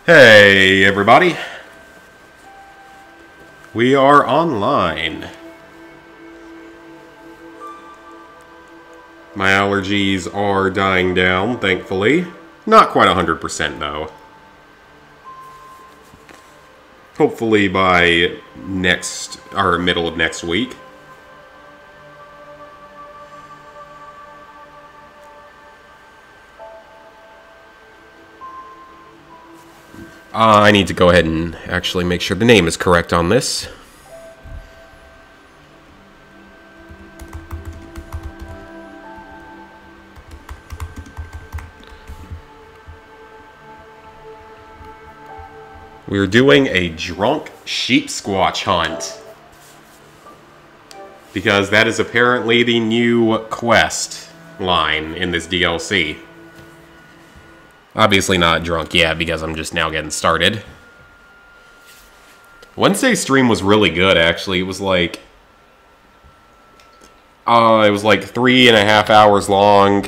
Hey everybody, we are online. My allergies are dying down, thankfully. Not quite 100% though. Hopefully by middle of next week. I need to go ahead and actually make sure the name is correct on this. We're doing a drunk Sheepsquatch hunt. Because that is apparently the new quest line in this DLC. Obviously not drunk yet, because I'm just now getting started. Wednesday's stream was really good, actually. It was like 3.5 hours long.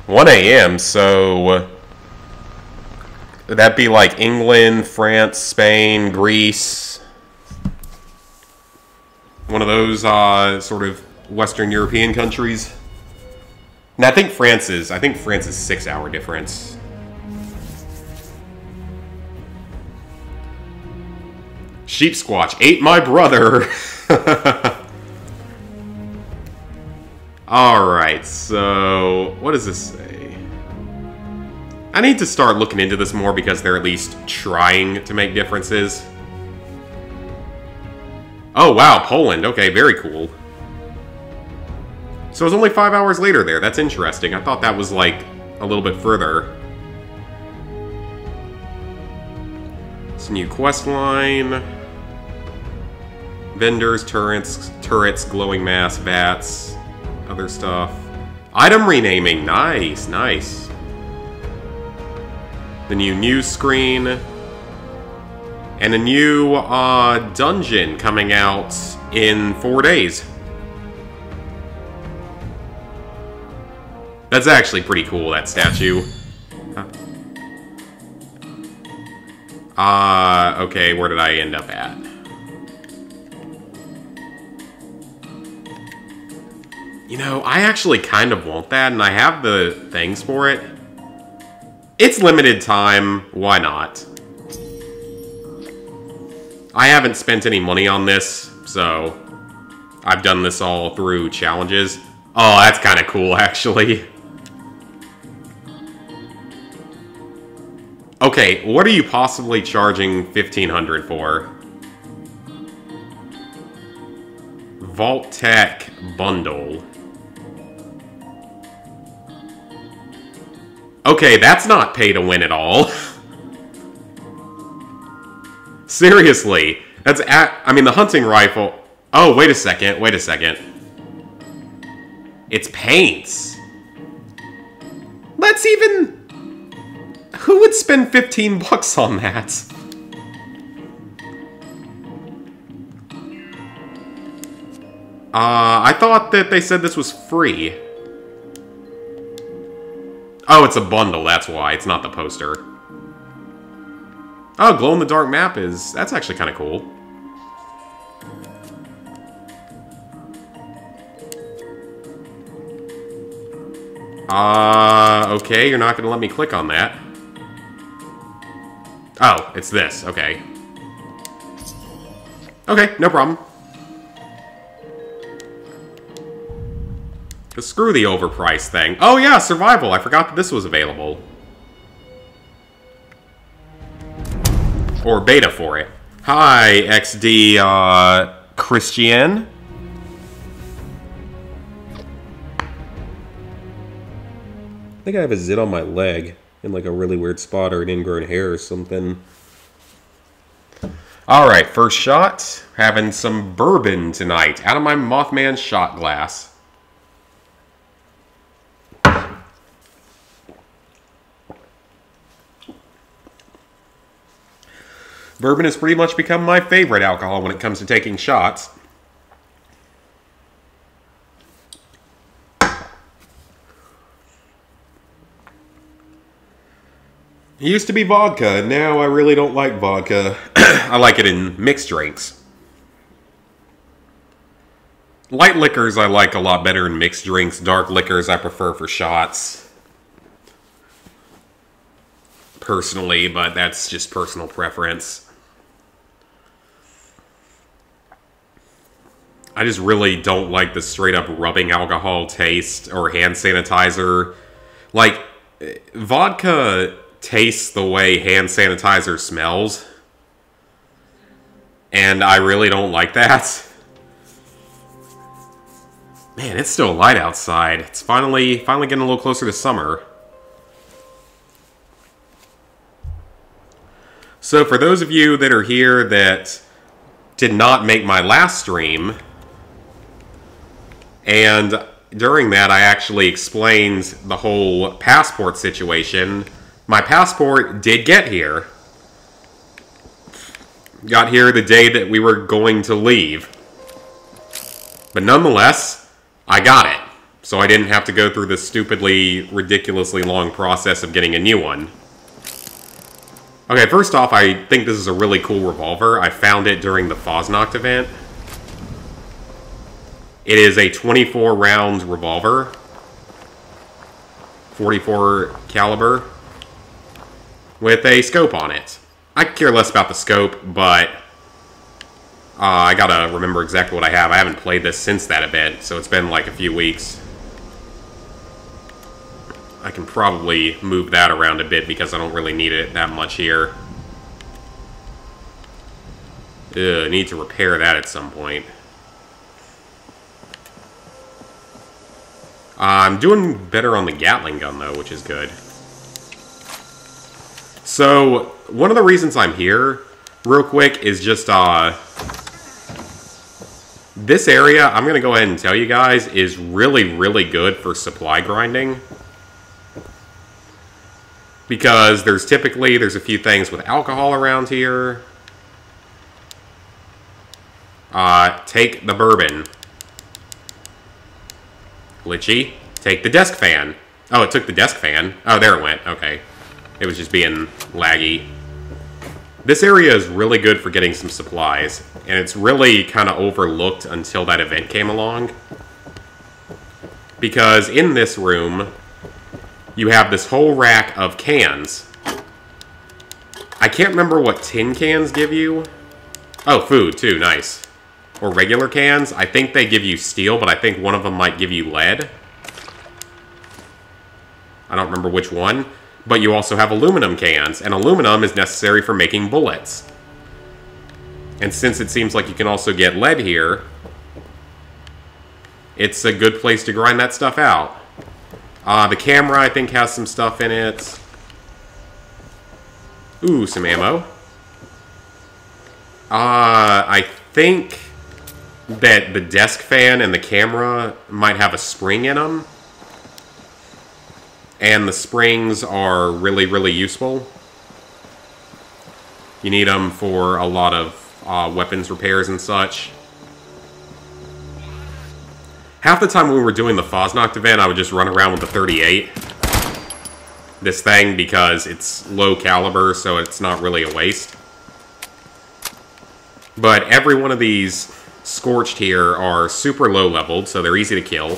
1 a.m., so that'd be like England, France, Spain, Greece. One of those sort of Western European countries. And I think France is 6-hour difference. Sheepsquatch ate my brother. Alright, so what does this say? I need to start looking into this more because they're at least trying to make differences. Oh wow, Poland. Okay, very cool. So it was only 5 hours later there. That's interesting. I thought that was, like, a little bit further. Some new quest line. Vendors, turrets, glowing mass, bats, other stuff. Item renaming. Nice, nice. The new news screen. And a new dungeon coming out in 4 days. That's actually pretty cool, that statue. Okay, where did I end up at? You know, I actually kind of want that, and I have the things for it. It's limited time, why not? I haven't spent any money on this, so I've done this all through challenges. Oh, that's kind of cool, actually. Okay, what are you possibly charging $1,500 for? Vault Tech Bundle. Okay, that's not pay to win at all. Seriously, that's I mean, the hunting rifle. Oh, wait a second, wait a second. It's paints. Let's even... Who would spend 15 bucks on that? I thought that they said this was free. Oh, it's a bundle, that's why. It's not the poster. Oh, glow-in-the-dark map is... That's actually kind of cool. Okay, you're not gonna let me click on that. Oh, it's this. Okay. Okay, no problem. Screw the overpriced thing. Oh yeah, survival. I forgot that this was available. Or beta for it. Hi, XD, Christian. I think I have a zit on my leg. In like a really weird spot or an ingrown hair or something. Alright, first shot. Having some bourbon tonight out of my Mothman shot glass. Bourbon has pretty much become my favorite alcohol when it comes to taking shots. It used to be vodka, and now I really don't like vodka. I like it in mixed drinks. Light liquors I like a lot better in mixed drinks. Dark liquors I prefer for shots. Personally, but that's just personal preference. I just really don't like the straight up rubbing alcohol taste or hand sanitizer. Like, vodka tastes the way hand sanitizer smells. And I really don't like that. Man, it's still light outside. It's finally getting a little closer to summer. So for those of you that are here that did not make my last stream, and during that I actually explained the whole passport situation. My passport did get here. Got here the day that we were going to leave. But nonetheless, I got it. So I didn't have to go through this stupidly, ridiculously long process of getting a new one. Okay, first off, I think this is a really cool revolver. I found it during the Fosnacht event. It is a 24-round revolver. 44 caliber. With a scope on it. I care less about the scope, but I gotta remember exactly what I have. I haven't played this since that event, so it's been like a few weeks. I can probably move that around a bit because I don't really need it that much here. I need to repair that at some point. I'm doing better on the Gatling gun, though, which is good. So, one of the reasons I'm here, real quick, is just, this area, I'm going to go ahead and tell you guys, is really, really good for supply grinding. Because there's a few things with alcohol around here. Take the bourbon. Glitchy. Take the desk fan. Oh, it took the desk fan. Oh, there it went. Okay. It was just being laggy. This area is really good for getting some supplies. And it's really kind of overlooked until that event came along. Because in this room, you have this whole rack of cans. I can't remember what tin cans give you. Oh, food, too. Nice. Or regular cans. I think they give you steel, but I think one of them might give you lead. I don't remember which one. But you also have aluminum cans, and aluminum is necessary for making bullets. And since it seems like you can also get lead here, it's a good place to grind that stuff out. The camera, I think, has some stuff in it. Ooh, some ammo. I think that the desk fan and the camera might have a spring in them. And the springs are really, really useful. You need them for a lot of weapons repairs and such. Half the time when we were doing the Fosnacht event, I would just run around with the 38. This thing, because it's low caliber, so it's not really a waste. But every one of these Scorched here are super low leveled, so they're easy to kill.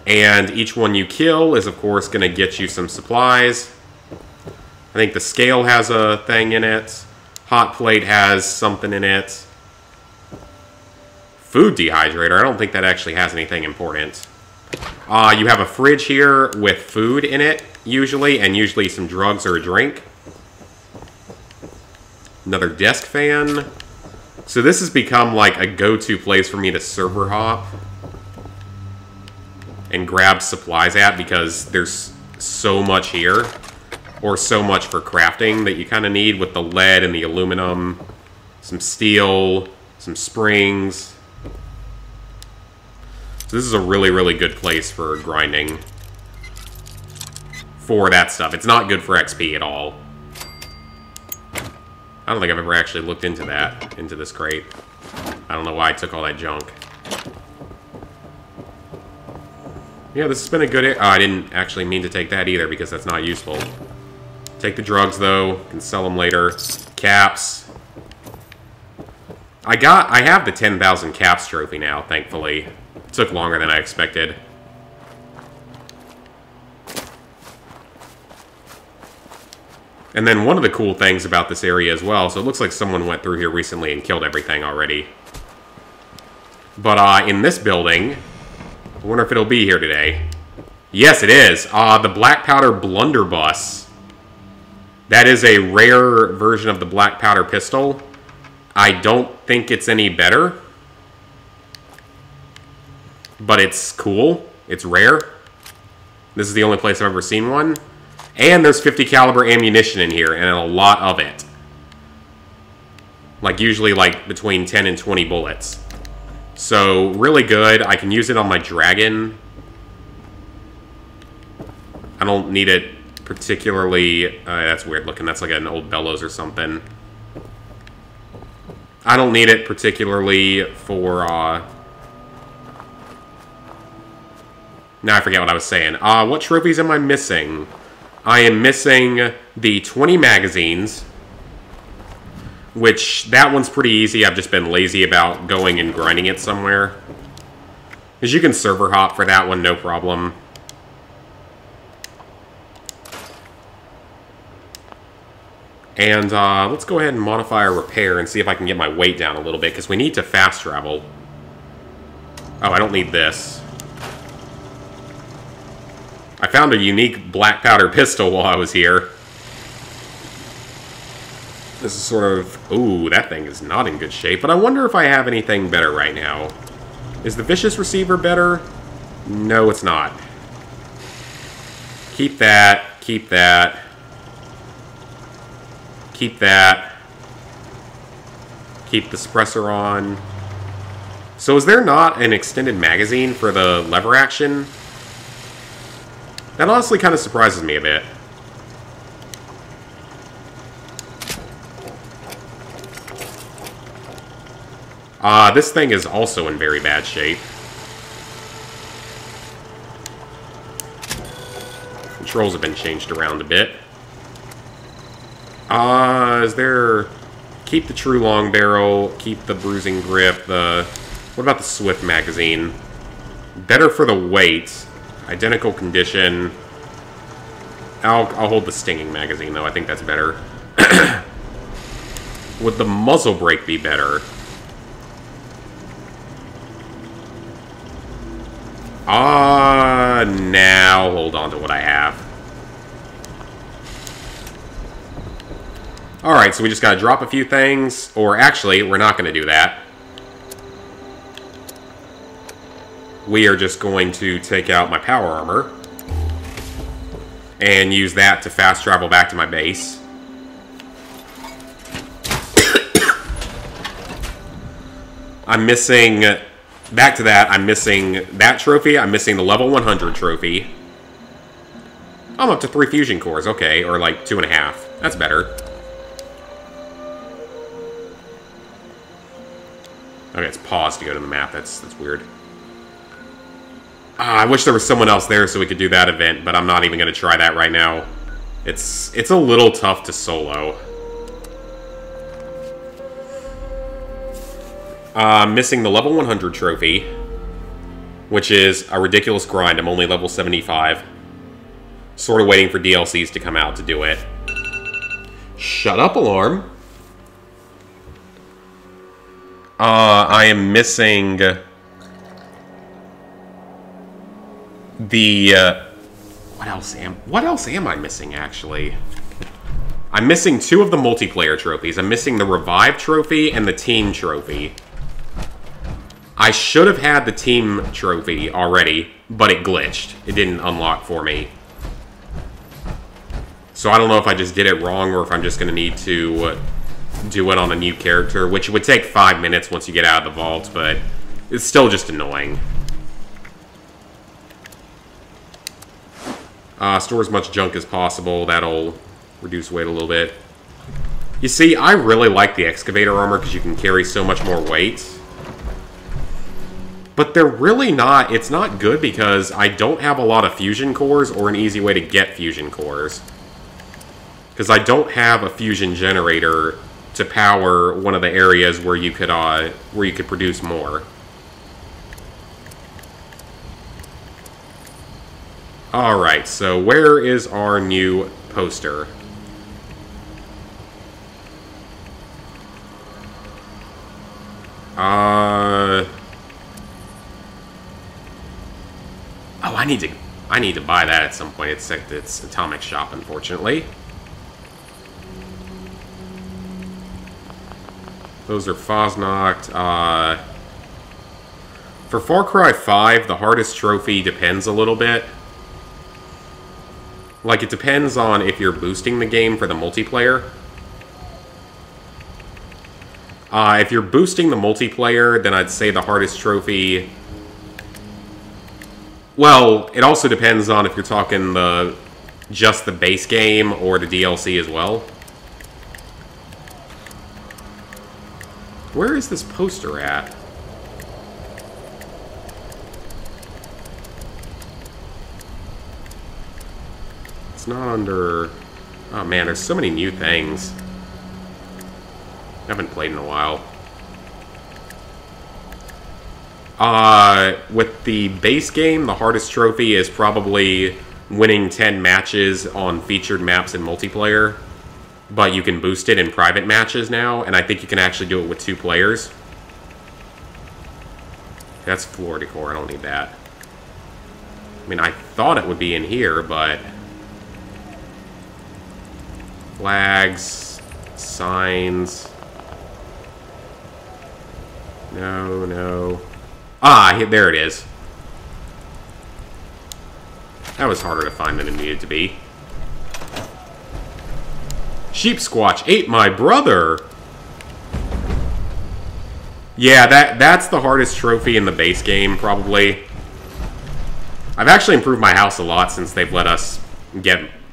And each one you kill is, of course, going to get you some supplies. I think the scale has a thing in it. Hot plate has something in it. Food dehydrator. I don't think that actually has anything important. You have a fridge here with food in it, usually, and usually some drugs or a drink. Another desk fan. So this has become like a go-to place for me to server hop and grab supplies at because there's so much here. or so much for crafting that you kind of need with the lead and the aluminum, some steel, some springs. So this is a really, really good place for grinding for that stuff. It's not good for XP at all. I don't think I've ever actually looked into that, into this crate. I don't know why I took all that junk. Yeah, this has been a good... Oh, I didn't actually mean to take that either because that's not useful. Take the drugs, though. Can sell them later. Caps. I have the 10,000 caps trophy now, thankfully. It took longer than I expected. And then one of the cool things about this area as well, so it looks like someone went through here recently and killed everything already. But in this building, I wonder if it'll be here today. Yes, it is. The black powder blunderbuss. That is a rare version of the black powder pistol. I don't think it's any better. But it's cool. It's rare. This is the only place I've ever seen one. And there's 50 caliber ammunition in here, and a lot of it. Like, usually, like, between 10 and 20 bullets. So, really good. I can use it on my dragon. I don't need it particularly... that's weird looking. That's like an old bellows or something. I don't need it particularly for... Now I forget what I was saying. What trophies am I missing? I am missing the 20 magazines, which that one's pretty easy. I've just been lazy about going and grinding it somewhere. Because you can server hop for that one, no problem. And let's go ahead and modify our repair and see if I can get my weight down a little bit, because we need to fast travel. Oh, I don't need this. I found a unique black powder pistol while I was here. This is sort of... Ooh, that thing is not in good shape. But I wonder if I have anything better right now. Is the vicious receiver better? No, it's not. Keep that. Keep that. Keep that. Keep the suppressor on. So is there not an extended magazine for the lever action? That honestly kind of surprises me a bit. This thing is also in very bad shape. Controls have been changed around a bit. Is there... Keep the true long barrel, keep the bruising grip, What about the Swift magazine? Better for the weight. Identical condition. I'll hold the stinging magazine, though. I think that's better. Would the muzzle brake be better? Now hold on to what I have. Alright, so we just gotta drop a few things. Or actually, we're not gonna do that. We are just going to take out my power armor and use that to fast travel back to my base. I'm missing... Back to that, I'm missing that trophy. I'm missing the level 100 trophy. I'm up to 3 fusion cores, okay. Or like 2.5. That's better. Okay, it's paused to go to the map. That's weird. I wish there was someone else there so we could do that event, but I'm not even going to try that right now. It's a little tough to solo. Missing the level 100 trophy, which is a ridiculous grind. I'm only level 75. Sort of waiting for DLCs to come out to do it. Shut up, alarm. I am missing... What else am I missing, actually? I'm missing 2 of the multiplayer trophies. I'm missing the Revive trophy and the Team trophy. I should have had the Team trophy already, but it glitched. It didn't unlock for me. So So I don't know if I just did it wrong or if I'm just going to need to do it on a new character, which would take 5 minutes once you get out of the vault, but it's still just annoying. Store as much junk as possible. That'll reduce weight a little bit. You see, I really like the excavator armor because you can carry so much more weight. But they're really not... It's not good because I don't have a lot of fusion cores or an easy way to get fusion cores. Because I don't have a fusion generator to power one of the areas where you could produce more. Alright, so where is our new poster? Oh, I need to buy that at some point. It's at its Atomic Shop, unfortunately. Those are Fosnocked. For Far Cry 5, the hardest trophy depends a little bit. Like, it depends on if you're boosting the game for the multiplayer. If you're boosting the multiplayer, then I'd say the hardest trophy... Well, it also depends on if you're talking just the base game or the DLC as well. Where is this poster at? It's not under... Oh man, there's so many new things. I haven't played in a while. With the base game, the hardest trophy is probably winning 10 matches on featured maps in multiplayer. But you can boost it in private matches now, and I think you can actually do it with 2 players. That's floor decor, I don't need that. I mean, I thought it would be in here, but... Flags, signs... No, no... Ah, there it is. That was harder to find than it needed to be. Sheepsquatch ate my brother! Yeah, that's the hardest trophy in the base game, probably. I've actually improved my house a lot since they've let us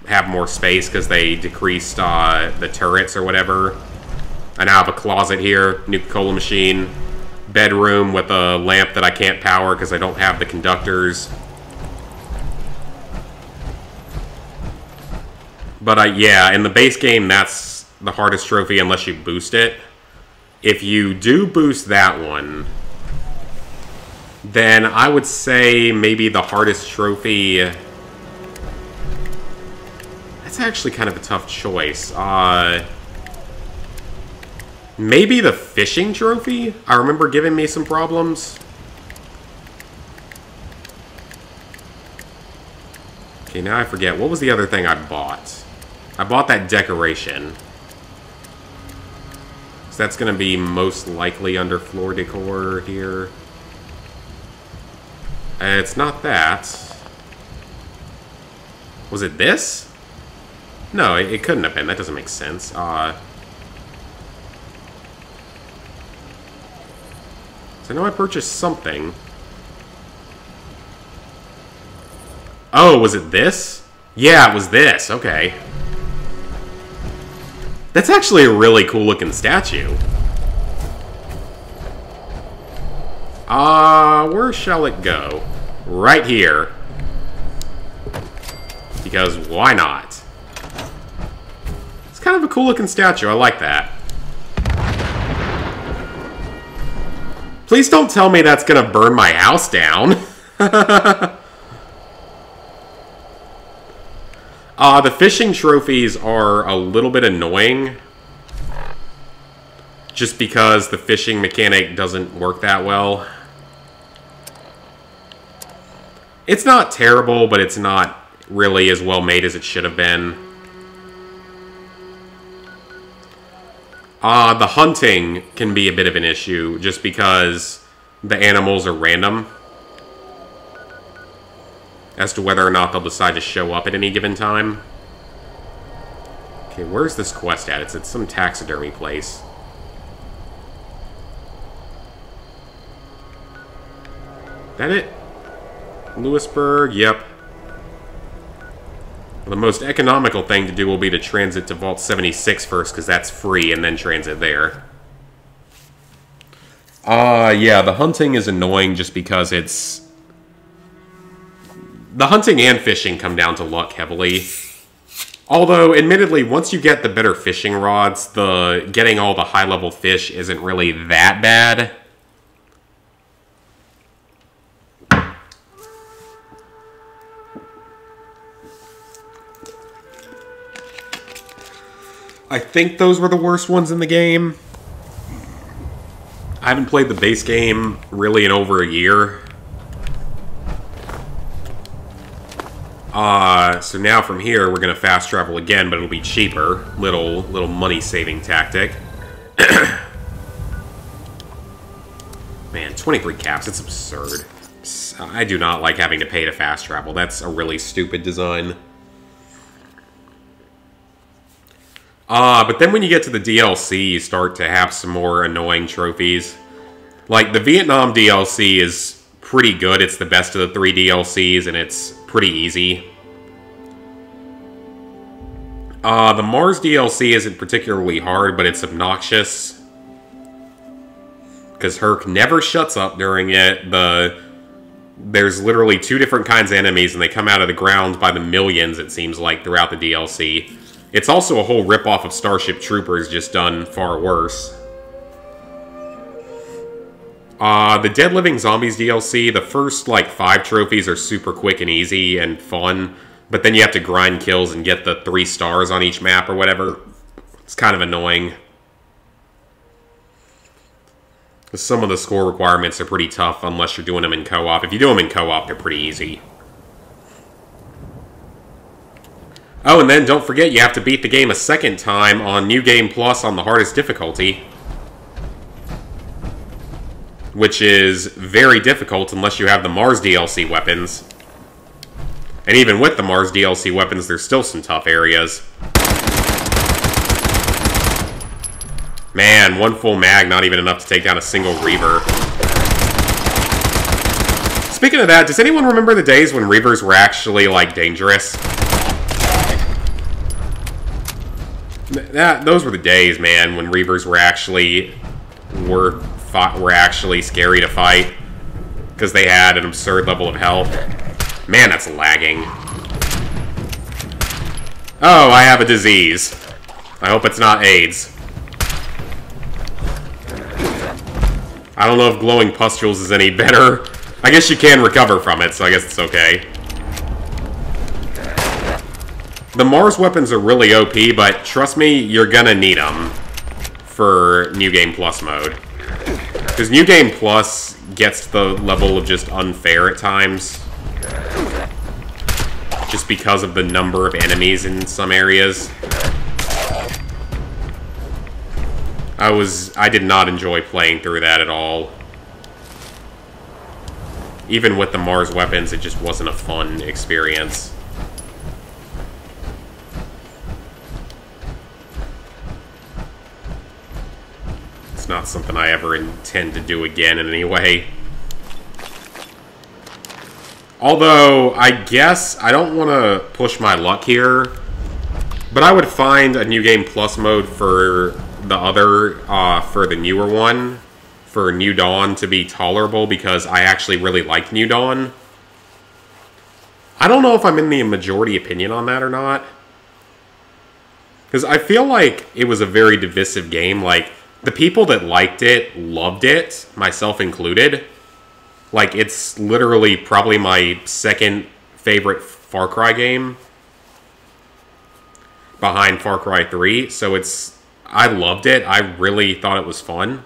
have more space because they decreased the turrets or whatever. I now have a closet here, Nuka-Cola machine, bedroom with a lamp that I can't power because I don't have the conductors. But yeah, in the base game, that's the hardest trophy unless you boost it. If you do boost that one, then I would say maybe the hardest trophy... That's actually kind of a tough choice. Maybe the fishing trophy? I remember giving me some problems. Okay, now I forget. What was the other thing I bought? I bought that decoration. So that's going to be most likely under floor decor here. It's not that. Was it this? No, it couldn't have been. That doesn't make sense. So I know I purchased something. Oh, was it this? Yeah, it was this. Okay. That's actually a really cool looking statue. Where shall it go? Right here. Because why not? It's kind of a cool looking statue. I like that. Please don't tell me that's gonna burn my house down. The fishing trophies are a little bit annoying. Just because the fishing mechanic doesn't work that well. It's not terrible, but it's not really as well made as it should have been. The hunting can be a bit of an issue, just because the animals are random. As to whether or not they'll decide to show up at any given time. Okay, where's this quest at? It's at some taxidermy place. That it? Lewisburg, yep. The most economical thing to do will be to transit to Vault 76 first, because that's free, and then transit there. Yeah, the hunting is annoying just because it's... The hunting and fishing come down to luck heavily. Although, admittedly, once you get the better fishing rods, getting all the high-level fish isn't really that bad. I think those were the worst ones in the game. I haven't played the base game really in over a year. So now from here, we're going to fast travel again, but it'll be cheaper. Little money-saving tactic. Man, 23 caps, it's absurd. I do not like having to pay to fast travel. That's a really stupid design. But then when you get to the DLC, you start to have some more annoying trophies. Like, the Vietnam DLC is pretty good. It's the best of the 3 DLCs, and it's pretty easy. The Mars DLC isn't particularly hard, but it's obnoxious. Because Herc never shuts up during it. There's literally 2 different kinds of enemies, and they come out of the ground by the millions, it seems like, throughout the DLC. It's also a whole ripoff of Starship Troopers, just done far worse. The Dead Living Zombies DLC, the first, like, 5 trophies are super quick and easy and fun, but then you have to grind kills and get the 3 stars on each map or whatever. It's kind of annoying. Some of the score requirements are pretty tough unless you're doing them in co-op. If you do them in co-op, they're pretty easy. Oh, and then don't forget you have to beat the game a second time on New Game Plus on the hardest difficulty. Which is very difficult unless you have the Mars DLC weapons. And even with the Mars DLC weapons, there's still some tough areas. Man, 1 full mag, not even enough to take down a single Reaver. Speaking of that, does anyone remember the days when Reavers were actually, like, dangerous? Those were the days, man, when Reavers were actually scary to fight because they had an absurd level of health. Man, that's lagging. Oh, I have a disease. I hope it's not AIDS. I don't know if glowing pustules is any better. I guess you can recover from it, so I guess it's okay. The Mars weapons are really OP, but trust me, you're gonna need them for New Game Plus mode. Because New Game Plus gets to the level of just unfair at times. Just because of the number of enemies in some areas. I did not enjoy playing through that at all. Even with the Mars weapons, it just wasn't a fun experience. It's not something I ever intend to do again in any way. Although, I guess I don't want to push my luck here, but I would find a New Game Plus mode for the other, for the newer one, for New Dawn to be tolerable, because I actually really liked New Dawn. I don't know if I'm in the majority opinion on that or not. Because I feel like it was a very divisive game. Like, the people that liked it, loved it, myself included. Like, it's literally probably my second favorite Far Cry game. Behind Far Cry 3. So I loved it. I really thought it was fun.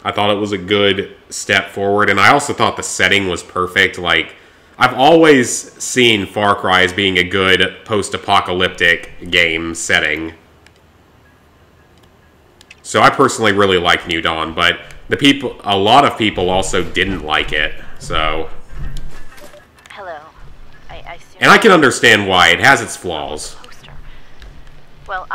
I thought it was a good step forward. And I also thought the setting was perfect. Like, I've always seen Far Cry as being a good post-apocalyptic game setting. So I personally really like New Dawn, but a lot of people also didn't like it, so... Hello. And I can understand why. It has its flaws.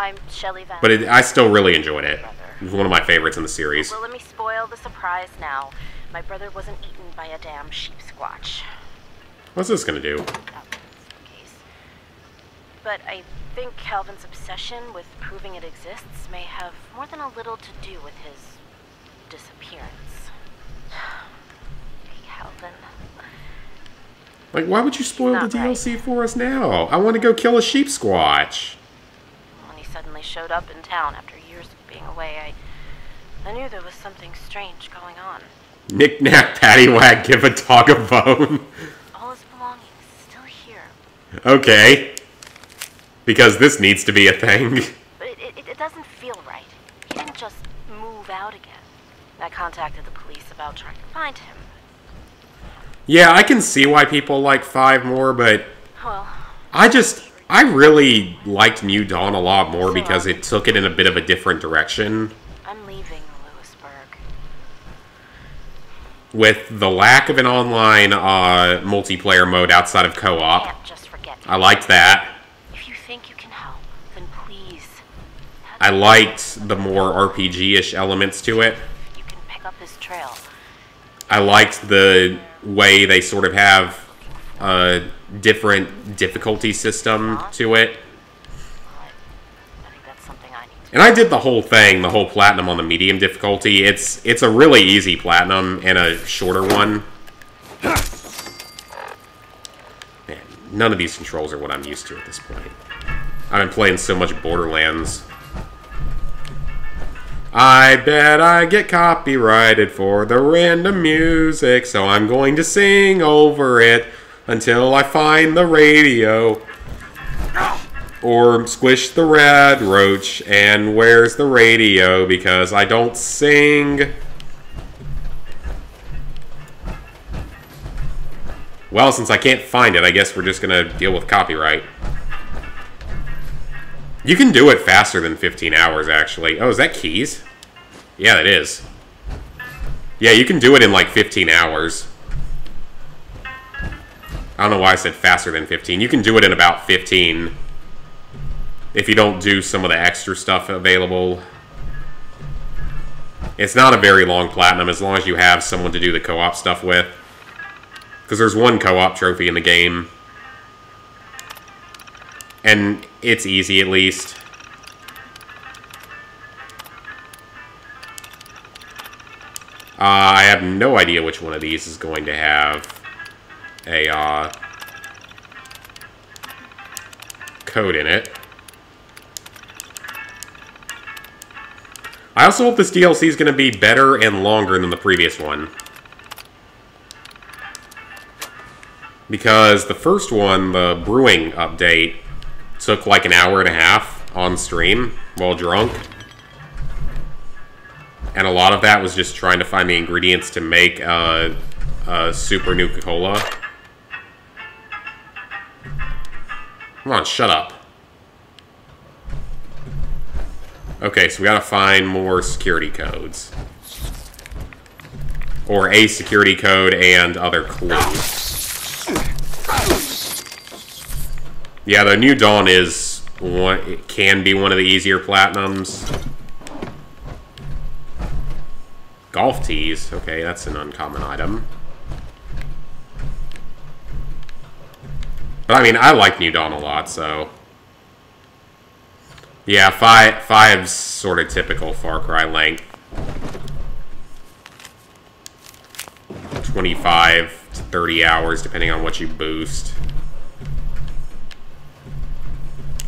I'm Shelley Van. But I still really enjoyed it. It was one of my favorites in the series. Well, let me spoil the surprise now. My brother wasn't eaten by a damn Sheepsquatch. What's this gonna do? But I think Calvin's obsession with proving it exists may have more than a little to do with his disappearance. Calvin. Like, why would you spoil the DLC for us now? I want to go kill a Sheepsquatch. When he suddenly showed up in town after years of being away, I knew there was something strange going on. Knick-knack, paddywhack, give a dog a bone. All his belongings still here. Okay. Because this needs to be a thing. But it doesn't feel right. He didn't just move out again. I contacted the police about trying to find him. Yeah, I can see why people like 5 more, but... Well... I really liked New Dawn a lot more because it took it in a bit of a different direction. I'm leaving Lewisburg. With the lack of an online multiplayer mode outside of co-op. Can't just forget. I liked that. If you think you can help, then please. I liked the more RPG-ish elements to it. You can pick up his trail. I liked the way they sort of have a different difficulty system to it. I think that's something I need to. And I did the whole thing, the whole platinum on the medium difficulty. It's a really easy platinum and a shorter one. Man, none of these controls are what I'm used to at this point. I've been playing so much Borderlands. I bet I get copyrighted for the random music, so I'm going to sing over it until I find the radio. Or squish the red roach, and where's the radio, because I don't sing. Well, since I can't find it, I guess we're just gonna deal with copyright. You can do it faster than 15 hours, actually. Oh, is that keys? Yeah, it is. Yeah, you can do it in like 15 hours. I don't know why I said faster than 15. You can do it in about 15 if you don't do some of the extra stuff available. It's not a very long platinum as long as you have someone to do the co-op stuff with. Because there's one co-op trophy in the game. And it's easy, at least. I have no idea which one of these is going to have a code in it. I also hope this DLC is going to be better and longer than the previous one. Because the first one, the brewing update, took like an hour and a half on stream while drunk. And a lot of that was just trying to find the ingredients to make a Super Nuka-Cola. Come on, shut up. Okay, so we gotta find more security codes. Or a security code and other clues. Yeah, the New Dawn is one, it can be one of the easier platinums. Golf tees. Okay, that's an uncommon item. But I mean, I like New Dawn a lot, so... Yeah, 5's sort of typical Far Cry length. 25 to 30 hours, depending on what you boost.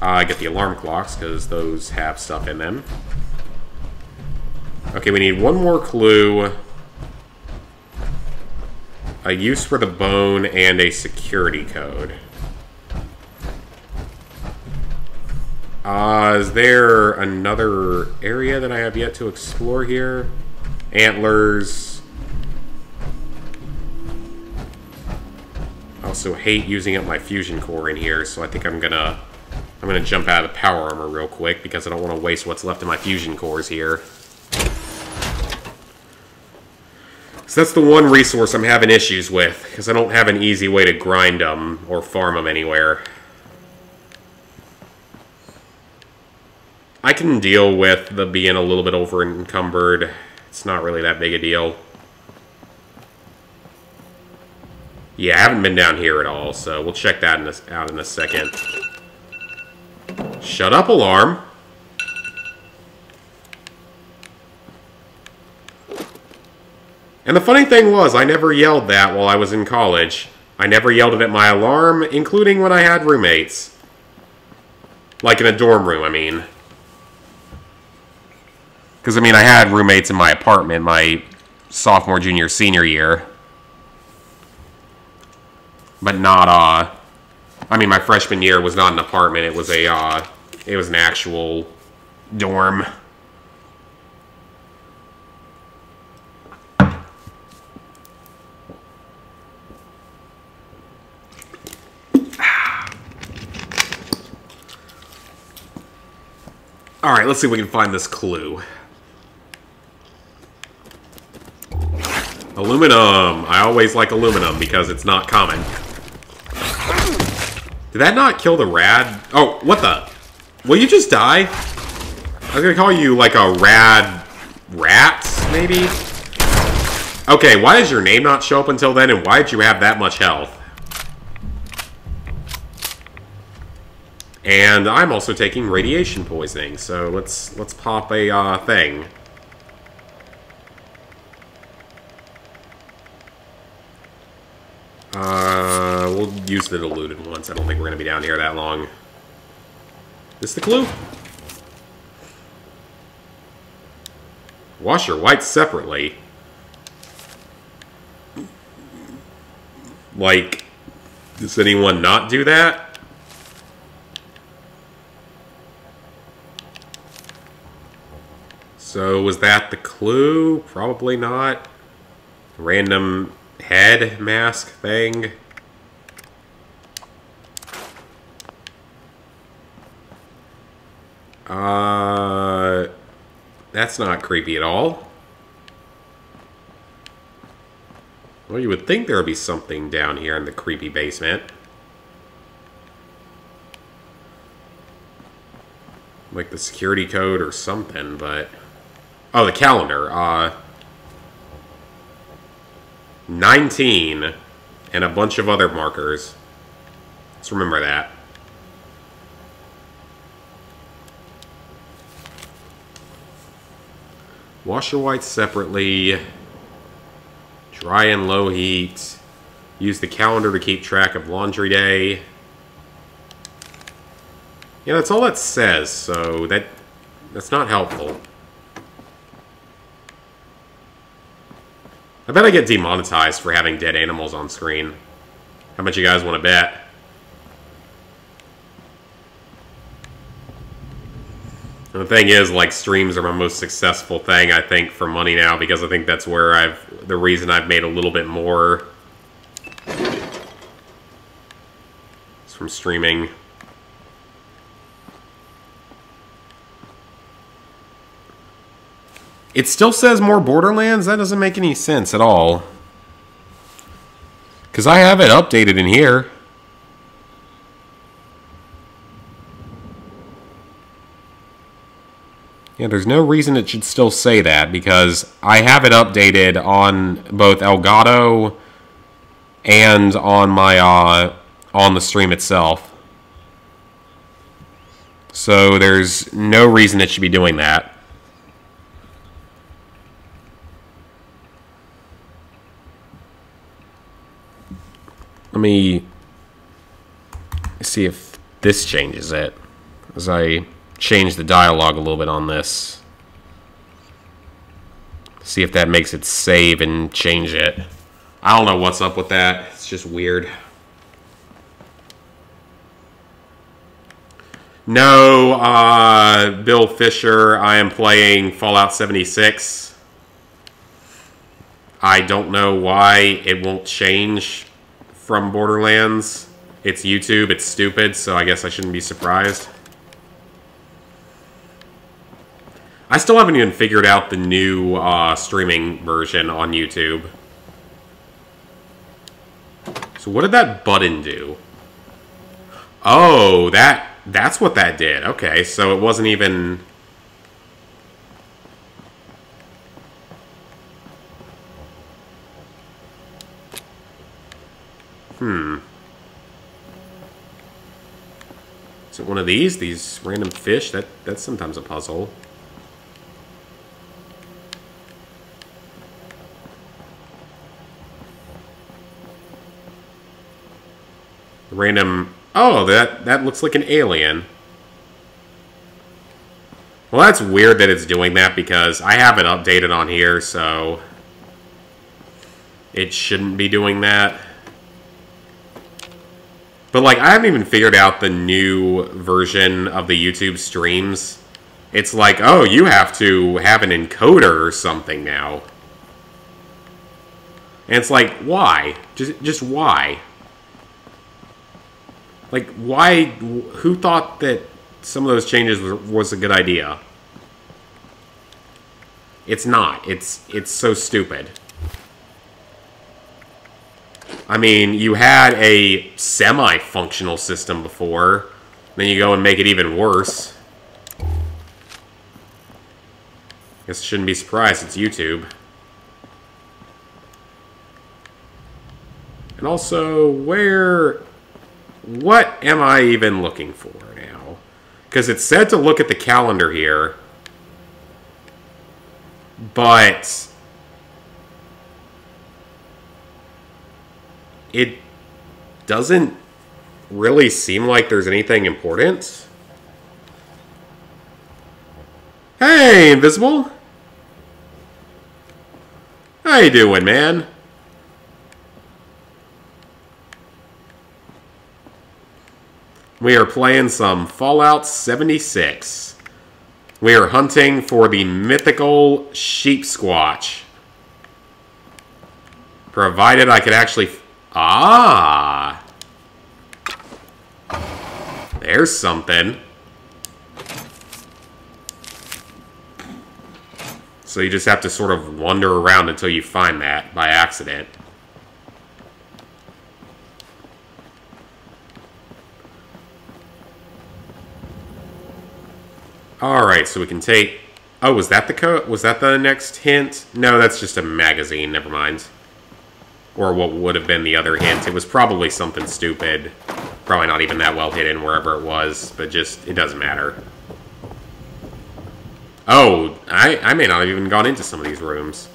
I get the alarm clocks, because those have stuff in them. Okay, we need one more clue. A use for the bone and a security code. Is there another area that I have yet to explore here? Antlers. I also hate using up my fusion core in here, so I think I'm gonna jump out of the power armor real quick because I don't want to waste what's left of my fusion cores here. So that's the one resource I'm having issues with, because I don't have an easy way to grind them or farm them anywhere. I can deal with the being a little bit over encumbered. It's not really that big a deal. Yeah, I haven't been down here at all, so we'll check that out in a second. Shut up, alarm. And the funny thing was, I never yelled that while I was in college. I never yelled it at my alarm, including when I had roommates. Like in a dorm room, I mean. Because, I mean, I had roommates in my apartment my sophomore, junior, senior year. But not, I mean, my freshman year was not an apartment. It was an actual dorm. Alright, let's see if we can find this clue. Aluminum. I always like aluminum because it's not common. Did that not kill the rad? Oh, what the? Will you just die? I was gonna call you like a rad rat, maybe? Okay, why does your name not show up until then, and why did you have that much health? And I'm also taking radiation poisoning, so let's pop a thing. We'll use the diluted ones. I don't think we're gonna be down here that long. Is this the clue? Wash your whites separately. Like, does anyone not do that? So, was that the clue? Probably not. Random head mask thing. That's not creepy at all. Well, you would think there would be something down here in the creepy basement. Like the security code or something, but... Oh, the calendar. 19 and a bunch of other markers. Let's remember that. Wash your whites separately. Dry in low heat. Use the calendar to keep track of laundry day. Yeah, that's all that says, so that's not helpful. I bet I get demonetized for having dead animals on screen. How much you guys want to bet? And the thing is, like, streams are my most successful thing, I think, for money now, because I think that's where the reason I've made a little bit more is from streaming. It still says more Borderlands? That doesn't make any sense at all. Because I have it updated in here. Yeah, there's no reason it should still say that, because I have it updated on both Elgato and on my, on the stream itself. So there's no reason it should be doing that. Let me see if this changes it, as I change the dialogue a little bit on this. See if that makes it save and change it. I don't know what's up with that. It's just weird. No, Bill Fisher, I am playing Fallout 76. I don't know why it won't change from Borderlands. It's YouTube, it's stupid, so I guess I shouldn't be surprised. I still haven't even figured out the new streaming version on YouTube. So what did that button do? Oh, that's what that did. Okay, so it wasn't even... Is it one of these? These random fish? That's sometimes a puzzle. Random... Oh, that looks like an alien. Well, that's weird that it's doing that because I have it updated on here, so... It shouldn't be doing that. But, like, I haven't even figured out the new version of the YouTube streams. It's like, oh, you have to have an encoder or something now. And it's like, why? Just why? Like, why? Who thought that some of those changes was a good idea? It's not. It's so stupid. I mean, you had a semi-functional system before. Then you go and make it even worse. Guess shouldn't be surprised. It's YouTube. And also, what am I even looking for now? Because it said to look at the calendar here. But... it doesn't really seem like there's anything important. Hey, Invisible! How you doing, man? We are playing some Fallout 76. We are hunting for the mythical Sheepsquatch. Provided I could actually... Ah! There's something. So you just have to sort of wander around until you find that by accident. Alright, so we can take... Oh, was that the code? Was that the next hint? No, that's just a magazine. Never mind. Or what would have been the other hint. It was probably something stupid. Probably not even that well hidden wherever it was. But just, it doesn't matter. Oh, I may not have even gone into some of these rooms.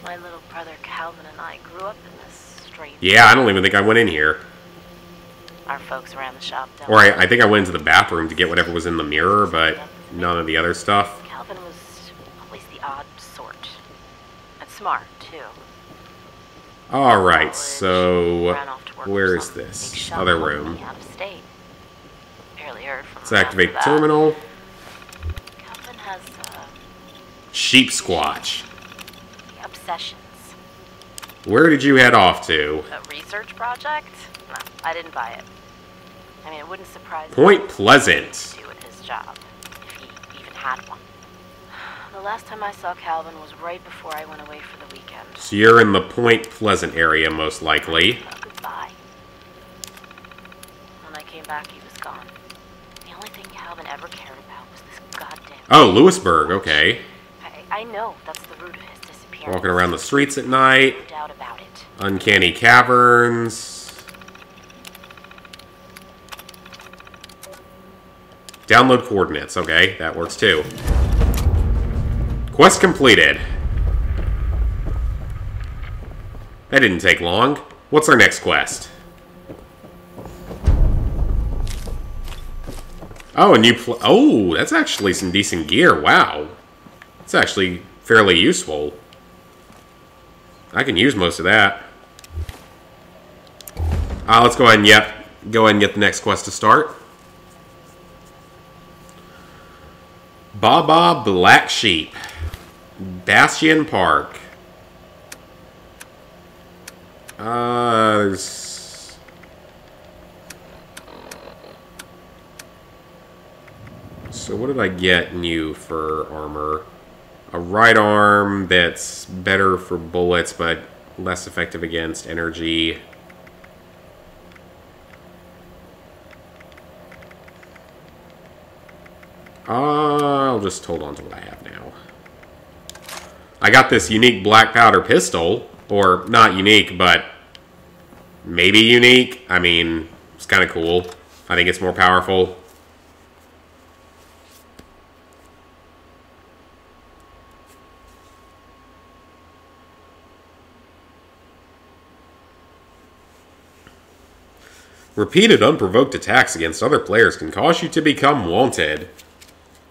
My little brother Calvin and I grew up in this straight... Yeah, I don't even think I went in here. Our folks ran the shop down. Or I think I went into the bathroom to get whatever was in the mirror, but none of the other stuff. Calvin was always the odd sort. And smart, too. Alright, so... Ran off to work where for is some this? big shop Other company room. out of state. Barely heard from Let's him activate the after that. terminal. Calvin has, Sheepsquatch. obsessions. Where did you head off to? A research project? No, I didn't buy it. I mean, it wouldn't surprise me. Point Pleasant. To do at his job, if he even had one. The last time I saw Calvin was right before I went away for the weekend. So you're in the Point Pleasant area, most likely. Goodbye. When I came back, he was gone. The only thing Calvin ever cared about was this goddamn... Oh, Lewisburg, okay. I know that's the root of his disappearance. Walking around the streets at night. No doubt about it. Uncanny caverns. Download coordinates, okay, that works too. Quest completed. That didn't take long. What's our next quest? Oh, a new oh, that's actually some decent gear. Wow. It's actually fairly useful. I can use most of that. Let's go ahead and go ahead and get the next quest to start. Baba Black Sheep. Bastion Park. There's... So what did I get new for armor? A right arm that's better for bullets, but less effective against energy. I'll just hold on to what I have now. I got this unique black powder pistol. Or, not unique, but maybe unique. I mean, it's kind of cool. I think it's more powerful. Repeated unprovoked attacks against other players can cause you to become wanted.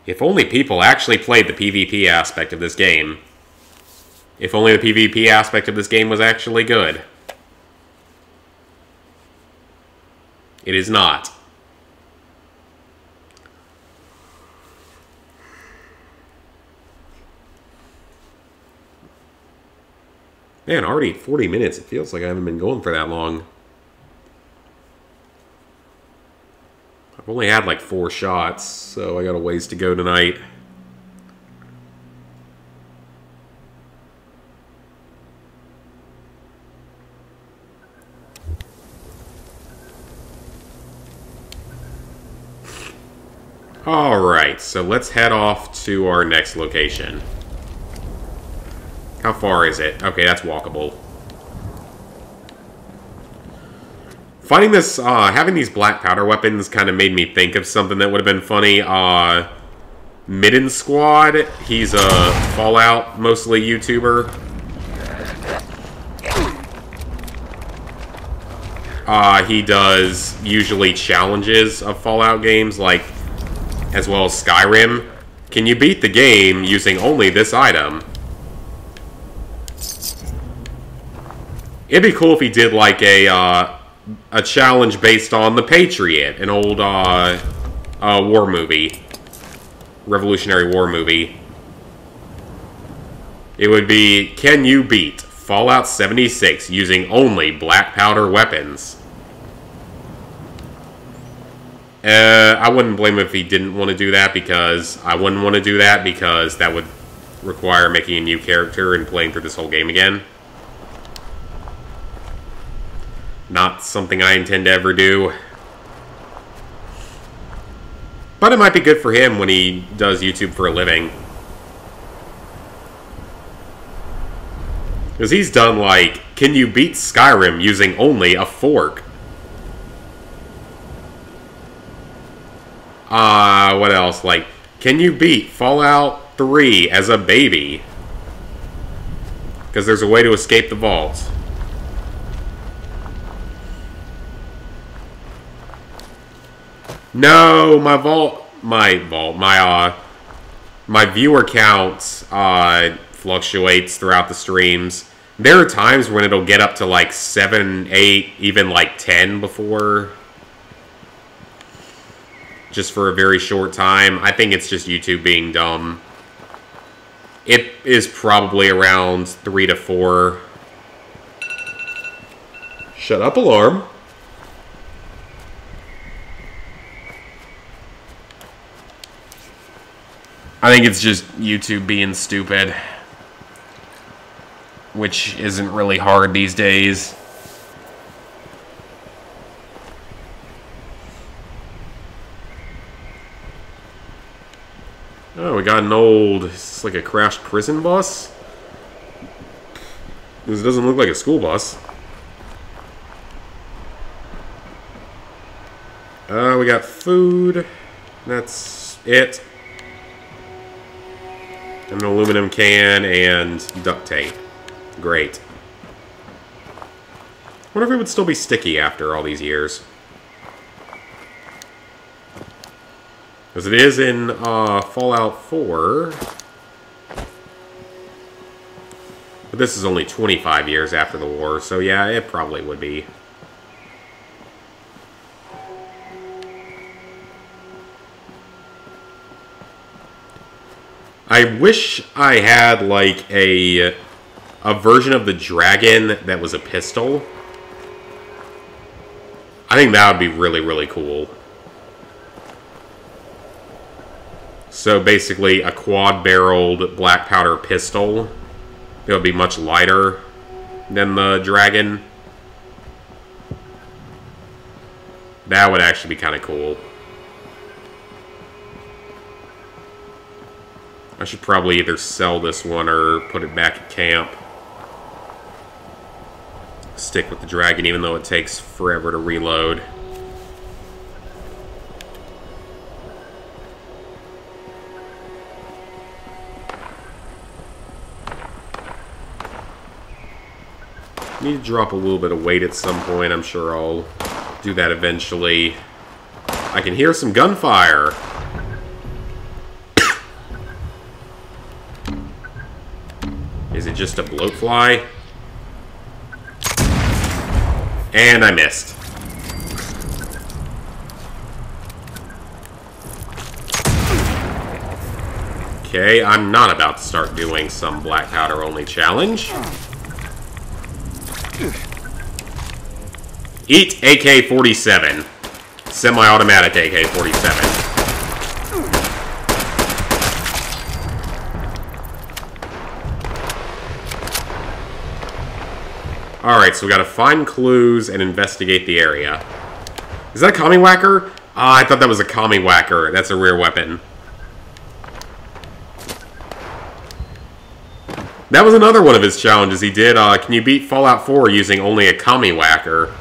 If only people actually played the PvP aspect of this game. If only the PvP aspect of this game was actually good. It is not. Man, already 40 minutes. It feels like I haven't been going for that long. I've only had like 4 shots, so I got a ways to go tonight. Alright, so let's head off to our next location. How far is it? Okay, that's walkable. Finding this, having these black powder weapons kind of made me think of something that would have been funny. Midden Squad, he's a Fallout, mostly YouTuber. He does usually challenges of Fallout games, like, as well as Skyrim. Can you beat the game using only this item? It'd be cool if he did like a challenge based on The Patriot, an old war movie, Revolutionary War movie. It would be, can you beat Fallout 76 using only black powder weapons? I wouldn't blame him if he didn't want to do that, because I wouldn't want to do that, because that would require making a new character and playing through this whole game again. Not something I intend to ever do. But it might be good for him when he does YouTube for a living. Because he's done like, can you beat Skyrim using only a fork? What else? Like, can you beat Fallout 3 as a baby? Because there's a way to escape the vault. No, my viewer count fluctuates throughout the streams. There are times when it'll get up to like 7, 8, even like 10 before. Just for a very short time. I think it's just YouTube being dumb. It is probably around 3 to 4. Shut up, alarm. I think it's just YouTube being stupid. Which isn't really hard these days. Oh, we got an old, it's like a crashed prison bus? This doesn't look like a school bus. We got food. That's it. An aluminum can and duct tape. Great. Wonder if it would still be sticky after all these years. Because it is in Fallout 4. But this is only 25 years after the war, so yeah, it probably would be. I wish I had, like, a version of the dragon that was a pistol. I think that would be really, really cool. So basically, a quad-barreled black powder pistol. It would be much lighter than the dragon. That would actually be kind of cool. I should probably either sell this one or put it back at camp. stick with the dragon, even though it takes forever to reload. Need to drop a little bit of weight at some point. I'm sure I'll do that eventually. I can hear some gunfire. Is it just a bloatfly? And I missed. Okay, I'm not about to start doing some black powder only challenge. Eat AK-47. Semi-automatic AK-47. Alright, so we gotta find clues and investigate the area. Is that a commie whacker? Ah, I thought that was a commie whacker. That's a rare weapon. That was another one of his challenges he did. Can you beat Fallout 4 using only a commie whacker?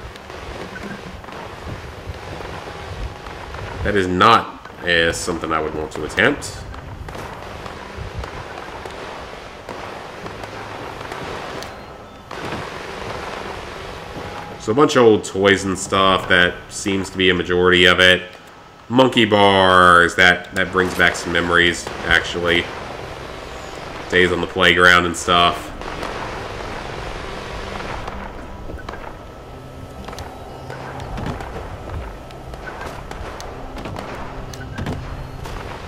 That is not something I would want to attempt. So a bunch of old toys and stuff. That seems to be a majority of it. Monkey bars. That brings back some memories, actually. Days on the playground and stuff.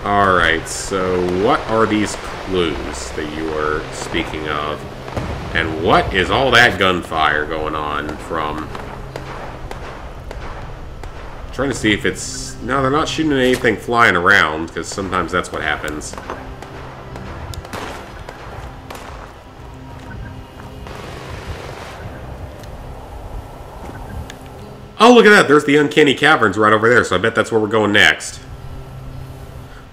Alright, so what are these clues that you were speaking of? And what is all that gunfire going on from? I'm trying to see if it's... No, they're not shooting anything flying around, because sometimes that's what happens. Oh, look at that. There's the Uncanny Caverns right over there, so I bet that's where we're going next.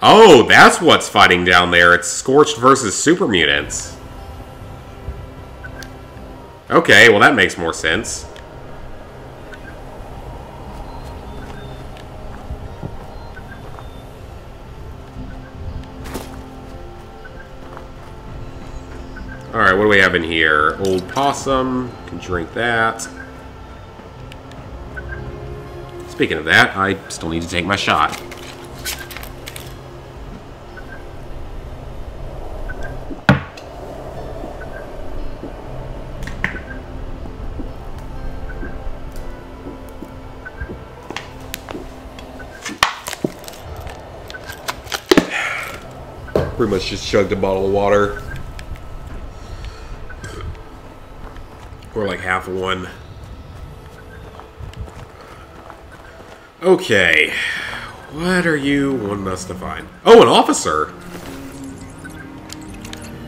Oh, that's what's fighting down there. It's Scorched versus Super Mutants. Okay, well that makes more sense. Alright, what do we have in here? Old possum. Can drink that. Speaking of that, I still need to take my shot. Pretty much just chugged a bottle of water. Or like half of one. Okay. What are you wanting us to find? Oh, an officer!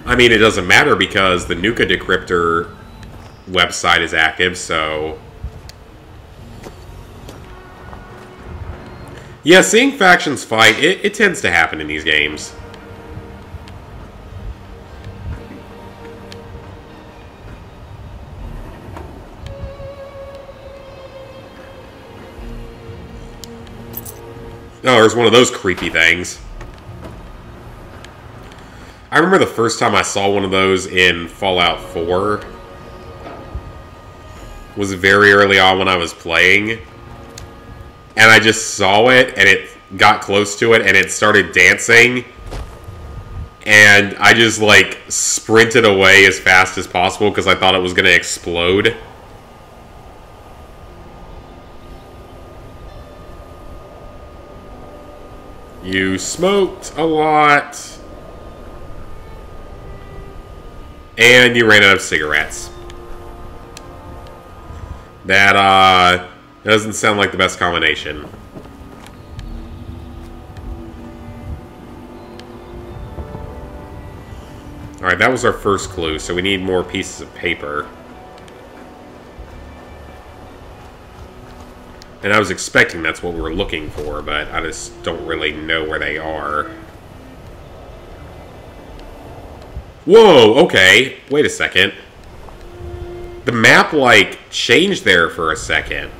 I mean, it doesn't matter because the Nuka Decryptor website is active, so... Yeah, seeing factions fight, it tends to happen in these games. Oh, there's one of those creepy things. I remember the first time I saw one of those in Fallout 4 was very early on when I was playing. And I just saw it, and it got close to it, and it started dancing. And I just, like, sprinted away as fast as possible because I thought it was going to explode. You smoked a lot. And you ran out of cigarettes. That, doesn't sound like the best combination. Alright, that was our first clue, so we need more pieces of paper. And I was expecting that's what we were looking for, but I just don't really know where they are. Whoa, okay. Wait a second. The The map, like, changed there for a second.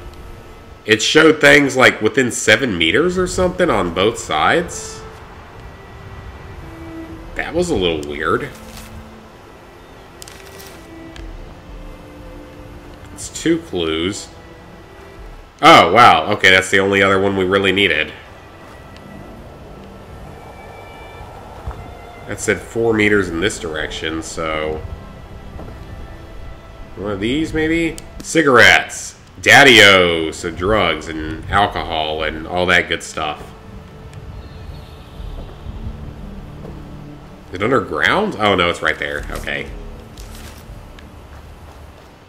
It showed things, like, within 7 meters or something on both sides. That was a little weird. It's 2 clues. Oh, wow. Okay, that's the only other one we really needed. That said 4 meters in this direction, so... one of these, maybe? Cigarettes! Daddy-o! So drugs and alcohol and all that good stuff. Is it underground? Oh, no, it's right there. Okay.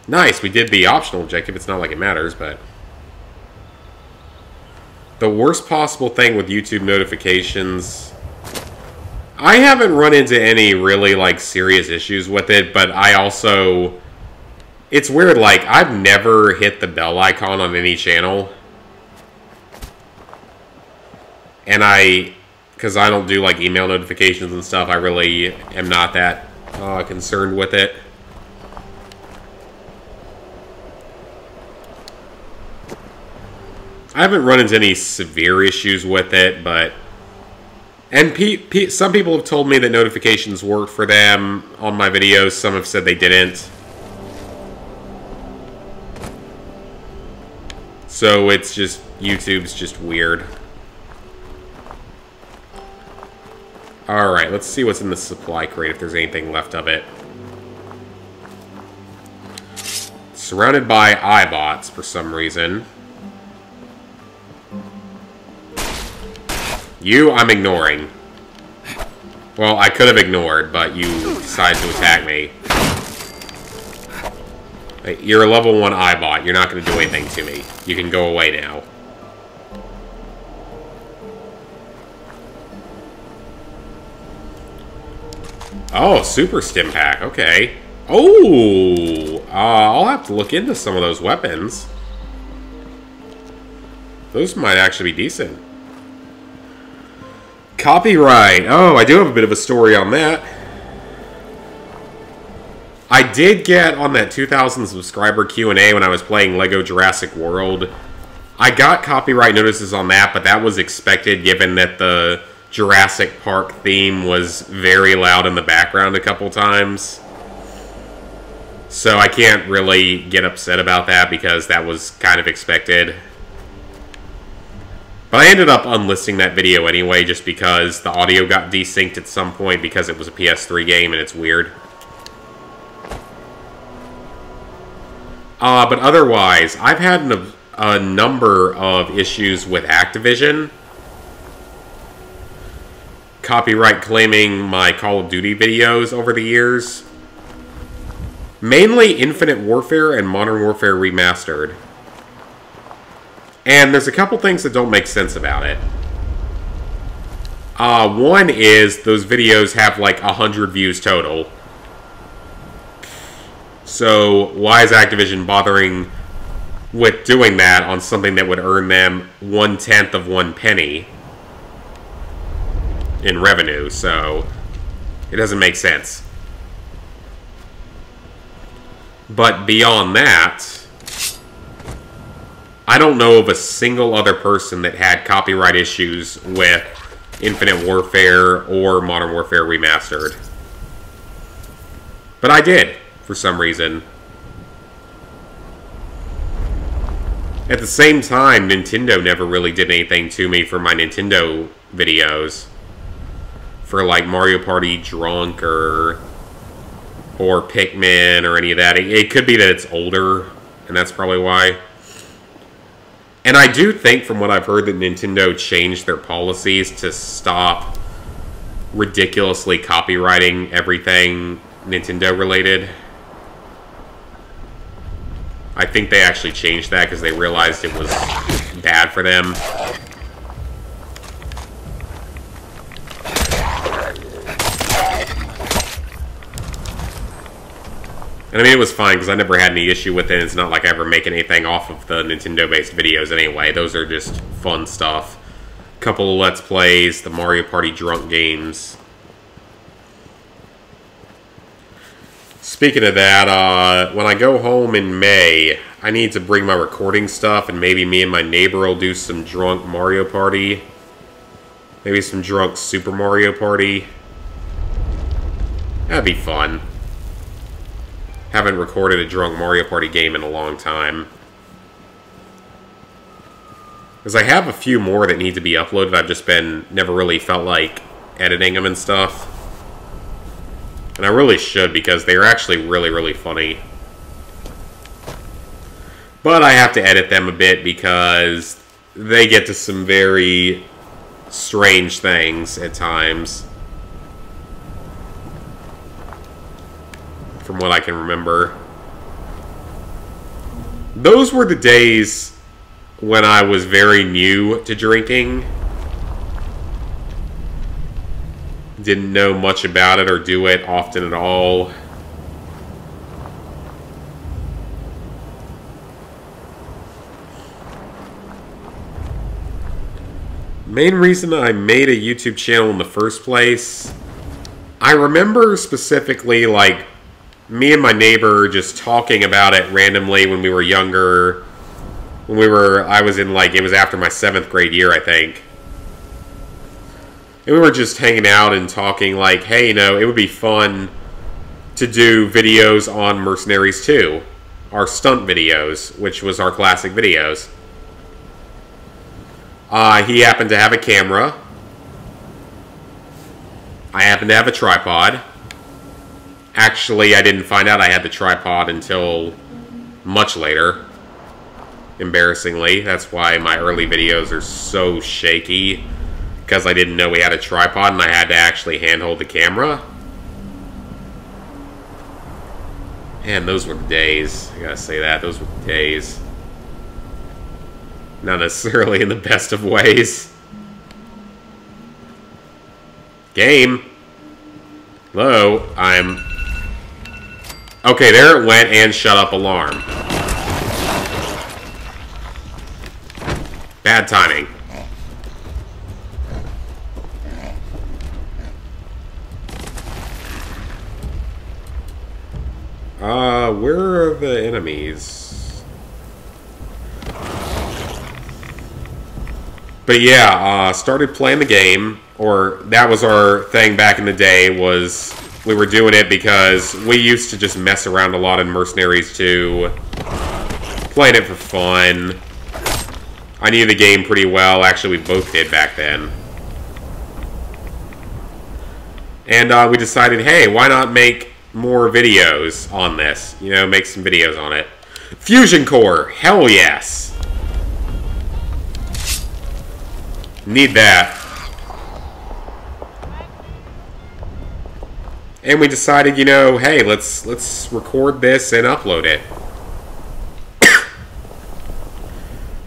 Nice, we did the optional objective. It's not like it matters, but... the worst possible thing with YouTube notifications... I haven't run into any really, like, serious issues with it, but I also... it's weird, like, I've never hit the bell icon on any channel. And because I don't do, like, email notifications and stuff, I really am not that concerned with it. I haven't run into any severe issues with it, but... and some people have told me that notifications worked for them on my videos. Some have said they didn't. So it's just... YouTube's just weird. Alright, let's see what's in the supply crate, if there's anything left of it. Surrounded by iBots for some reason. You, I'm ignoring. Well, I could have ignored, but you decided to attack me. You're a level 1 iBot. You're not going to do anything to me. You can go away now. Oh, super stim pack. Okay. Oh! I'll have to look into some of those weapons. Those might actually be decent. Copyright. Oh, I do have a bit of a story on that. I did get on that 2,000 subscriber Q&A when I was playing Lego Jurassic World. I got copyright notices on that, but that was expected given that the Jurassic Park theme was very loud in the background a couple times. So I can't really get upset about that because that was kind of expected. But I ended up unlisting that video anyway just because the audio got desynced at some point because it was a PS3 game and it's weird. But otherwise, I've had a number of issues with Activision copyright claiming my Call of Duty videos over the years. Mainly Infinite Warfare and Modern Warfare Remastered. And there's a couple things that don't make sense about it. One is those videos have like 100 views total. So why is Activision bothering with doing that on something that would earn them 1/10 of 1 penny in revenue? So it doesn't make sense. But beyond that, I don't know of a single other person that had copyright issues with Infinite Warfare or Modern Warfare Remastered. But I did, for some reason. At the same time, Nintendo never really did anything to me for my Nintendo videos. For like Mario Party Drunk or Pikmin or any of that. It could be that it's older, and that's probably why. And I do think, from what I've heard, that Nintendo changed their policies to stop ridiculously copywriting everything Nintendo-related. I think they actually changed that because they realized it was bad for them. And I mean, it was fine because I never had any issue with it. It's not like I ever make anything off of the Nintendo-based videos anyway. Those are just fun stuff. Couple of Let's Plays, the Mario Party Drunk games. Speaking of that, when I go home in May, I need to bring my recording stuff, and maybe me and my neighbor will do some drunk Mario Party. Maybe some drunk Super Mario Party. That'd be fun. Haven't recorded a drunk Mario Party game in a long time. Because I have a few more that need to be uploaded. I've just never really felt like editing them and stuff. And I really should, because they're actually really, really funny. But I have to edit them a bit because they get to some very strange things at times. From what I can remember. Those were the days when I was very new to drinking. Didn't know much about it or do it often at all. Main reason I made a YouTube channel in the first place, I remember specifically, like, me and my neighbor just talking about it randomly when we were younger. I was in, like, it was after my 7th grade year, I think. And we were just hanging out and talking, like, hey, you know, it would be fun to do videos on Mercenaries 2. Our stunt videos, which was our classic videos. He happened to have a camera. I happened to have a tripod. Actually, I didn't find out I had the tripod until much later. Embarrassingly. That's why my early videos are so shaky. Because I didn't know we had a tripod and I had to actually handhold the camera. Man, those were the days. I gotta say that. Those were the days. Not necessarily in the best of ways. Game. Hello, okay, there it went, and shut up alarm. Bad timing. Where are the enemies? But yeah, started playing the game, or that was our thing back in the day, was we were doing it because we used to just mess around a lot in Mercenaries 2, playing it for fun. I knew the game pretty well, actually we both did back then. And we decided, hey, why not make more videos on this? You know, make some videos on it. Fusion Core, hell yes! Need that. And we decided, you know, hey, let's record this and upload it.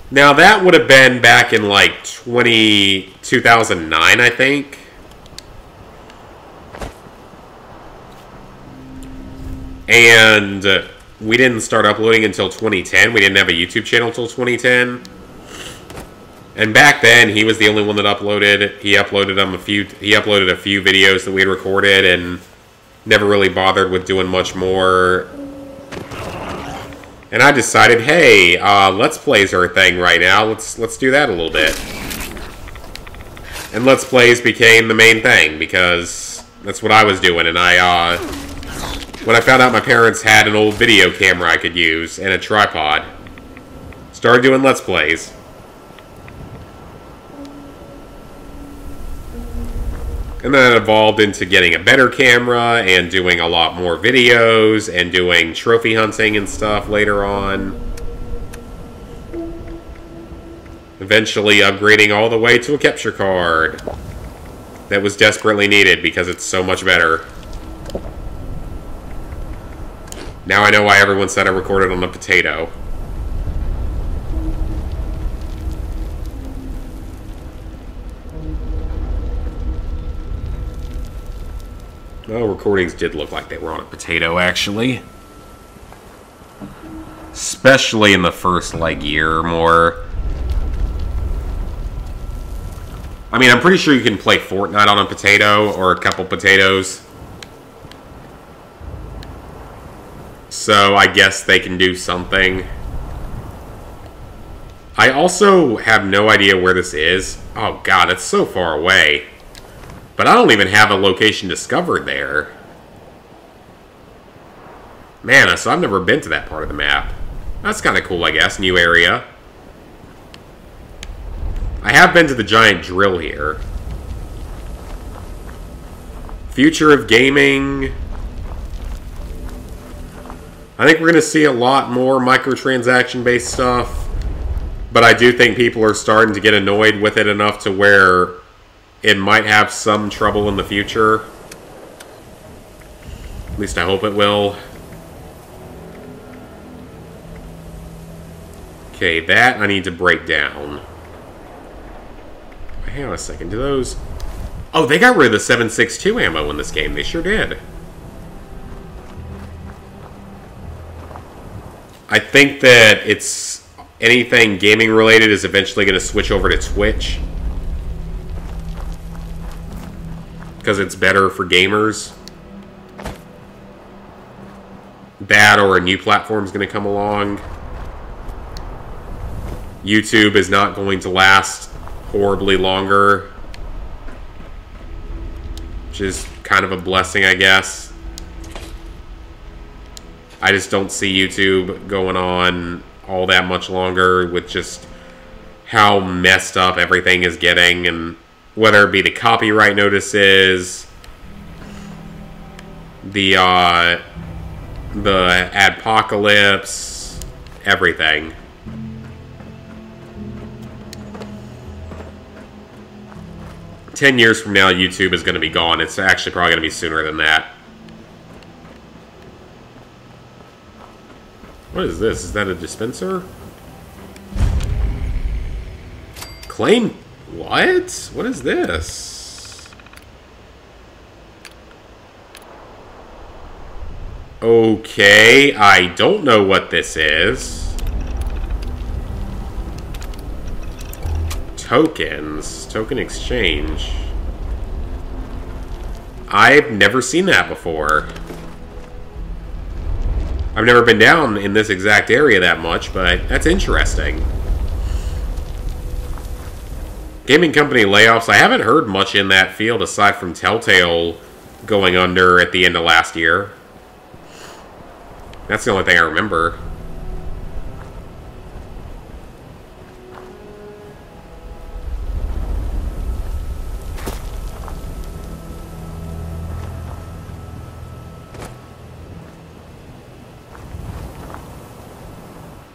Now that would have been back in like 2009, I think. And we didn't start uploading until 2010. We didn't have a YouTube channel until 2010. And back then, he was the only one that uploaded. He uploaded a few videos that we had recorded, and never really bothered with doing much more. And I decided, hey, Let's Plays are a thing right now. Let's do that a little bit. And Let's Plays became the main thing because that's what I was doing. And when I found out my parents had an old video camera I could use and a tripod, started doing Let's Plays. And then it evolved into getting a better camera and doing a lot more videos and doing trophy hunting and stuff later on. Eventually upgrading all the way to a capture card that was desperately needed because it's so much better. Now I know why everyone said I recorded on a potato. Well, recordings did look like they were on a potato, actually. Especially in the first, like, year or more. I mean, I'm pretty sure you can play Fortnite on a potato, or a couple potatoes. So I guess they can do something. I also have no idea where this is. Oh god, it's so far away. But I don't even have a location discovered there. Man, so I've never been to that part of the map. That's kind of cool, I guess. New area. I have been to the giant drill here. Future of gaming. I think we're going to see a lot more microtransaction-based stuff. But I do think people are starting to get annoyed with it enough to where it might have some trouble in the future. At least I hope it will. Okay, that I need to break down. Hang on a second, do those... Oh, they got rid of the 7.62 ammo in this game. They sure did. I think that it's... anything gaming related is eventually going to switch over to Twitch. Because it's better for gamers. That or a new platform is going to come along. YouTube is not going to last horribly longer. Which is kind of a blessing, I guess. I just don't see YouTube going on all that much longer with just how messed up everything is getting, and whether it be the copyright notices, the adpocalypse, everything. "10 years from now, YouTube is going to be gone." It's actually probably going to be sooner than that. What is this? Is that a dispenser? Claim... What? What is this? Okay, I don't know what this is. Tokens. Token exchange. I've never seen that before. I've never been down in this exact area that much, but that's interesting. Gaming company layoffs. I haven't heard much in that field aside from Telltale going under at the end of last year. That's the only thing I remember.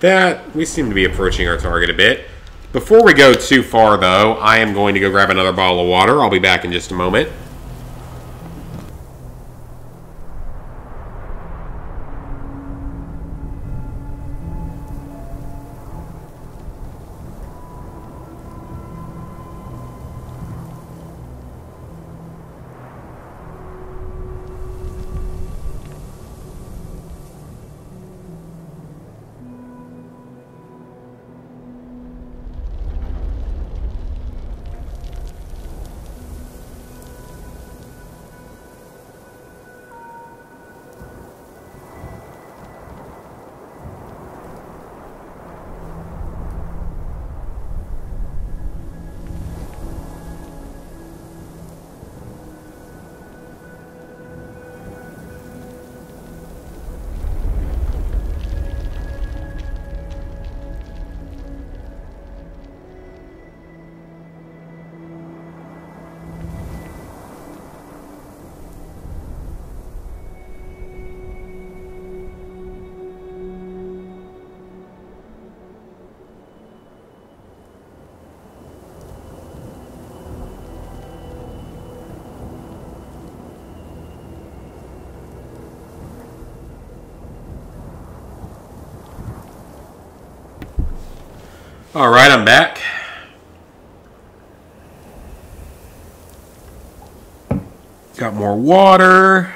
That, we seem to be approaching our target a bit. Before we go too far, though, I am going to go grab another bottle of water. I'll be back in just a moment. Alright, I'm back. Got more water.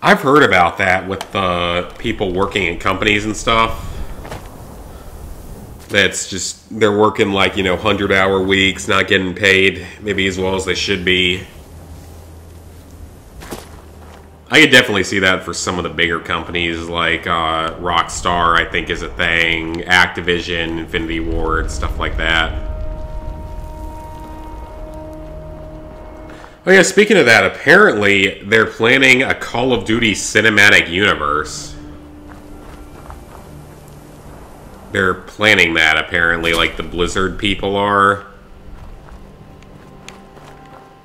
I've heard about that with the people working in companies and stuff. That's just, they're working like, 100-hour weeks, not getting paid maybe as well as they should be. I could definitely see that for some of the bigger companies like Rockstar, I think is a thing, Activision, Infinity Ward, stuff like that. Oh yeah, speaking of that, apparently they're planning a Call of Duty cinematic universe. They're planning that, apparently, like the Blizzard people are.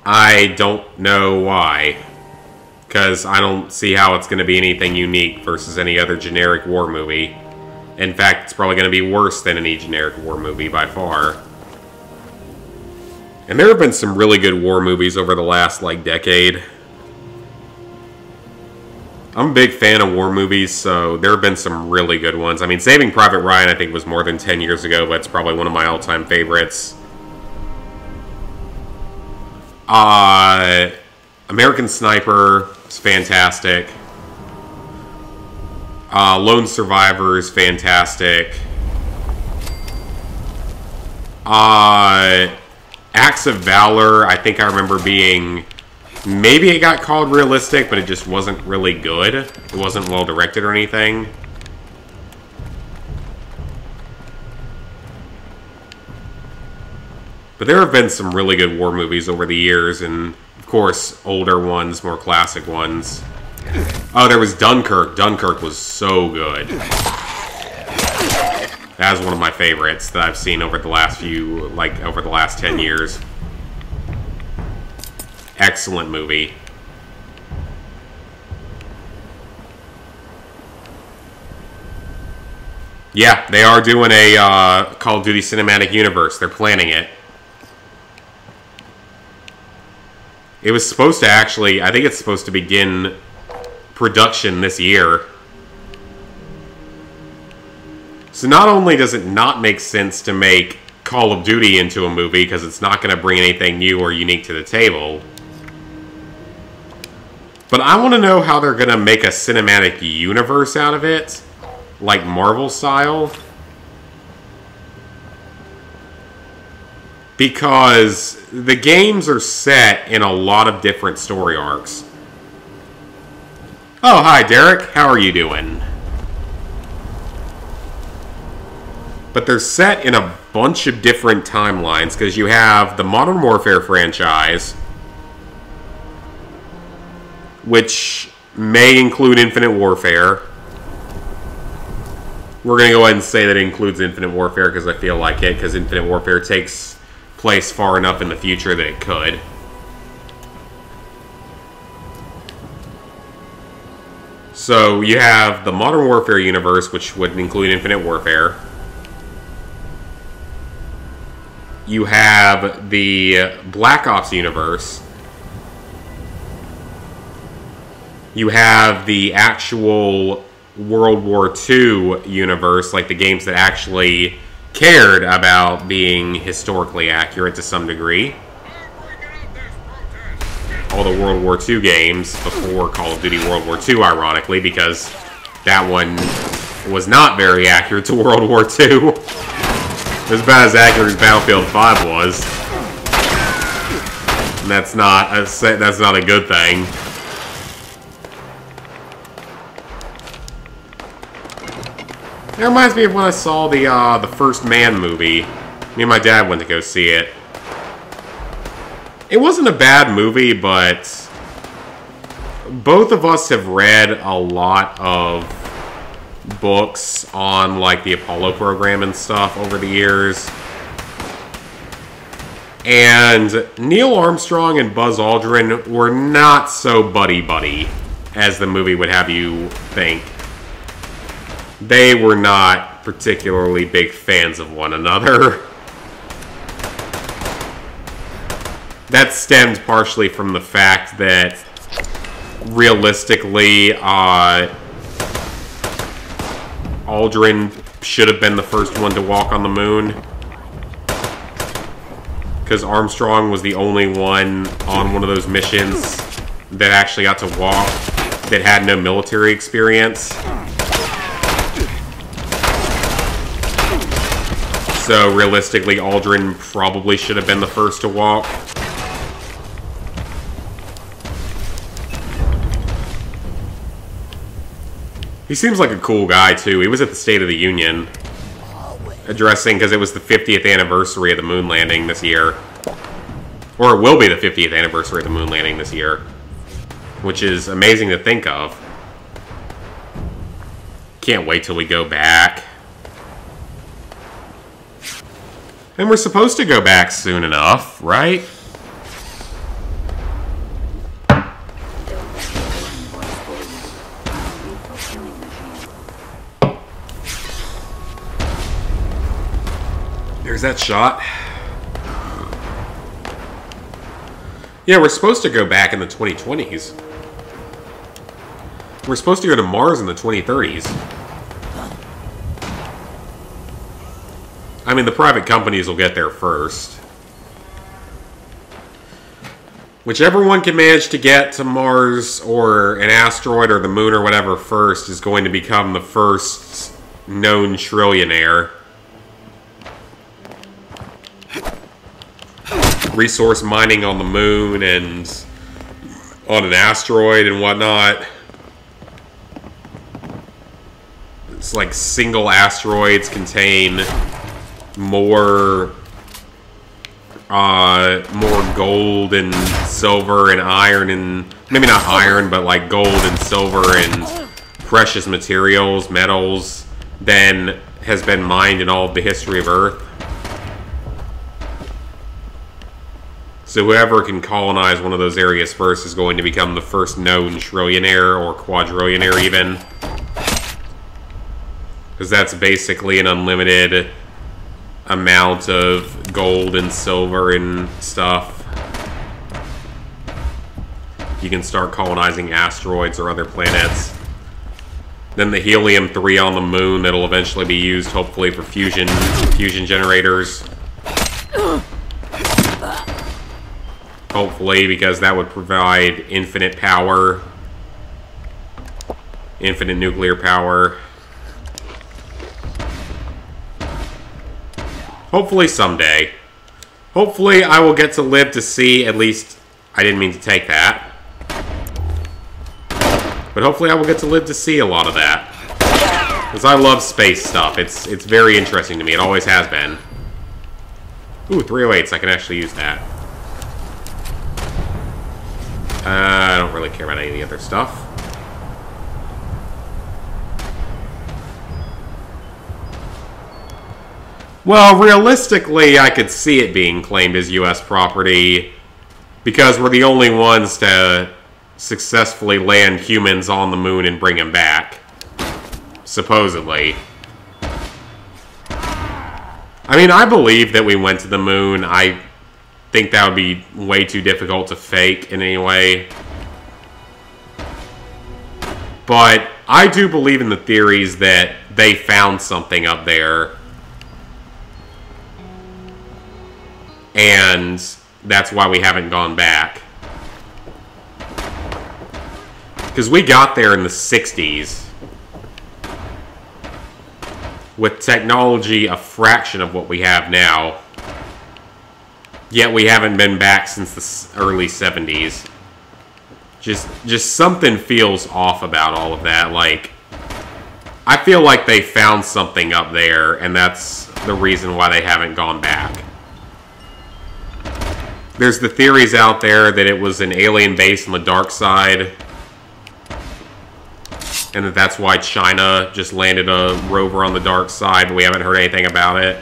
I don't know why. Because I don't see how it's going to be anything unique versus any other generic war movie. In fact, it's probably going to be worse than any generic war movie by far. And there have been some really good war movies over the last, like, decade. I'm a big fan of war movies, so there have been some really good ones. I mean, Saving Private Ryan, I think, was more than 10 years ago, but it's probably one of my all-time favorites. American Sniper is fantastic. Lone Survivor is fantastic. Acts of Valor, I think I remember being... Maybe it got called realistic, but it just wasn't really good. It wasn't well directed or anything. But there have been some really good war movies over the years, and of course, older ones, more classic ones. Oh, there was Dunkirk. Dunkirk was so good. That was one of my favorites that I've seen over the last few, like, over the last 10 years. Excellent movie. Yeah, they are doing a Call of Duty Cinematic Universe. They're planning it. It was supposed to actually... I think it's supposed to begin production this year. So not only does it not make sense to make Call of Duty into a movie, because it's not going to bring anything new or unique to the table... But I want to know how they're going to make a cinematic universe out of it. Like Marvel style. Because the games are set in a lot of different story arcs. Oh, hi Derek. How are you doing? But they're set in a bunch of different timelines. Because you have the Modern Warfare franchise... which may include Infinite Warfare. We're going to go ahead and say that it includes Infinite Warfare because I feel like it, because Infinite Warfare takes place far enough in the future that it could. So you have the Modern Warfare universe, which would include Infinite Warfare. You have the Black Ops universe. You have the actual World War II universe, like the games that actually cared about being historically accurate to some degree. All the World War II games before Call of Duty World War II, ironically, because that one was not very accurate to World War II. It was about as accurate as Battlefield 5 was. And that's not a good thing. It reminds me of when I saw the First Man movie. Me and my dad went to go see it. It wasn't a bad movie, but both of us have read a lot of books on, like, the Apollo program and stuff over the years. And Neil Armstrong and Buzz Aldrin were not so buddy-buddy as the movie would have you think. They were not particularly big fans of one another. That stemmed partially from the fact that, realistically, Aldrin should have been the first one to walk on the moon. Because Armstrong was the only one on one of those missions that actually got to walk that had no military experience. So, realistically, Aldrin probably should have been the first to walk. He seems like a cool guy, too. He was at the State of the Union addressing, because it was the 50th anniversary of the moon landing this year. Or it will be the 50th anniversary of the moon landing this year. Which is amazing to think of. Can't wait till we go back. And we're supposed to go back soon enough, right? There's that shot. Yeah, we're supposed to go back in the 2020s. We're supposed to go to Mars in the 2030s. I mean, the private companies will get there first. Whichever one can manage to get to Mars or an asteroid or the moon or whatever first is going to become the first known trillionaire. Resource mining on the moon and on an asteroid and whatnot. It's like single asteroids contain more gold and silver and iron and maybe not iron, but like gold and silver and precious materials, metals, than has been mined in all of the history of Earth. So whoever can colonize one of those areas first is going to become the first known trillionaire or quadrillionaire even. Because that's basically an unlimited amount of gold and silver and stuff. You can start colonizing asteroids or other planets. Then the helium-3 on the moon that'll eventually be used, hopefully, for fusion generators. Hopefully, because that would provide infinite power. Infinite nuclear power. Hopefully someday. Hopefully I will get to live to see at least... I didn't mean to take that. But hopefully I will get to live to see a lot of that. Because I love space stuff. It's very interesting to me. It always has been. Ooh, 308s. I can actually use that. I don't really care about any of the other stuff. Well, realistically, I could see it being claimed as U.S. property because we're the only ones to successfully land humans on the moon and bring them back. Supposedly. I mean, I believe that we went to the moon. I think that would be way too difficult to fake in any way. But I do believe in the theories that they found something up there. And that's why we haven't gone back. Because we got there in the 60s. With technology a fraction of what we have now. Yet we haven't been back since the early 70s. Just something feels off about all of that. Like, I feel like they found something up there, and that's the reason why they haven't gone back. There's the theories out there that it was an alien base on the dark side. And that's why China just landed a rover on the dark side, but we haven't heard anything about it.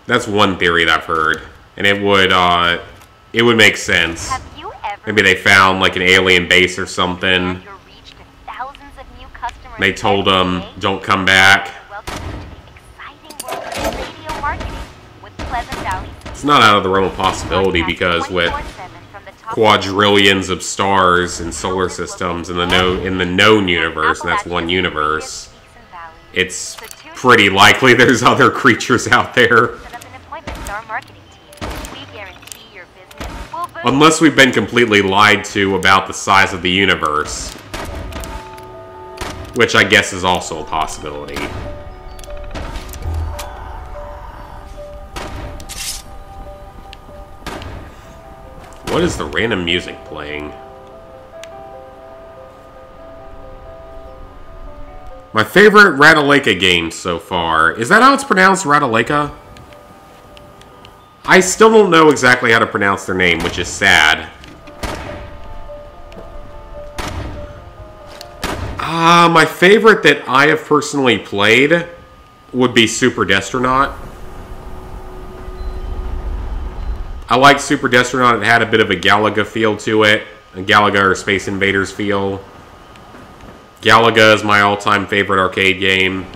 That's one theory that I've heard. And it would make sense. Maybe they found like an alien base or something. They told them, don't come back. It's not out of the realm of possibility because with quadrillions of stars and solar systems in the known universe, and that's one universe, it's pretty likely there's other creatures out there. Unless we've been completely lied to about the size of the universe. Which I guess is also a possibility. What is the random music playing? My favorite Ratalaika game so far. Is that how it's pronounced, Ratalaika? I still don't know exactly how to pronounce their name, which is sad. My favorite that I have personally played would be Super Destronaut. I like Super Destronaut. It had a bit of a Galaga feel to it. A Galaga or Space Invaders feel. Galaga is my all-time favorite arcade game.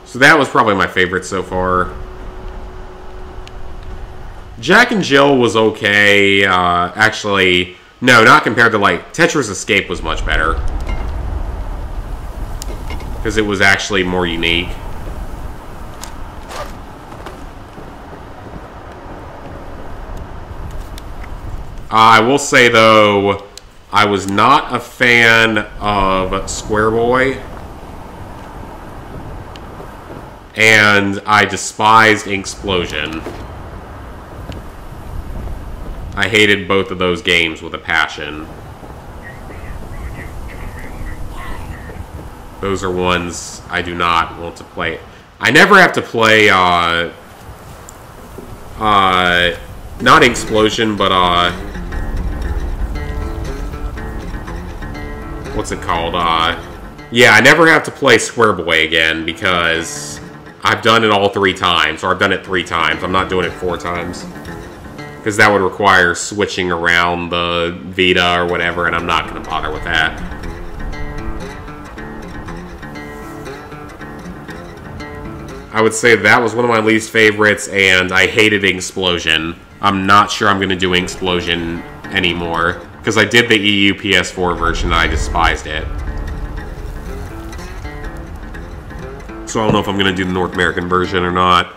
So that was probably my favorite so far. Jack and Jill was okay. Actually, no, not compared to, like, Tetris Escape was much better. Because it was actually more unique. I will say, though, I was not a fan of Square Boy. And I despised Inksplosion. I hated both of those games with a passion. Those are ones I do not want to play. I never have to play, not Inksplosion, but, what's it called? Yeah, I never have to play Square Boy again because I've done it all 3 times, or I've done it 3 times. I'm not doing it 4 times. Because that would require switching around the Vita or whatever, and I'm not going to bother with that. I would say that was one of my least favorites, and I hated Inksplosion. I'm not sure I'm going to do Inksplosion anymore, because I did the EU PS4 version and I despised it. So I don't know if I'm going to do the North American version or not.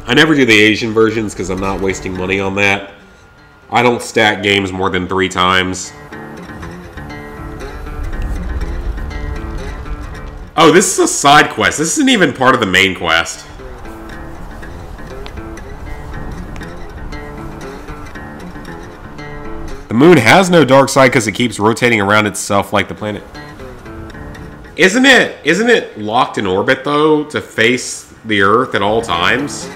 I never do the Asian versions because I'm not wasting money on that. I don't stack games more than 3 times. Oh, this is a side quest. This isn't even part of the main quest. The moon has no dark side because it keeps rotating around itself like the planet. Isn't it locked in orbit, though, to face the Earth at all times?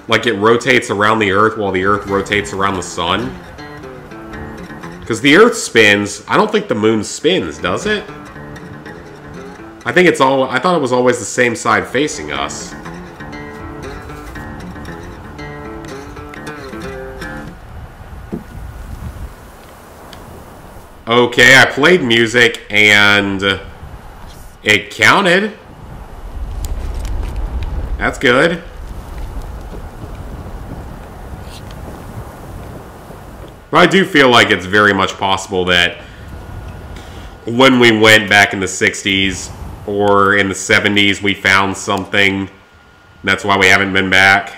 Like it rotates around the Earth while the Earth rotates around the sun? Because the Earth spins. I don't think the moon spins, does it? I think it's all. I thought it was always the same side facing us. Okay, I played music and it counted. That's good. But I do feel like it's very much possible that when we went back in the 60s or in the 70s, we found something. That's why we haven't been back.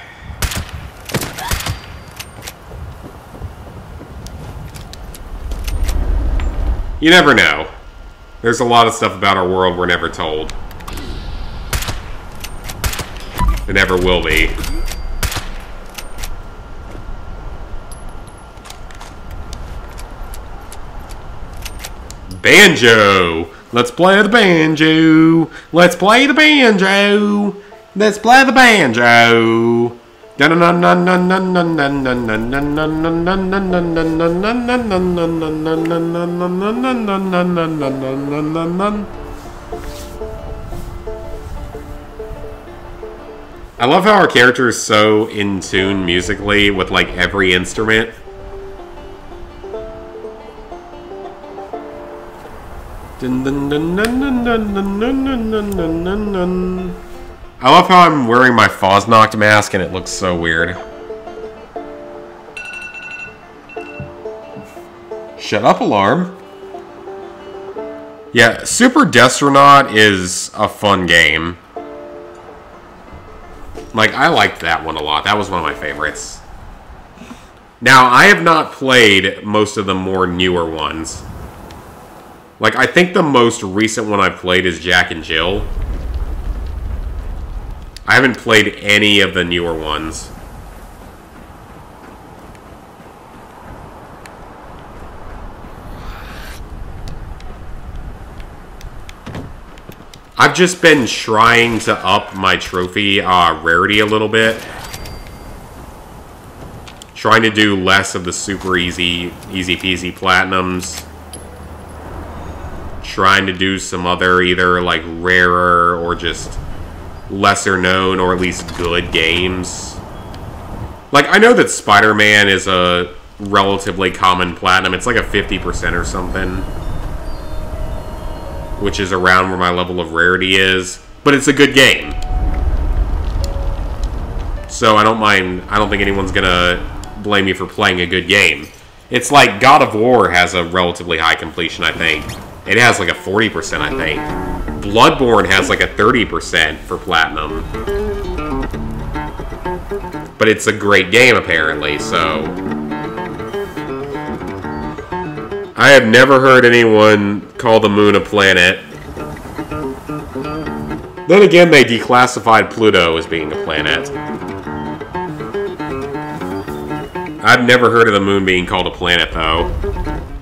You never know. There's a lot of stuff about our world we're never told. There never will be. Banjo! Let's play the banjo! Let's play the banjo! Let's play the banjo! I love how our character is so in tune musically with like every instrument. I love how I'm wearing my Fosnocht mask and it looks so weird. Shut up, alarm. Yeah, Super Destronaut is a fun game. Like, I liked that one a lot. That was one of my favorites. Now, I have not played most of the more newer ones. Like, I think the most recent one I've played is Jack and Jill. I haven't played any of the newer ones. I've just been trying to up my trophy rarity a little bit. Trying to do less of the super easy peasy platinums. Trying to do some other either like rarer or just lesser known or at least good games. Like, I know that Spider-Man is a relatively common platinum. It's like a 50% or something, which is around where my level of rarity is. But it's a good game. So I don't mind. I don't think anyone's gonna blame me for playing a good game. It's like God of War has a relatively high completion, I think. It has like a 40%, I think. Bloodborne has like a 30% for platinum. But it's a great game, apparently, so... I have never heard anyone call the moon a planet. Then again, they declassified Pluto as being a planet. I've never heard of the moon being called a planet, though.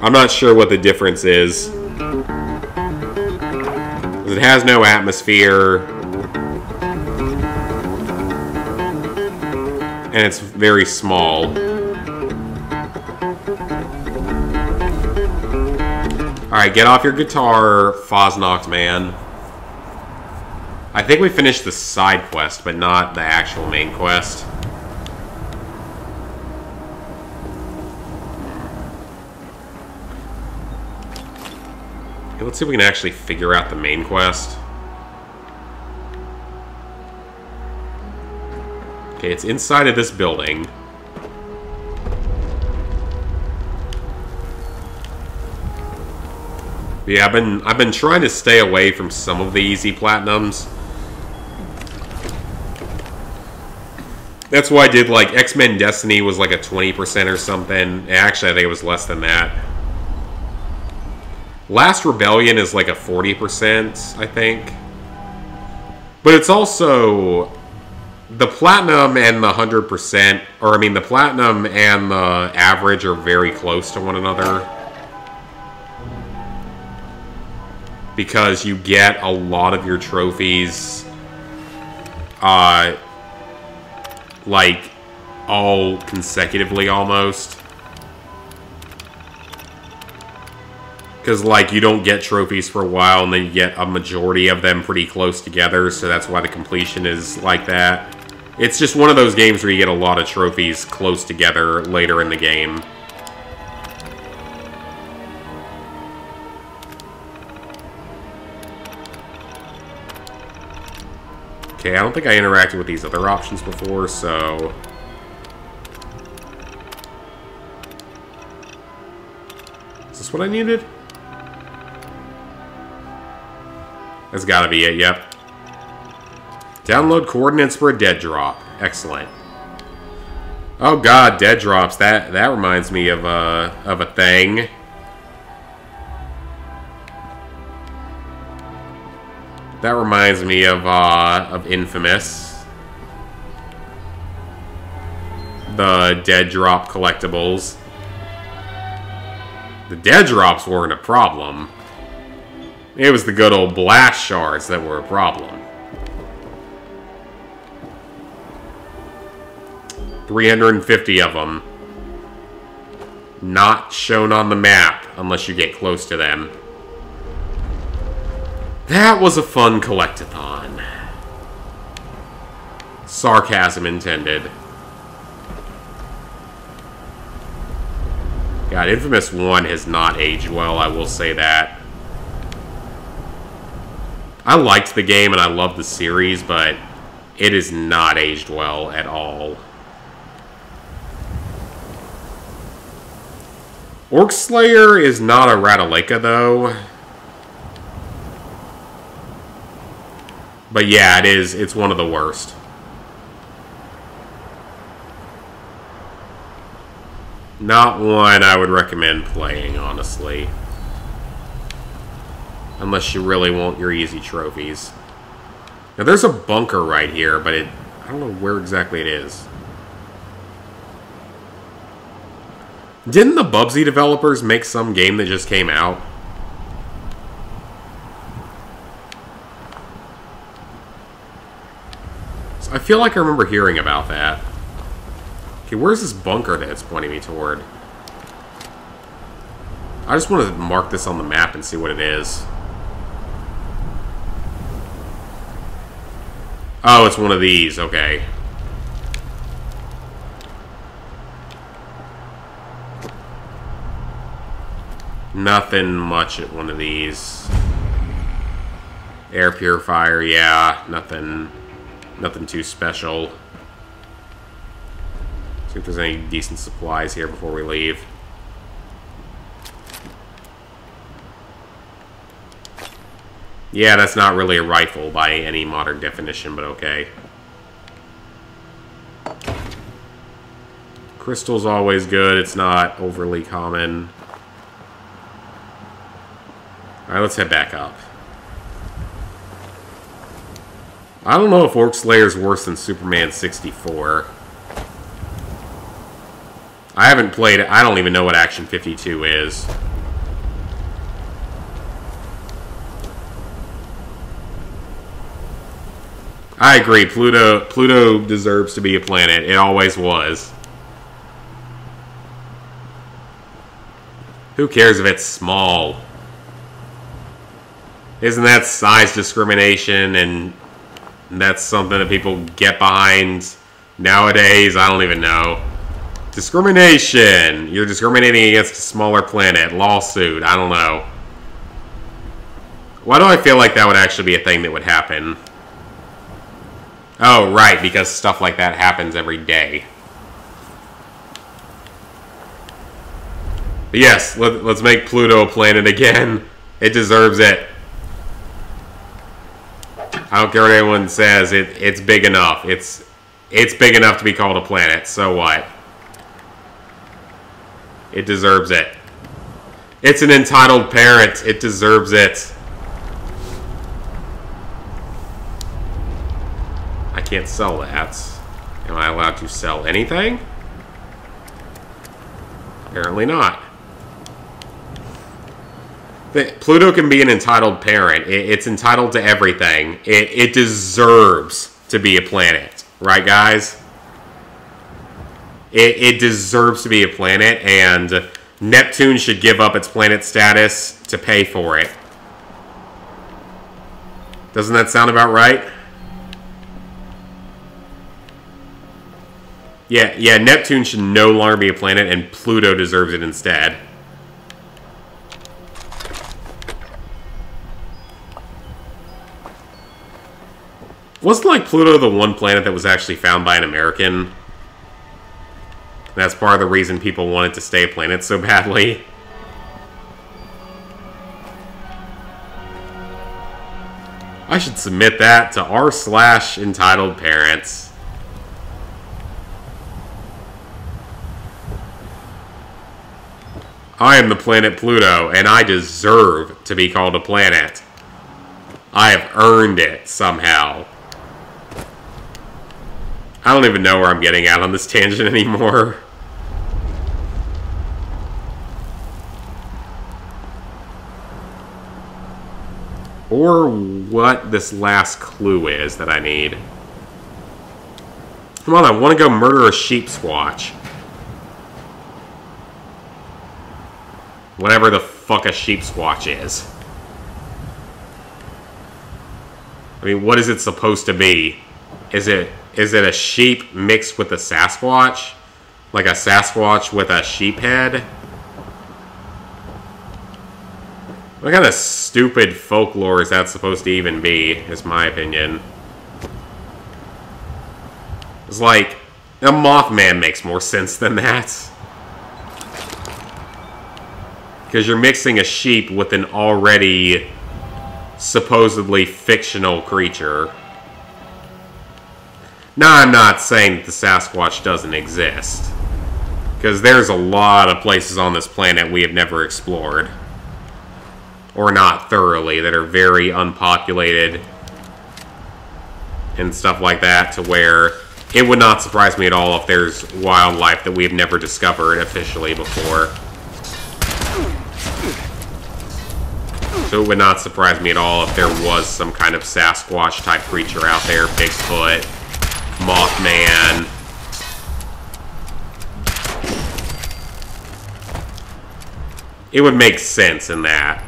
I'm not sure what the difference is. It has no atmosphere. And it's very small. Alright, get off your guitar, Fosnocked man. I think we finished the side quest, but not the actual main quest. Okay, let's see if we can actually figure out the main quest. Okay, it's inside of this building. Yeah, I've been trying to stay away from some of the easy platinums. That's why I did, like, X-Men Destiny was like a 20% or something. Actually, I think it was less than that. Last Rebellion is like a 40%, I think. But it's also... The Platinum and the 100%, or I mean the Platinum and the average are very close to one another. Because you get a lot of your trophies, like, all consecutively almost. Because, like, you don't get trophies for a while, and then you get a majority of them pretty close together, so that's why the completion is like that. It's just one of those games where you get a lot of trophies close together later in the game. Okay, I don't think I interacted with these other options before, so... Is this what I needed? That's gotta be it, yep. Download coordinates for a dead drop. Excellent. Oh god, dead drops. That reminds me of a thing. That reminds me of Infamous. The dead drop collectibles. The dead drops weren't a problem. It was the good old blast shards that were a problem. 350 of them. Not shown on the map unless you get close to them. That was a fun collectathon. Sarcasm intended. God, Infamous 1 has not aged well, I will say that. I liked the game and I loved the series, but it has not aged well at all. Orc Slayer is not a Ratalaika, though. But yeah, it is. It's one of the worst. Not one I would recommend playing, honestly. Unless you really want your easy trophies. Now, there's a bunker right here, but I don't know where exactly it is. Didn't the Bubsy developers make some game that just came out? So I feel like I remember hearing about that. Okay, where's this bunker that it's pointing me toward? I just want to mark this on the map and see what it is. Oh, it's one of these. Okay. Nothing much at one of these. Air purifier, yeah. Nothing too special. See if there's any decent supplies here before we leave. Yeah, that's not really a rifle by any modern definition, but okay. Crystal's always good. It's not overly common. Alright, let's head back up. I don't know if Orc Slayer's worse than Superman 64. I haven't played it. I don't even know what Action 52 is. I agree. Pluto deserves to be a planet. It always was. Who cares if it's small? Isn't that size discrimination, and that's something that people get behind nowadays? I don't even know. Discrimination. You're discriminating against a smaller planet. Lawsuit. I don't know. Why do I feel like that would actually be a thing that would happen? Oh, right, because stuff like that happens every day. But yes, let's make Pluto a planet again. It deserves it. I don't care what anyone says. It's big enough. It's big enough to be called a planet. So what? It deserves it. It's an entitled parent. It deserves it. I can't sell that. Am I allowed to sell anything? Apparently not. Pluto can be an entitled parent. It's entitled to everything. It deserves to be a planet. Right, guys? It deserves to be a planet, and Neptune should give up its planet status to pay for it. Doesn't that sound about right? Yeah, Neptune should no longer be a planet, and Pluto deserves it instead. Wasn't, like, Pluto the one planet that was actually found by an American? That's part of the reason people wanted to stay a planet so badly. I should submit that to r/entitled parents. I am the planet Pluto, and I deserve to be called a planet. I have earned it somehow. I don't even know where I'm getting at on this tangent anymore. Or what this last clue is that I need. Come on, I want to go murder a Sheepsquatch. Whatever the fuck a Sheepsquatch is. I mean, what is it supposed to be? Is it a sheep mixed with a Sasquatch? Like a Sasquatch with a sheep head? What kind of stupid folklore is that supposed to even be, is my opinion. It's like, a Mothman makes more sense than that. Because you're mixing a sheep with an already supposedly fictional creature. Now, I'm not saying that the Sasquatch doesn't exist. Because there's a lot of places on this planet we have never explored. Or not thoroughly, that are very unpopulated. and stuff like that, to where it would not surprise me at all if there's wildlife that we've never discovered officially before. So it would not surprise me at all if there was some kind of Sasquatch type creature out there, Bigfoot, Mothman. It would make sense in that.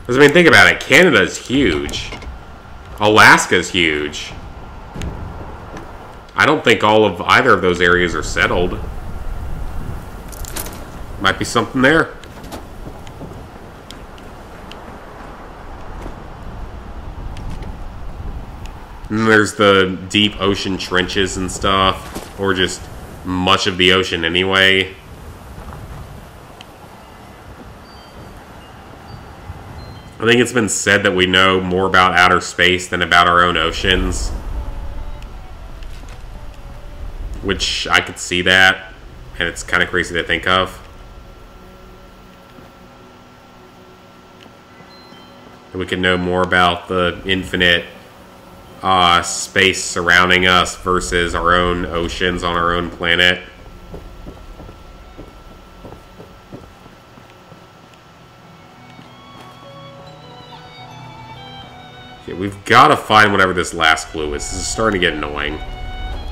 Because, I mean, think about it. Canada's huge. Alaska's huge. I don't think all of either of those areas are settled. Might be something there. And there's the deep ocean trenches and stuff. Or just much of the ocean anyway. I think it's been said that we know more about outer space than about our own oceans. Which I could see that. And it's kind of crazy to think of. That we could know more about the infinite space surrounding us versus our own oceans on our own planet. Okay, we've got to find whatever this last clue is. This is starting to get annoying.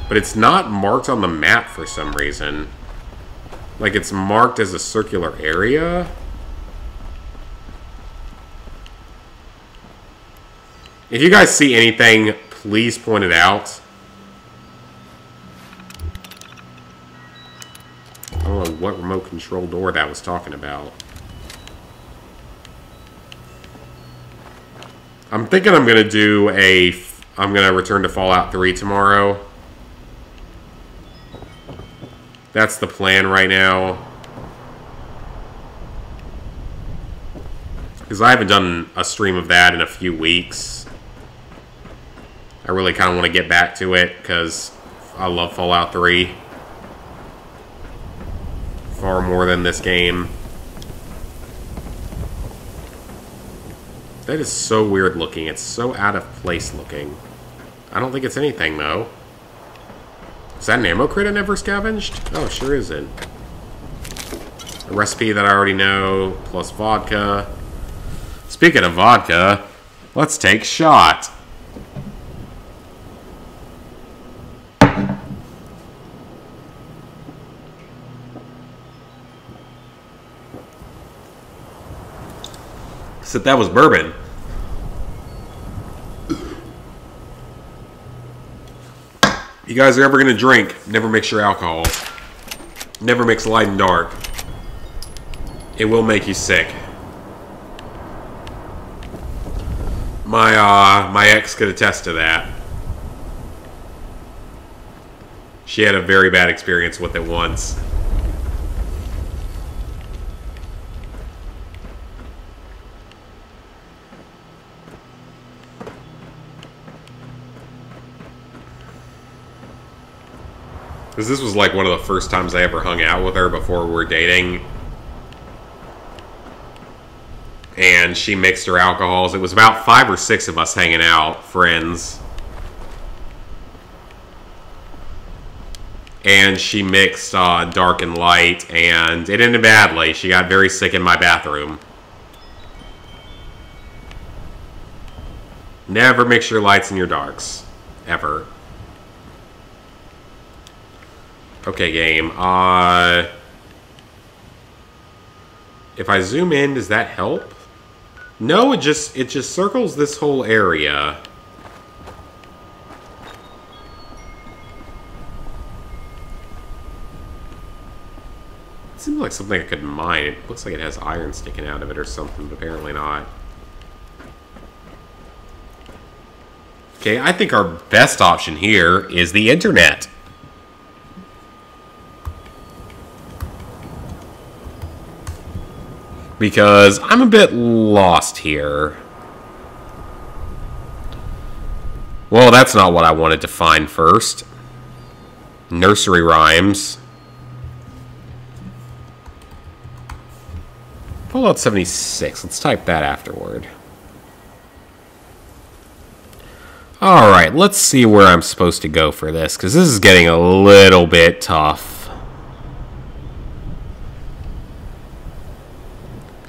But it's not marked on the map for some reason. Like, it's marked as a circular area. If you guys see anything, please point it out. I don't know what remote control door that was talking about. I'm thinking I'm going to do I'm going to return to Fallout 3 tomorrow. That's the plan right now. Because I haven't done a stream of that in a few weeks. I really kind of want to get back to it because I love Fallout 3 far more than this game. That is so weird looking. It's so out of place looking. I don't think it's anything though. Is that an ammo crate I never scavenged? Oh, sure isn't. A recipe that I already know, plus vodka. Speaking of vodka, let's take shot. Except that was bourbon. You guys are ever going to drink, never mix your alcohol. Never mix light and dark. It will make you sick. My ex could attest to that. She had a very bad experience with it once. Because this was like one of the first times I ever hung out with her before we were dating. And she mixed her alcohols. It was about 5 or 6 of us hanging out, friends. And she mixed dark and light, and it ended badly. She got very sick in my bathroom. Never mix your lights and your darks. Ever. Okay, game. If I zoom in, does that help? No, it just circles this whole area. It seems like something I could mine. It looks like it has iron sticking out of it or something, but apparently not. Okay, I think our best option here is the internet. Because I'm a bit lost here. Well, that's not what I wanted to find first. Nursery rhymes. Fallout 76. Let's type that afterward. Alright, let's see where I'm supposed to go for this, because this is getting a little bit tough.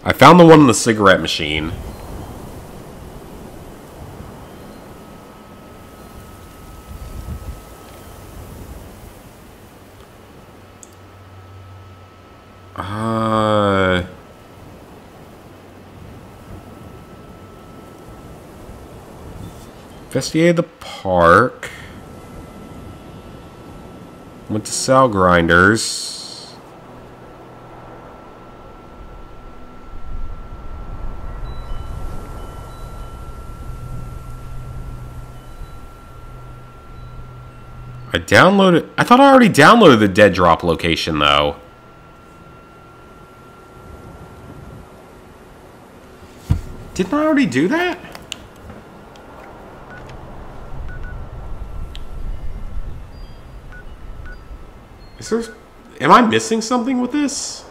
I found the one in the cigarette machine. Investigated the park. Went to cell grinders. I downloaded... I thought I already downloaded the dead drop location, though. Didn't I already do that? Is there... Am I missing something with this?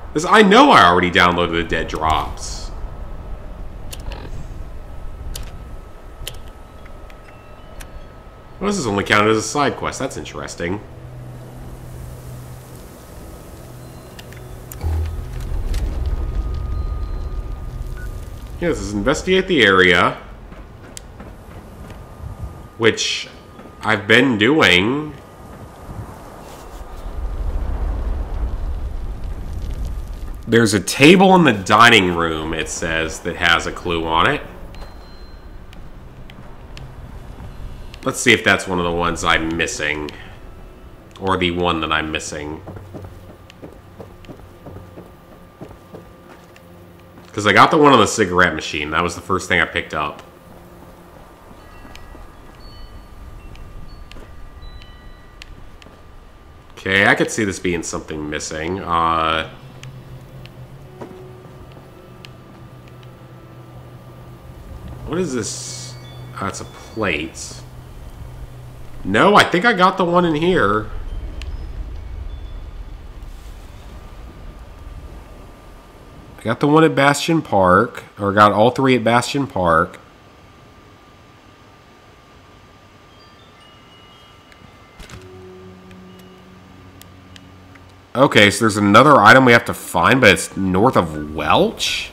Because I know I already downloaded the dead drops. Well, this is only counted as a side quest. That's interesting. Yeah, this is investigate the area. Which I've been doing. There's a table in the dining room, it says, that has a clue on it. Let's see if that's one of the ones I'm missing. Or the one that I'm missing. Because I got the one on the cigarette machine. That was the first thing I picked up. Okay, I could see this being something missing. What is this? Oh, it's a plate. No, I think I got the one in here. I got the one at Bastion Park. Or got all three at Bastion Park. Okay, so there's another item we have to find, but it's north of Welch?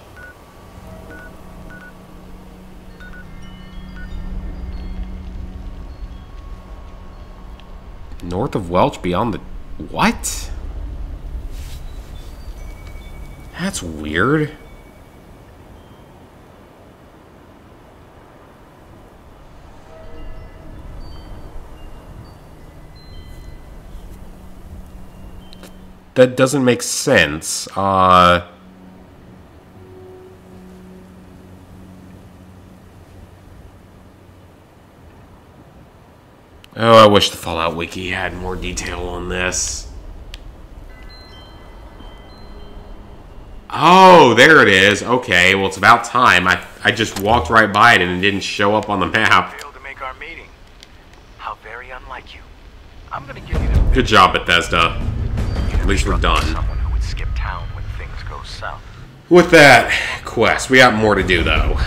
North of Welch beyond the... What? That's weird. That doesn't make sense. Oh, I wish the Fallout Wiki had more detail on this. Oh, there it is. Okay, well, it's about time. I just walked right by it and it didn't show up on the map. Failed to make our meeting. How very unlike you. I'm gonna give you the... Good job, Bethesda. At least we're done. Someone who would skip town when things go south. With that quest, we got more to do, though.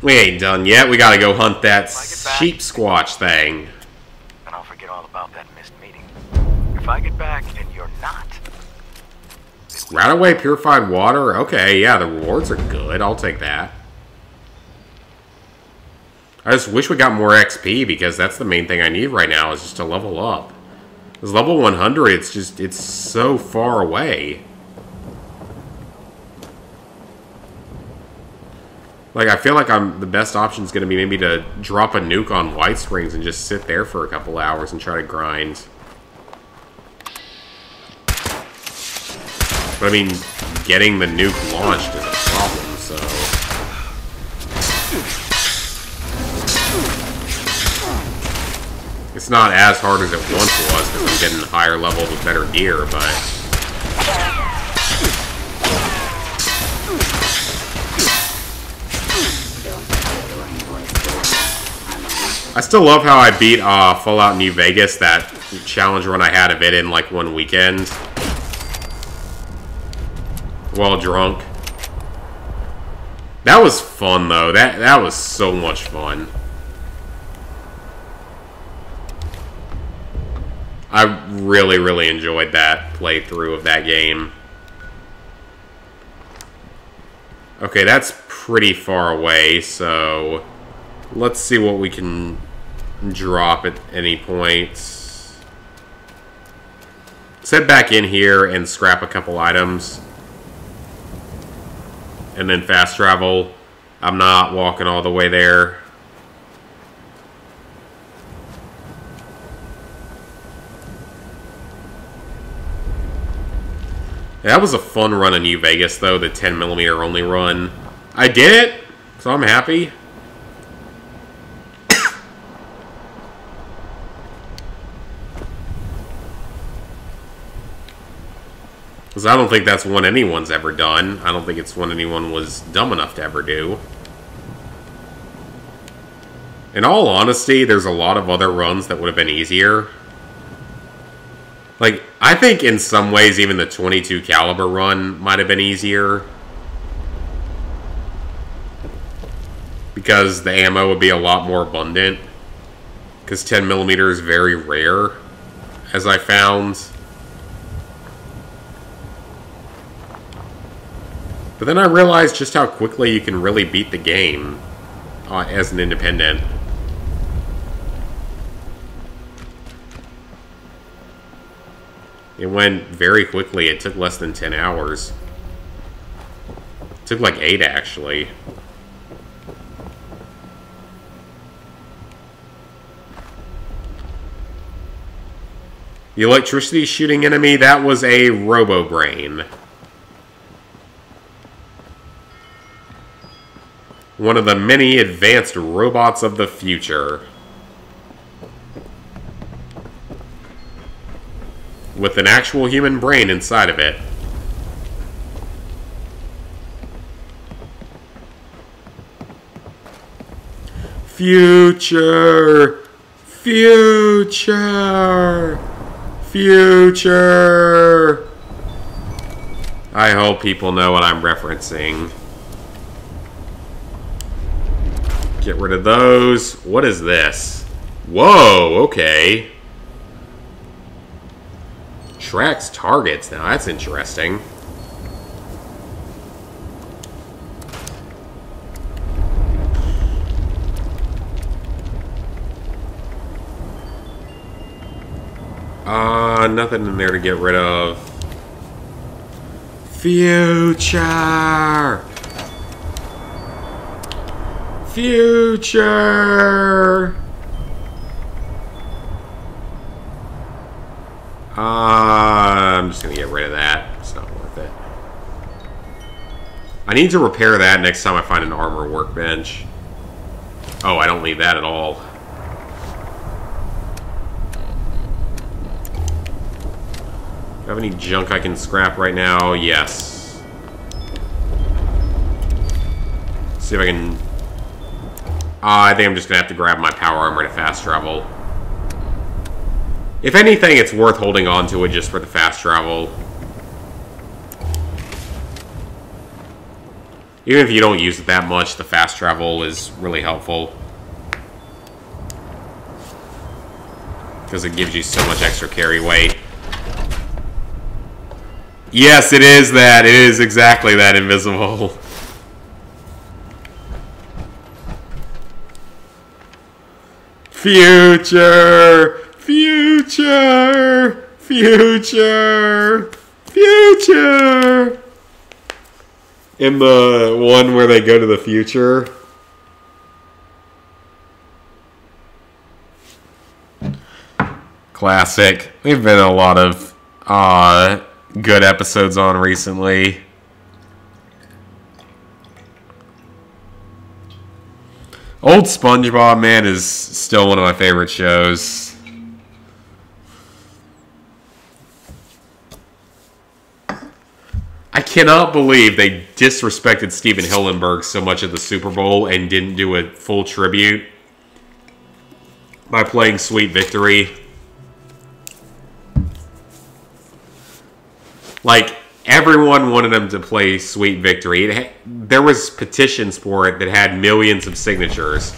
We ain't done yet. We gotta go hunt that Sheepsquatch thing. And I'll forget all about that missed meeting. If I get back and you're not... Route away purified water? Okay, yeah, the rewards are good. I'll take that. I just wish we got more XP, because that's the main thing I need right now, is just to level up. Because level 100, it's so far away. Like, I feel like the best option is going to be maybe to drop a nuke on White Springs and just sit there for a couple hours and try to grind. But I mean, getting the nuke launched is a problem, so... It's not as hard as it once was, because I'm getting higher levels with better gear, but... I still love how I beat Fallout New Vegas, that challenge run I had of it in like one weekend. While drunk. That was fun, though. That was so much fun. I really, really enjoyed that playthrough of that game. Okay, that's pretty far away, so let's see what we can drop at any point. Let's head back in here and scrap a couple items. And then fast travel. I'm not walking all the way there. That was a fun run in New Vegas, though, the 10mm only run. I did it, so I'm happy. Because I don't think that's one anyone's ever done. I don't think it's one anyone was dumb enough to ever do. In all honesty, there's a lot of other runs that would have been easier. Like, I think in some ways even the 22 caliber run might have been easier. Because the ammo would be a lot more abundant. Because 10mm is very rare, as I found. But then I realized just how quickly you can really beat the game as an independent. It went very quickly. It took less than 10 hours. It took like 8, actually. The electricity shooting enemy, that was a Robo-Brain. One of the many advanced robots of the future. With an actual human brain inside of it. Future! Future! Future! I hope people know what I'm referencing. Get rid of those. What is this? Whoa, okay. Tracks targets. Now that's interesting. Nothing in there to get rid of. Future! Future! I'm just gonna get rid of that. It's not worth it. I need to repair that next time I find an armor workbench. Oh, I don't need that at all. Do I have any junk I can scrap right now? Yes. See if I can... I think I'm just gonna have to grab my power armor to fast travel. If anything, it's worth holding on to it just for the fast travel. Even if you don't use it that much, the fast travel is really helpful. Because it gives you so much extra carry weight. Yes, it is that. It is exactly that, Invisible. Future! Future! Future! Future! In the one where they go to the future. Classic. We've been a lot of good episodes on recently. Old SpongeBob, man, is still one of my favorite shows. I cannot believe they disrespected Steven Hillenburg so much at the Super Bowl and didn't do a full tribute by playing Sweet Victory. Like, everyone wanted him to play Sweet Victory. There was petitions for it that had millions of signatures.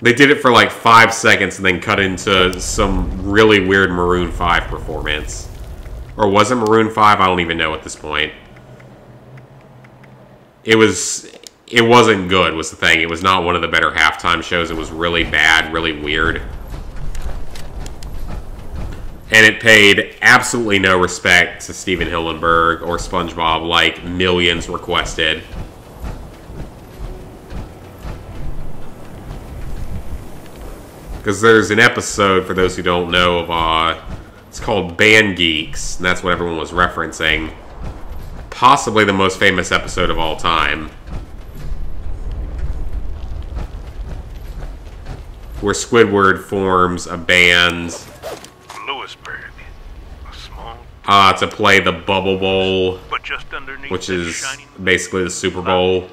They did it for like 5 seconds and then cut into some really weird Maroon 5 performance. Or was it Maroon 5? I don't even know at this point. It wasn't good, was the thing. It was not one of the better halftime shows. It was really bad, really weird. And it paid absolutely no respect to Steven Hillenburg or SpongeBob like millions requested. Because there's an episode, for those who don't know, of it's called Band Geeks, and that's what everyone was referencing. Possibly the most famous episode of all time. Where Squidward forms a band Lewisburg, a small to play the Bubble Bowl, but just underneath which is basically the Super Bowl.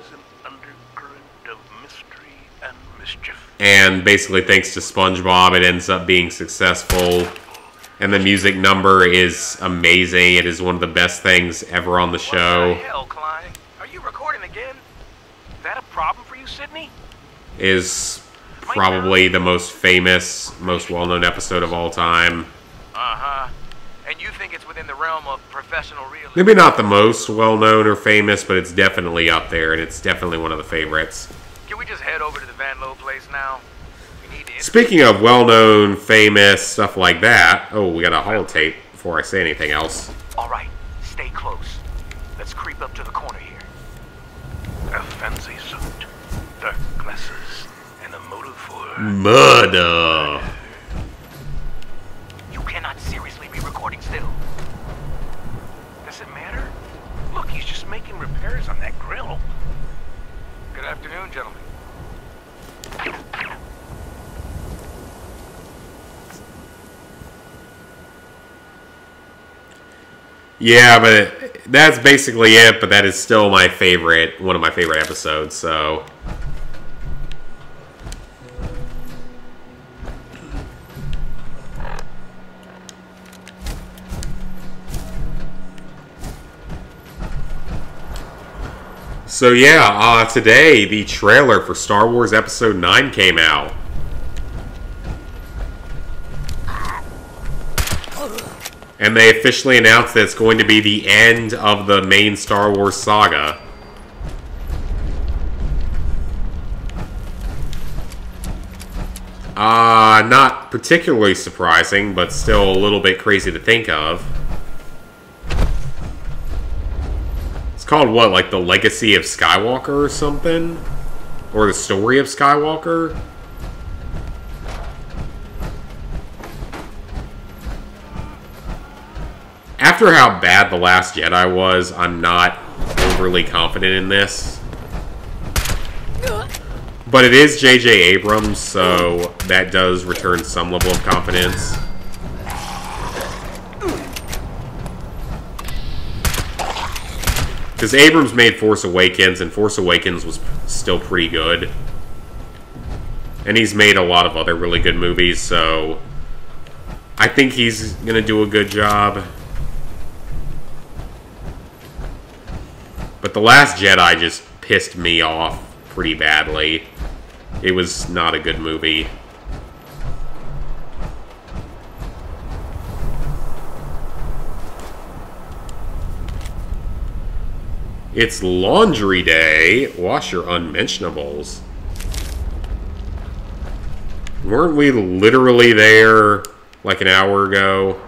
And basically, thanks to SpongeBob, it ends up being successful. And the music number is amazing. It is one of the best things ever on the show. What the hell, Klein? Are you recording again? Is that a problem for you, Sydney? Is probably the most famous, most well-known episode of all time. Uh-huh. And you think it's within the realm of professional realism? Maybe not the most well-known or famous, but it's definitely up there, and it's definitely one of the favorites. Can we just head over to the Van Lowe place now? We need to... Speaking of well-known, famous, stuff like that... Oh, we got a holotape before I say anything else. All right, stay close. Let's creep up to the corner here. A fancy suit, dark glasses, and a motive for... Murder! You cannot seriously be recording still. Does it matter? Look, he's just making repairs on that grill. Good afternoon, gentlemen. Yeah, but that's basically it, but that is still my favorite, one of my favorite episodes, so... So yeah, today the trailer for Star Wars Episode 9 came out. And they officially announced that it's going to be the end of the main Star Wars saga. Not particularly surprising, but still a little bit crazy to think of. It's called what, like The Legacy of Skywalker or something? Or The Story of Skywalker? After how bad The Last Jedi was, I'm not overly confident in this. But it is J.J. Abrams, so that does return some level of confidence. Because Abrams made Force Awakens, and Force Awakens was still pretty good. And he's made a lot of other really good movies, so I think he's going to do a good job. But The Last Jedi just pissed me off pretty badly. It was not a good movie. It's laundry day. Wash your unmentionables. Weren't we literally there like an hour ago?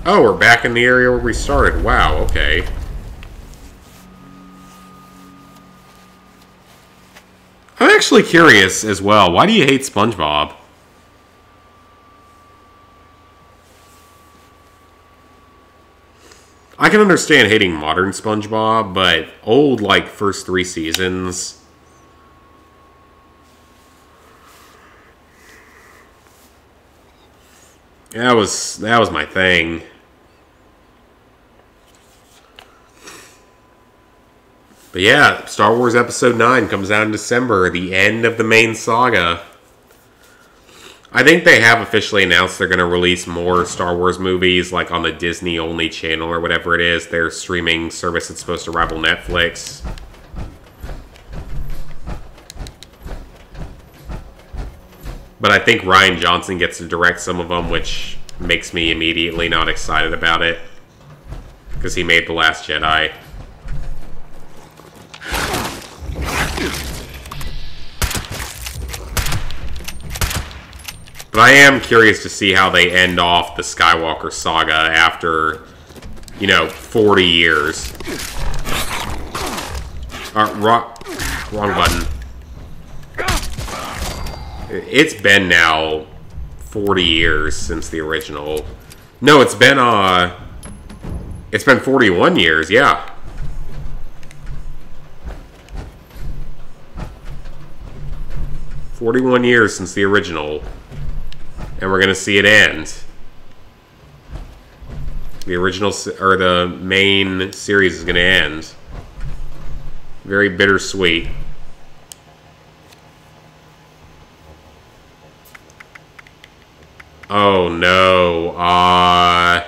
Oh, we're back in the area where we started. Wow, okay. I'm actually curious as well. Why do you hate SpongeBob? I can understand hating modern SpongeBob, but old, like, first 3 seasons... That was my thing. But yeah, Star Wars Episode 9 comes out in December, the end of the main saga. I think they have officially announced they're going to release more Star Wars movies, like on the Disney-only channel or whatever it is. Their streaming service that's supposed to rival Netflix. But I think Rian Johnson gets to direct some of them, which makes me immediately not excited about it. Because he made The Last Jedi. But I am curious to see how they end off the Skywalker saga after, you know, 40 years. Wrong button. It's been now 40 years since the original. No, it's been 41 years, yeah. "41 years since the original. And we're gonna see it end. The original, or the main series is gonna end. Very bittersweet. Oh no, I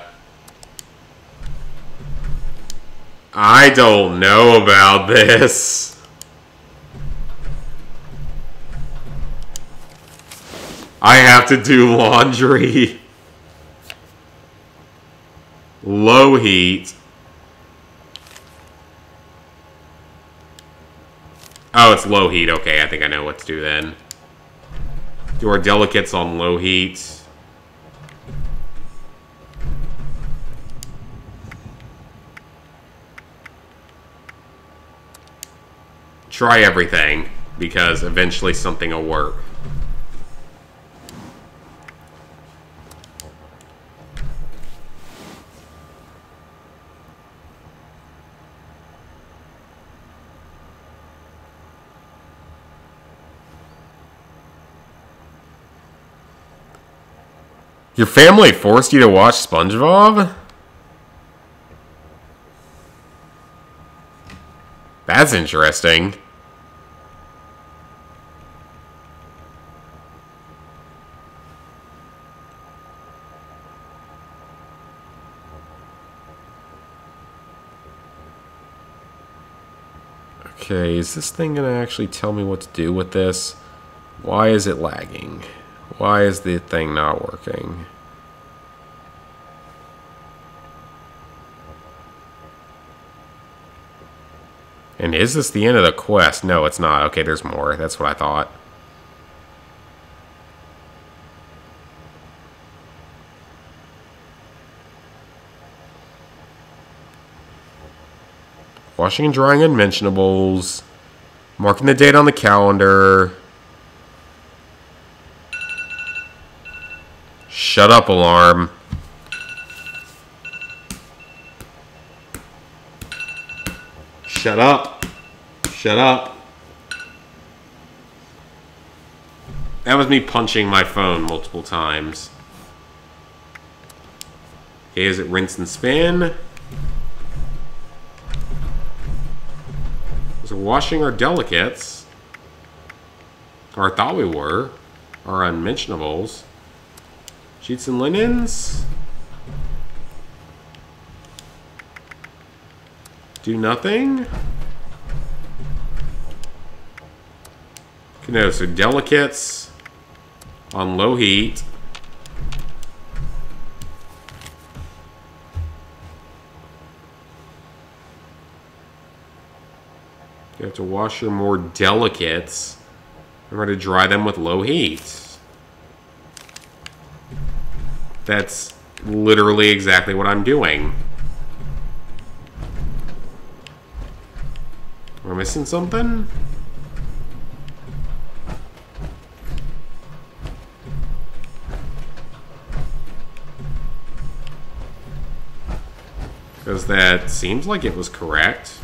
don't know about this. I have to do laundry. Low heat. Oh, it's low heat. Okay, I think I know what to do then. Do our delicates on low heat. Try everything, because eventually something will work. Your family forced you to watch SpongeBob? That's interesting. Okay, is this thing gonna actually tell me what to do with this? Why is it lagging? Why is the thing not working? And is this the end of the quest? No, it's not. Okay, there's more. That's what I thought. Washing and drying unmentionables. Marking the date on the calendar. Shut up, alarm. Shut up. Shut up. That was me punching my phone multiple times. Okay, is it rinse and spin? So washing our delicates. Or I thought we were. Our unmentionables. Sheets and linens. Do nothing. Okay, no, so delicates on low heat. You have to wash your more delicates. Remember to dry them with low heat. That's literally exactly what I'm doing. Am I missing something? Because that seems like it was correct.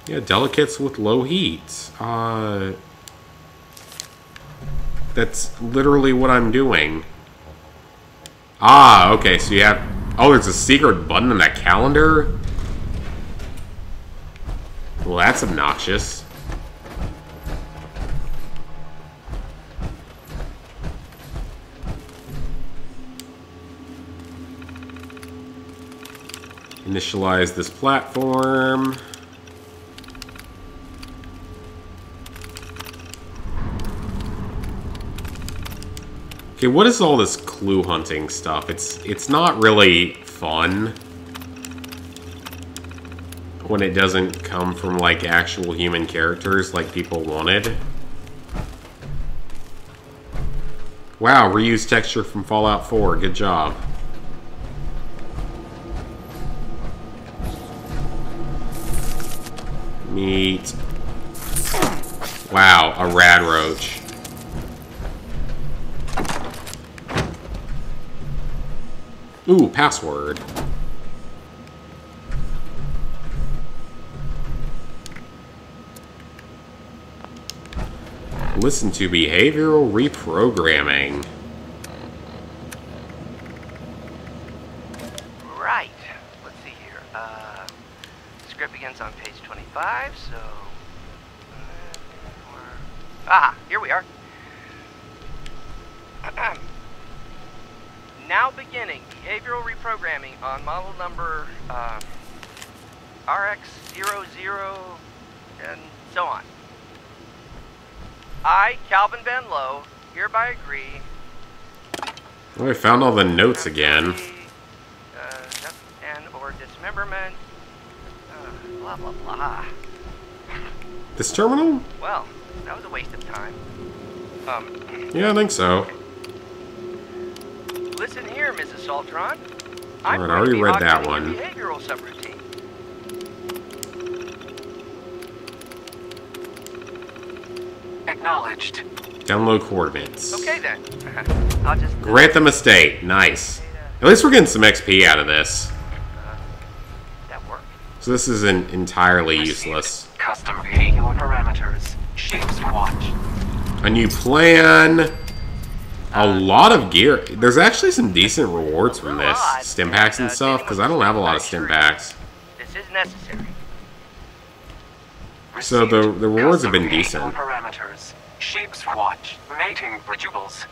Yeah, delicates with low heat. That's literally what I'm doing. Ah, okay, so you have... Oh, there's a secret button in that calendar? Well, that's obnoxious. Initialize this platform. Okay, what is all this clue hunting stuff? It's not really fun when it doesn't come from like actual human characters like people wanted. Wow, reused texture from Fallout 4. Good job. Meat. Wow, a rad roach. Ooh, password. Listen to behavioral reprogramming. Right. Let's see here. Script begins on page 25, so... here we are. Now beginning behavioral reprogramming on model number RX00 and so on. I, Calvin Van Lowe, hereby agree. Oh, I found all the notes again. And or dismemberment. Blah blah blah. This terminal? Well, that was a waste of time. Yeah, I think so. Listen here, Mrs. Saltron. Alright, I already read that one. Behavioral subroutine. Acknowledged. Download coordinates. Okay then. I'll just Grant them a state. Nice. At least we're getting some XP out of this. that worked. So this isn't entirely useless. Custom behavioral parameters. Sheepsquatch. A new plan. A lot of gear. There's actually some decent rewards from this. Stim packs and stuff, because I don't have a lot of stim packs. This is necessary. So the rewards have been decent. Parameters. Sheepsquatch. Mating rituals.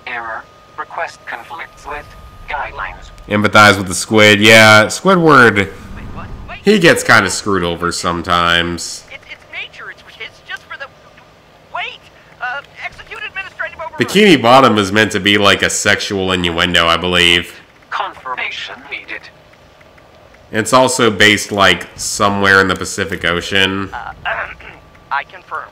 Error. Request conflicts with guidelines. Empathize with the squid. Yeah, Squidward, Wait, what? Wait. he gets kind of screwed over sometimes. It's nature. It's just for the... Wait! Execute administrative override. Bikini Bottom is meant to be like a sexual innuendo, I believe. Confirmation needed. It's also based like somewhere in the Pacific Ocean. I confirm.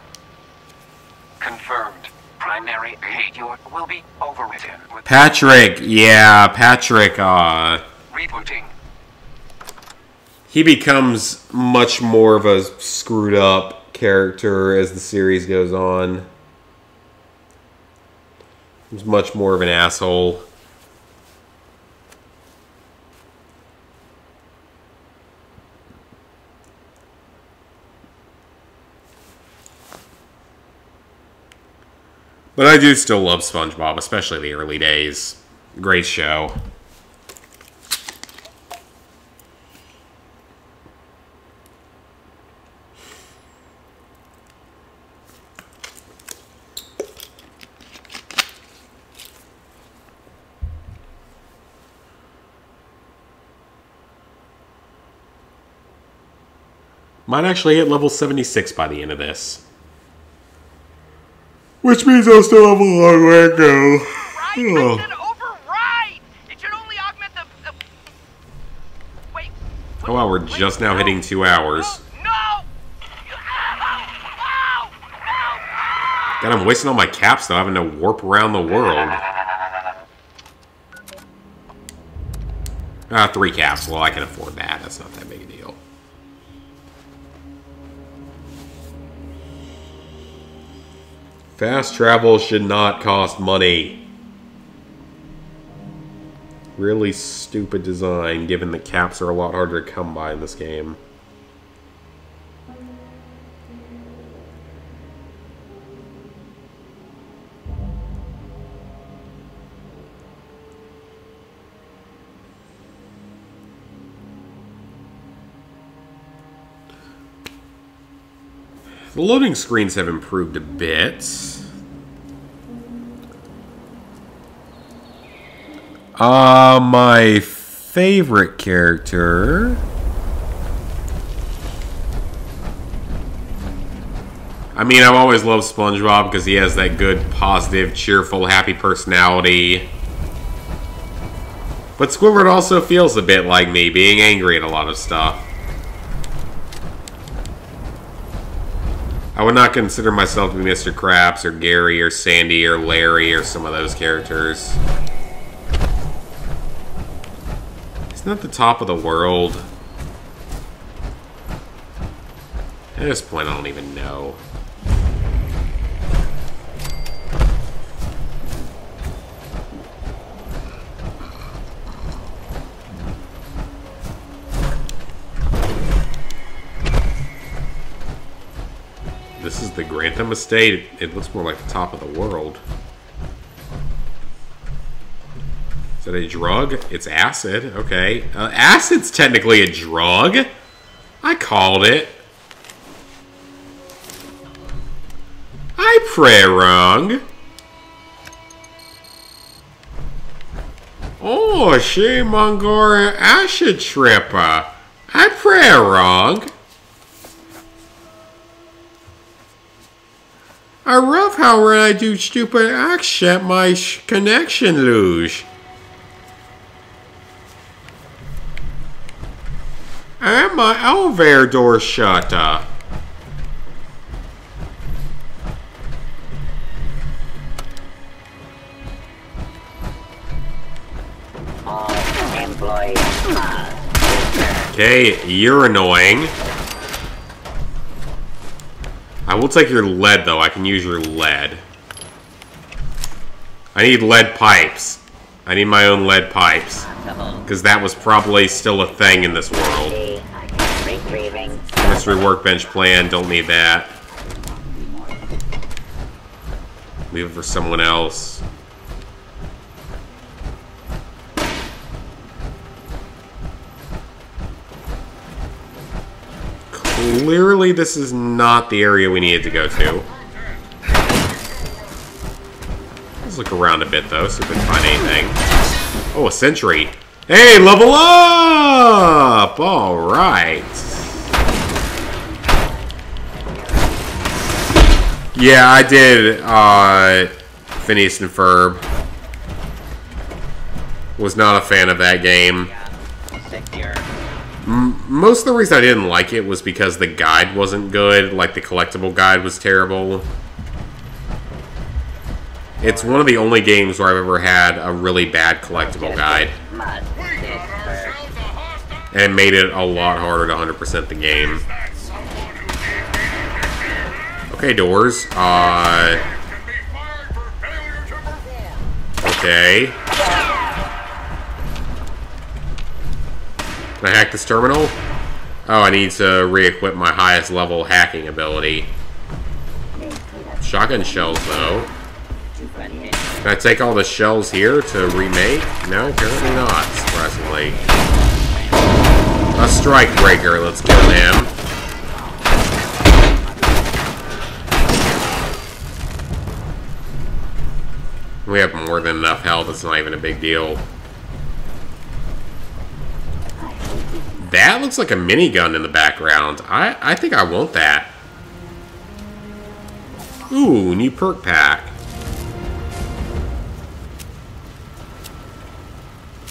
Confirmed. Primary behavior will be overwritten with Patrick, yeah, Patrick, rebooting. he becomes much more of a screwed up character as the series goes on. He's much more of an asshole. But I do still love SpongeBob, especially the early days. Great show. Might actually hit level 76 by the end of this. Which means I'll still have a long way to go. Right? I said override! It should only augment the... Wait. Oh wow, we're just now hitting 2 hours. No! God, I'm wasting all my caps though, having to warp around the world. 3 caps. Well, I can afford that. That's not that big a deal. Fast travel should not cost money. Really stupid design, given that caps are a lot harder to come by in this game. The loading screens have improved a bit. My favorite character... I mean, I've always loved SpongeBob because he has that good, positive, cheerful, happy personality. But Squidward also feels a bit like me, being angry at a lot of stuff. I would not consider myself to be Mr. Krabs or Gary or Sandy or Larry or some of those characters. Isn't that the top of the world? At this point, I don't even know. This is the Grantham Estate. It looks more like the top of the world. Is that a drug? It's acid. Okay. Acid's technically a drug. I called it. I pray wrong. Oh, she Mongora acid tripper. I pray wrong. I love how when I do stupid accent, my connection lose. And my elevator door shut. Okay, you're annoying. I will take your lead, though. I can use your lead. I need lead pipes. I need my own lead pipes. Because that was probably still a thing in this world. Mystery workbench plan. Don't need that. Leave it for someone else. Clearly, this is not the area we needed to go to. Let's look around a bit, though, see if we can find anything. Oh, a sentry. Hey, level up! Alright. Yeah, I did, Phineas and Ferb. Was not a fan of that game. Most of the reason I didn't like it was because the guide wasn't good. Like, the collectible guide was terrible. It's one of the only games where I've ever had a really bad collectible guide. And it made it a lot harder to 100% the game. Okay, doors. Okay. Can I hack this terminal? Oh, I need to re-equip my highest level hacking ability. Shotgun shells, though. Can I take all the shells here to remake? No, apparently not, surprisingly. A strike breaker, let's kill him. We have more than enough health, it's not even a big deal. That looks like a minigun in the background. I think I want that. Ooh, new perk pack.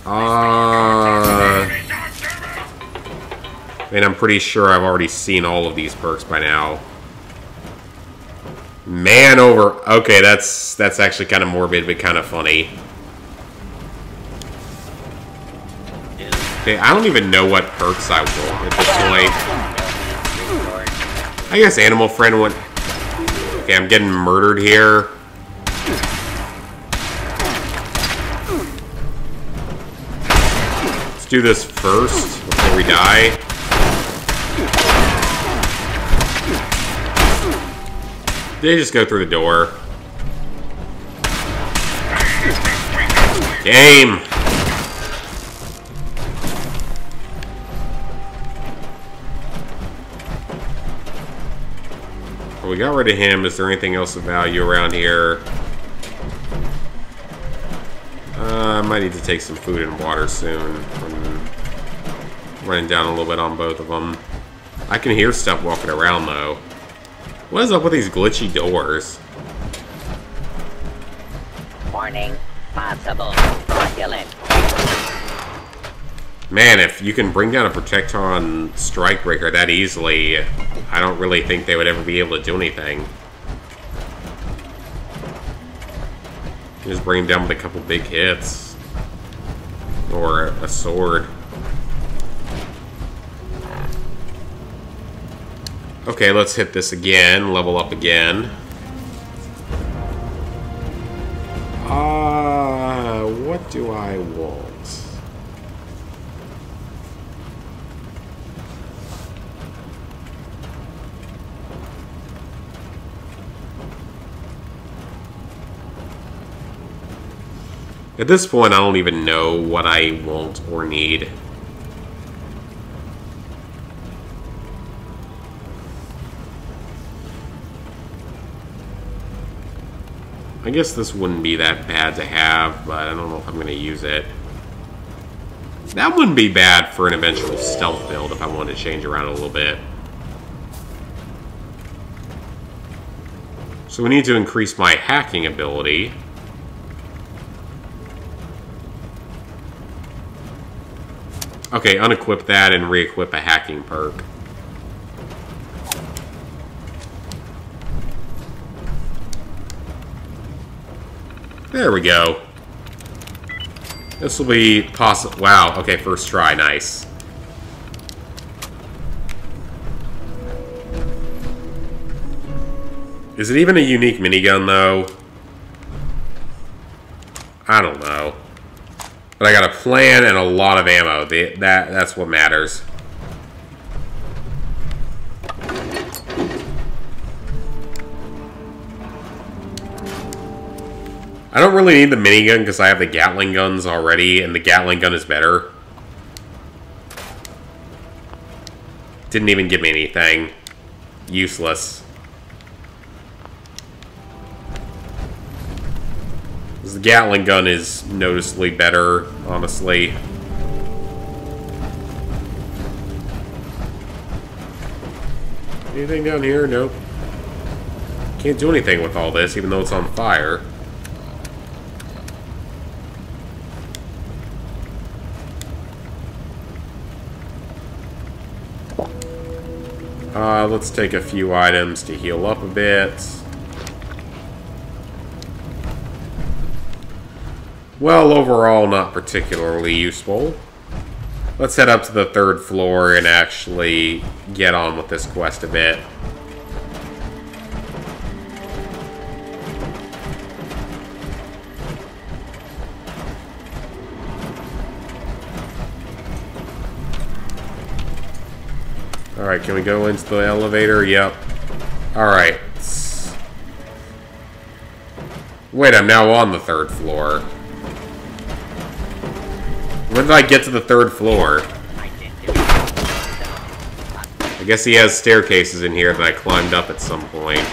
I mean, I'm pretty sure I've already seen all of these perks by now. Man over... Okay, that's actually kind of morbid, but kind of funny. Okay, I don't even know what perks I want at this point. I guess Animal Friend went... Okay, I'm getting murdered here. Let's do this first before we die. They just go through the door. Game! got rid of him. Is there anything else of value around here? I might need to take some food and water soon. I'm running down a little bit on both of them. I can hear stuff walking around, though. What is up with these glitchy doors? Warning, possible fraudulent. Man, if you can bring down a Protectron Strikebreaker that easily, I don't really think they would ever be able to do anything. Just bring him down with a couple big hits. Or a sword. Okay, let's hit this again. Level up again. What do I want? At this point, I don't even know what I want or need. I guess this wouldn't be that bad to have, but I don't know if I'm going to use it. That wouldn't be bad for an eventual stealth build if I wanted to change around a little bit. So we need to increase my hacking ability. Okay, unequip that and re-equip a hacking perk. There we go. This will be possible. Wow, okay, first try, nice. Is it even a unique minigun, though? I don't know. But I got a plan and a lot of ammo. That's what matters. I don't really need the minigun because I have the Gatling guns already, and the Gatling gun is better. Didn't even give me anything. Useless. The Gatling gun is noticeably better, honestly. Anything down here? Nope. Can't do anything with all this, even though it's on fire. Let's take a few items to heal up a bit. Well, overall, not particularly useful. Let's head up to the 3rd floor and actually get on with this quest a bit. Alright, can we go into the elevator? Yep. Alright. Wait, I'm now on the 3rd floor. When did I get to the 3rd floor? I guess he has staircases in here that I climbed up at some point.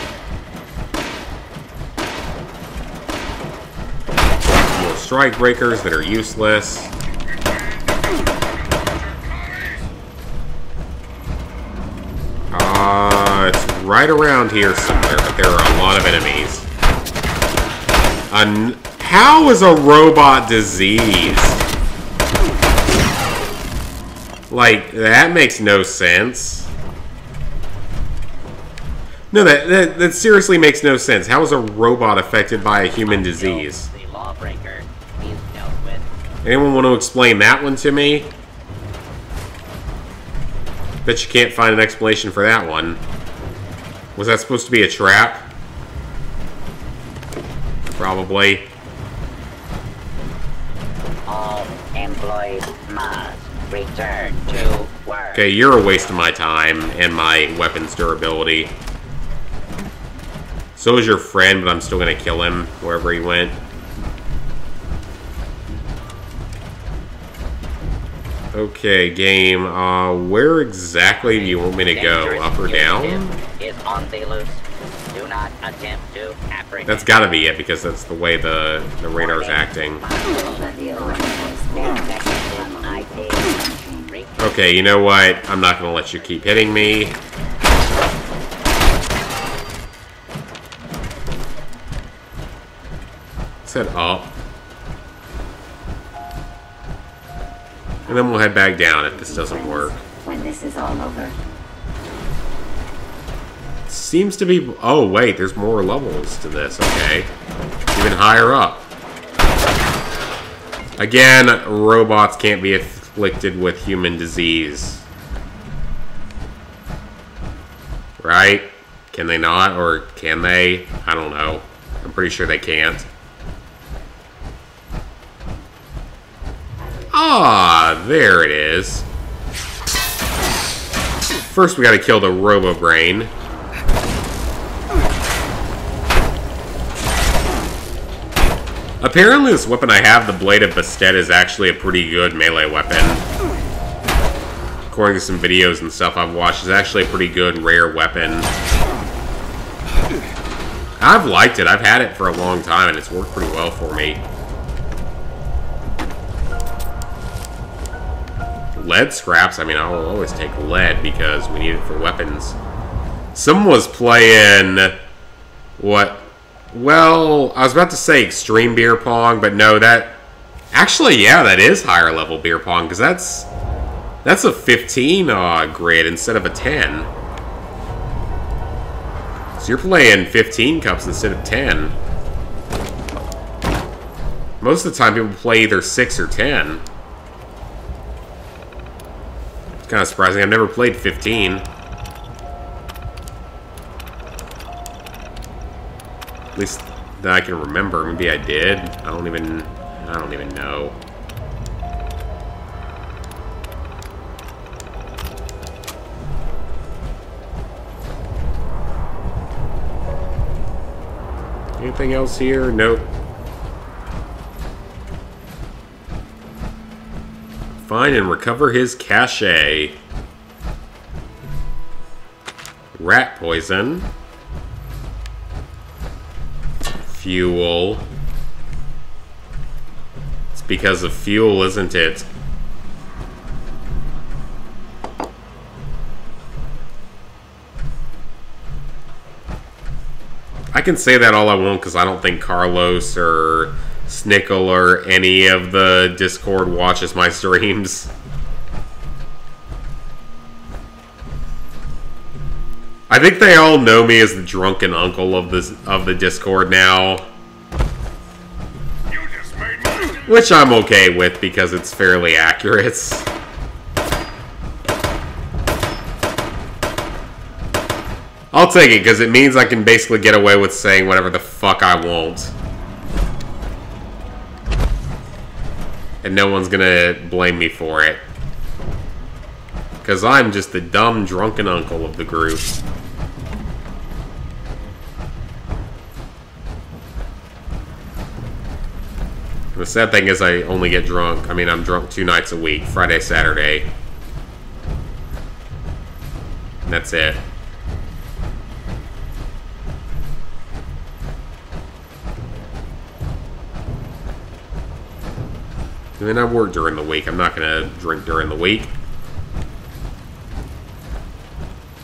More strike breakers that are useless. It's right around here somewhere, but there are a lot of enemies. How is a robot diseased? Like, that makes no sense. No, that seriously makes no sense. How is a robot affected by a human disease? Anyone want to explain that one to me? Bet you can't find an explanation for that one. Was that supposed to be a trap? Probably. All employees must return to work. Okay, you're a waste of my time and my weapon's durability. So is your friend, but I'm still gonna kill him wherever he went. Okay, game. Where exactly do you want me to go? Up or down? Is on the loose. Do not attempt to apprehend. That's gotta be it, because that's the way the radar's acting. Okay, you know what? I'm not gonna let you keep hitting me. Set up. And then we'll head back down if this doesn't work. When this is all over. Seems to be... Oh, wait, there's more levels to this. Okay. Even higher up. Again, robots can't be afflicted with human disease. Right? Can they not? Or can they? I don't know. I'm pretty sure they can't. Ah, there it is. First, we gotta kill the Robo-Brain. Apparently, this weapon I have, the Blade of Bastet, is actually a pretty good melee weapon. According to some videos and stuff I've watched, it's actually a pretty good, rare weapon. I've liked it. I've had it for a long time, and it's worked pretty well for me. Lead scraps, I mean, I'll always take lead because we need it for weapons. Someone was playing... What? Well, I was about to say extreme beer pong, but no, that... Actually, yeah, that is higher level beer pong, because that's a 15 grid instead of a 10. So you're playing 15 cups instead of 10. Most of the time people play either 6 or 10. It's kind of surprising. I've never played 15. At least that I can remember. Maybe I did. I don't even know. Anything else here? Nope. Find and recover his cache. Rat poison. Fuel. It's because of fuel, isn't it? I can say that all I want because I don't think Carlos or Snickle or any of the Discord watches my streams. I think they all know me as the drunken uncle of the Discord now. You just made me... Which I'm okay with because it's fairly accurate. I'll take it because it means I can basically get away with saying whatever the fuck I want. And no one's gonna blame me for it. Because I'm just the dumb, drunken uncle of the group. The sad thing is I only get drunk. I mean, I'm drunk 2 nights a week. Friday, Saturday. And that's it. And then I work during the week. I'm not going to drink during the week.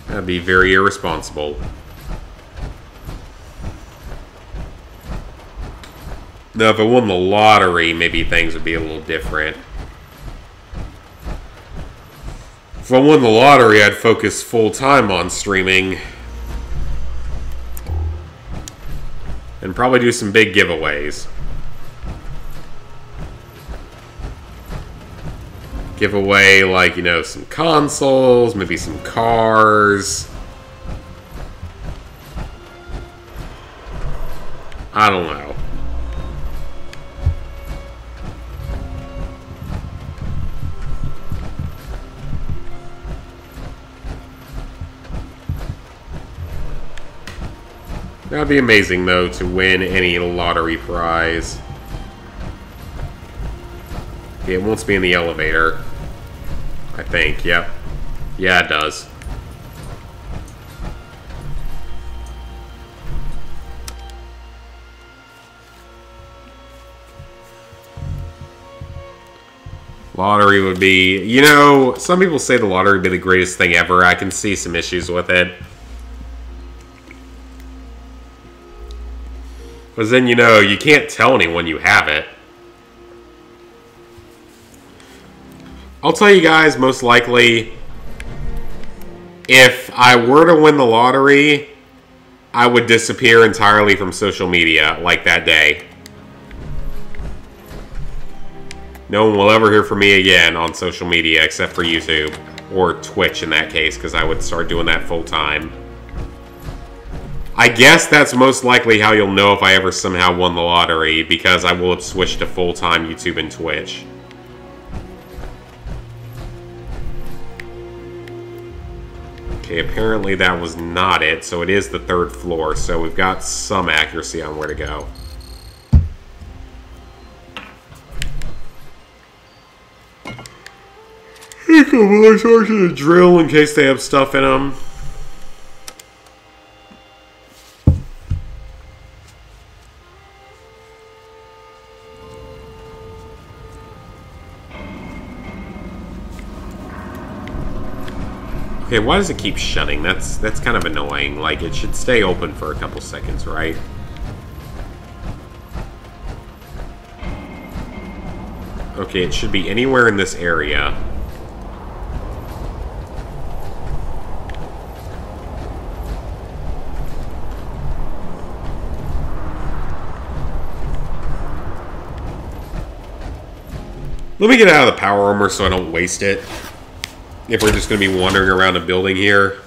That'd be very irresponsible. Now, if I won the lottery, maybe things would be a little different. If I won the lottery, I'd focus full-time on streaming. And probably do some big giveaways. Give away, like, you know, some consoles, maybe some cars. I don't know. That'd be amazing, though, to win any lottery prize. Yeah, it wants me in the elevator. I think, yep. Yeah, it does. Lottery would be... You know, some people say the lottery would be the greatest thing ever. I can see some issues with it. Because then, you know, you can't tell anyone you have it. I'll tell you guys, most likely, if I were to win the lottery, I would disappear entirely from social media, like that day. No one will ever hear from me again on social media, except for YouTube. Or Twitch, in that case, because I would start doing that full time. I guess that's most likely how you'll know if I ever somehow won the lottery, because I will have switched to full-time YouTube and Twitch. Okay, apparently that was not it, so it is the 3rd floor, so we've got some accuracy on where to go. A couple of sources to drill in case they have stuff in them. Okay, why does it keep shutting? That's kind of annoying. Like, it should stay open for a couple seconds, right? Okay, it should be anywhere in this area. Let me get out of the power armor so I don't waste it. If we're just going to be wandering around a building here.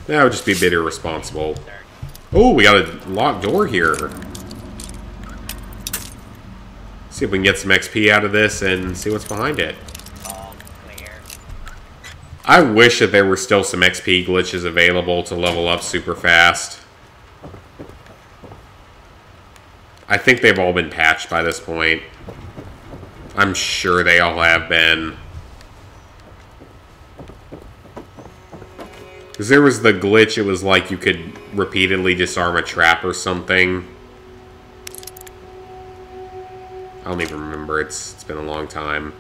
That would just be a bit irresponsible. Oh, we got a locked door here. See if we can get some XP out of this and see what's behind it. I wish that there were still some XP glitches available to level up super fast. I think they've all been patched by this point. I'm sure they all have been. Because there was the glitch, it was like you could repeatedly disarm a trap or something. I don't even remember, it's been a long time.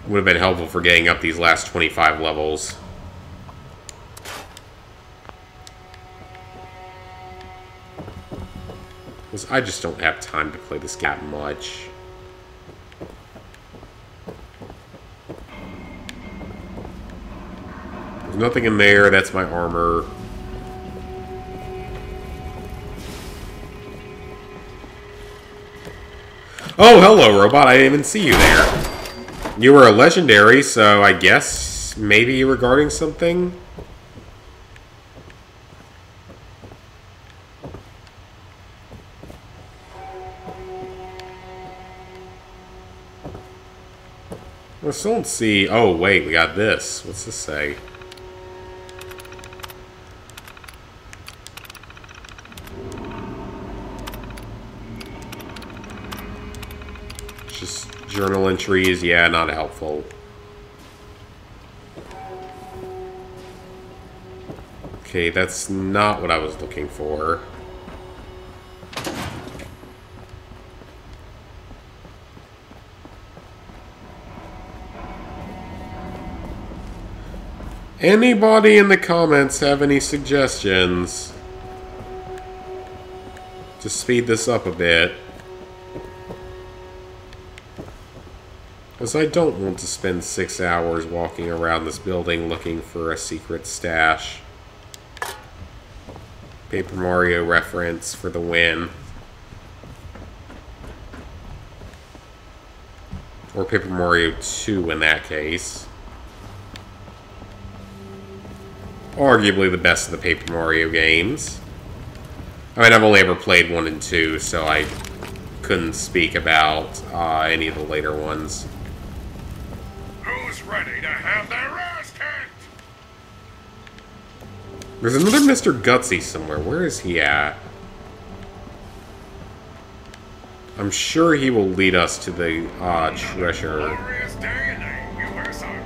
Would have been helpful for getting up these last 25 levels. Because I just don't have time to play this game much. There's nothing in there, that's my armor. Oh, hello, robot. I didn't even see you there. You were a legendary, so I guess maybe you were guarding something? I still don't see... Oh, wait, we got this. What's this say? Just journal entries. Yeah, not helpful. Okay, that's not what I was looking for. Anybody in the comments have any suggestions to speed this up a bit? Because I don't want to spend 6 hours walking around this building looking for a secret stash. Paper Mario reference for the win. Or Paper Mario 2 in that case. Arguably the best of the Paper Mario games. I mean, I've only ever played 1 and 2, so I couldn't speak about any of the later ones. Who's ready to have their ass kicked? There's another Mr. Gutsy somewhere. Where is he at? I'm sure he will lead us to the treasure. Glorious day in the U.S. Army.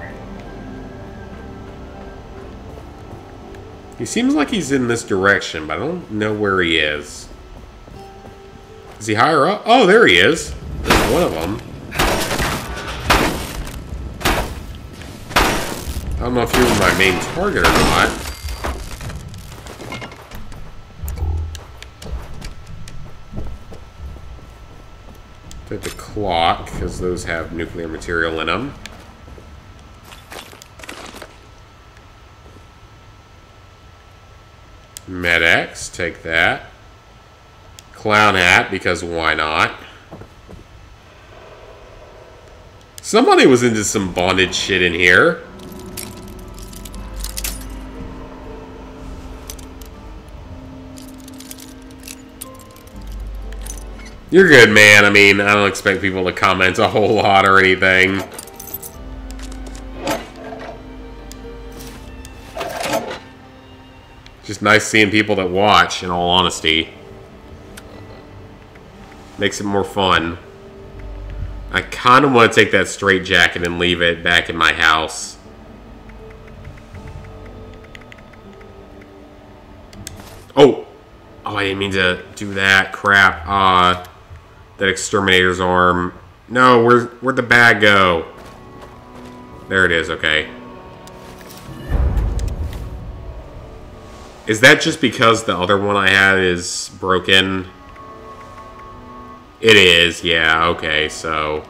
He seems like he's in this direction, but I don't know where he is. Is he higher up? Oh, there he is. There's one of them. I don't know if you were my main target or not. Take the clock, because those have nuclear material in them. Med-X, take that. Clown hat, because why not? Somebody was into some bondage shit in here. You're good, man. I mean, I don't expect people to comment a whole lot or anything. Just nice seeing people that watch, in all honesty. Makes it more fun. I kind of want to take that straight jacket and leave it back in my house. Oh! Oh, I didn't mean to do that. Crap. That exterminator's arm. No, where'd the bag go? There it is, okay. Is that just because the other one I had is broken? It is, yeah, okay, so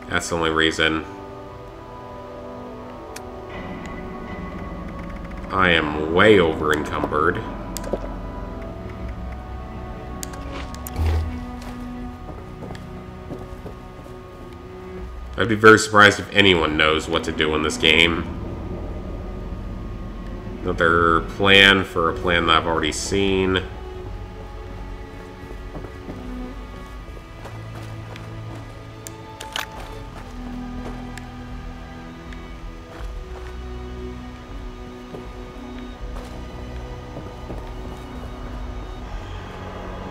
that's the only reason. I am way over encumbered. I'd be very surprised if anyone knows what to do in this game. Another plan for a plan that I've already seen.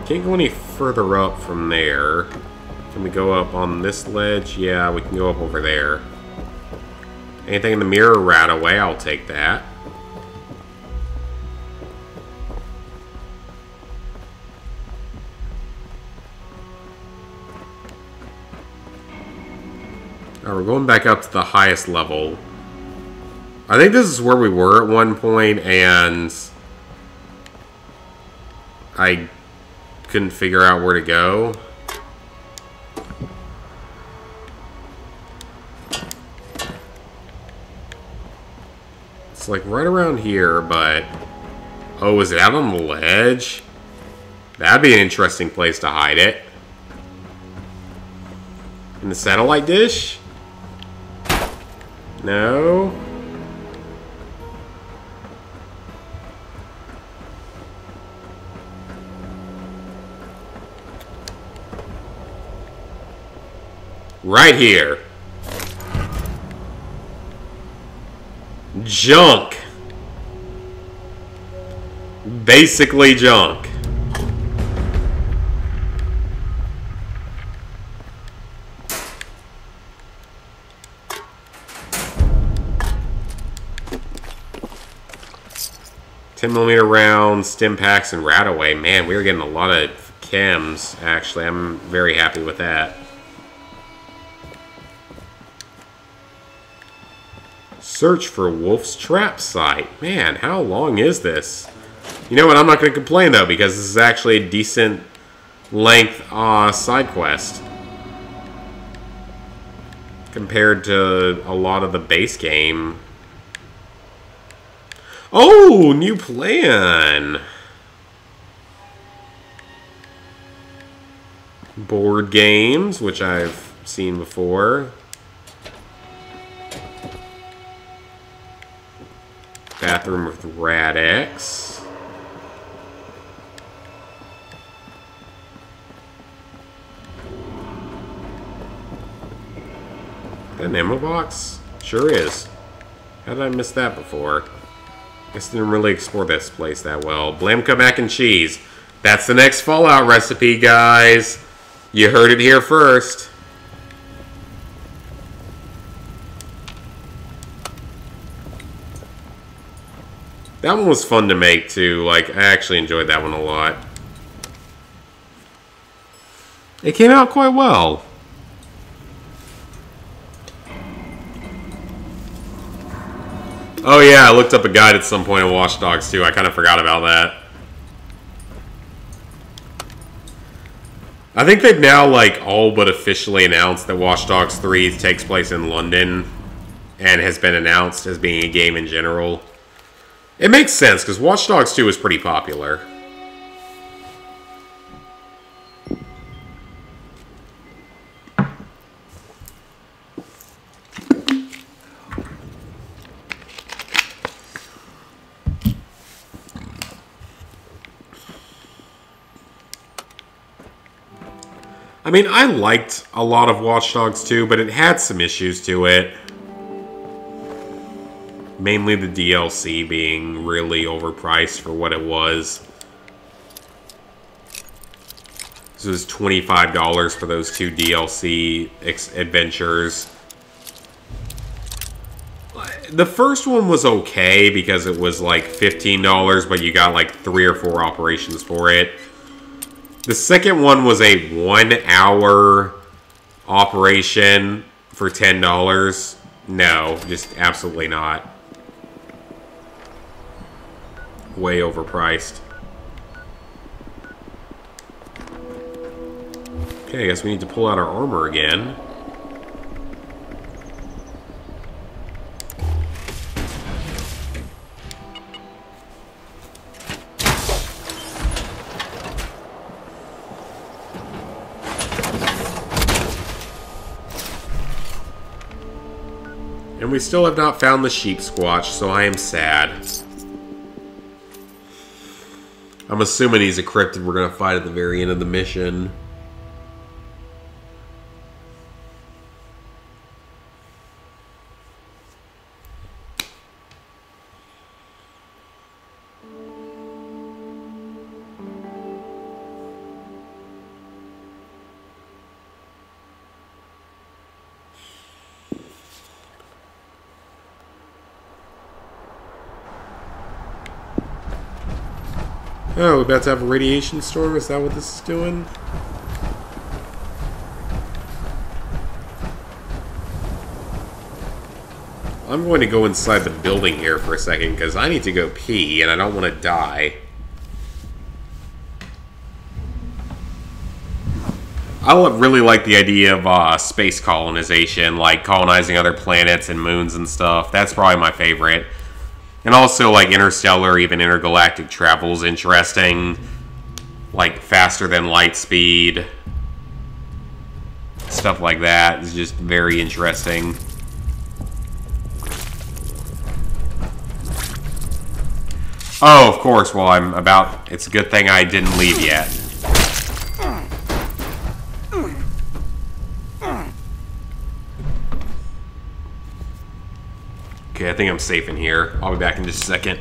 Can't go any further up from there. Can we go up on this ledge? Yeah, we can go up over there. Anything in the mirror right away, I'll take that. Alright, we're going back up to the highest level. I think this is where we were at one point, and I couldn't figure out where to go. It's like right around here, but... Oh, is it out on the ledge? That'd be an interesting place to hide it. In the satellite dish? No? Right here. Junk. Basically junk. $10mm rounds, stim packs, and Radaway. Man, we were getting a lot of chems, actually. I'm very happy with that. Search for Wolf's Trap Site. Man, how long is this? You know what? I'm not going to complain, though, because this is actually a decent length side quest. Compared to a lot of the base game. Oh, new plan. Board games, which I've seen before. Bathroom with Rad-X. That an ammo box? Sure is. How did I miss that before? Guess I didn't really explore this place that well. Blamka mac and cheese. That's the next Fallout recipe, guys. You heard it here first. That one was fun to make, too. Like, I actually enjoyed that one a lot. It came out quite well. Oh yeah, I looked up a guide at some point on Watch Dogs 2. I kind of forgot about that. I think they've now, like, all but officially announced that Watch Dogs 3 takes place in London and has been announced as being a game in general. It makes sense, because Watch Dogs 2 is pretty popular. I mean, I liked a lot of Watch Dogs 2, but it had some issues to it. Mainly the DLC being really overpriced for what it was. This was $25 for those 2 DLC adventures. The first one was okay because it was like $15, but you got like 3 or 4 operations for it. The second one was a 1-hour operation for $10. No, just absolutely not. Way overpriced. Okay, I guess we need to pull out our armor again. And we still have not found the Sheepsquatch, so I am sad. I'm assuming he's a cryptid we're going to fight at the very end of the mission. Oh, we're about to have a radiation storm? Is that what this is doing? I'm going to go inside the building here for a second, because I need to go pee, and I don't want to die. I really like the idea of space colonization, like colonizing other planets and moons and stuff. That's probably my favorite. And also, like, interstellar, even intergalactic travel is interesting. Like, faster than light speed. Stuff like that is just very interesting. Oh, of course, well, it's a good thing I didn't leave yet. Okay, I think I'm safe in here. I'll be back in just a second.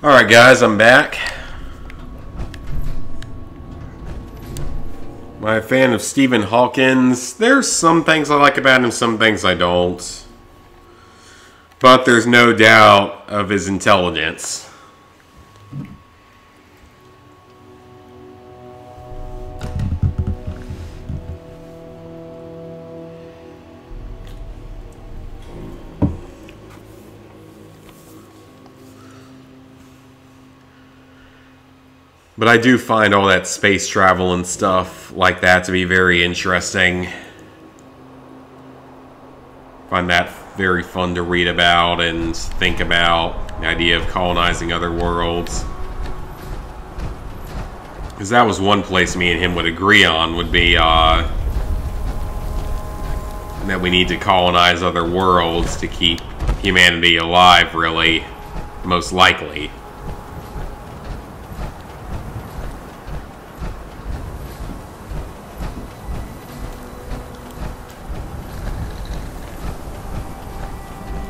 Alright guys, I'm back. I'm a fan of Stephen Hawkins. There's some things I like about him, some things I don't. But there's no doubt of his intelligence. But I do find all that space travel and stuff like that to be very interesting. Find that very fun to read about and think about. The idea of colonizing other worlds. Because that was one place me and him would agree on, would be that we need to colonize other worlds to keep humanity alive, really. Most likely.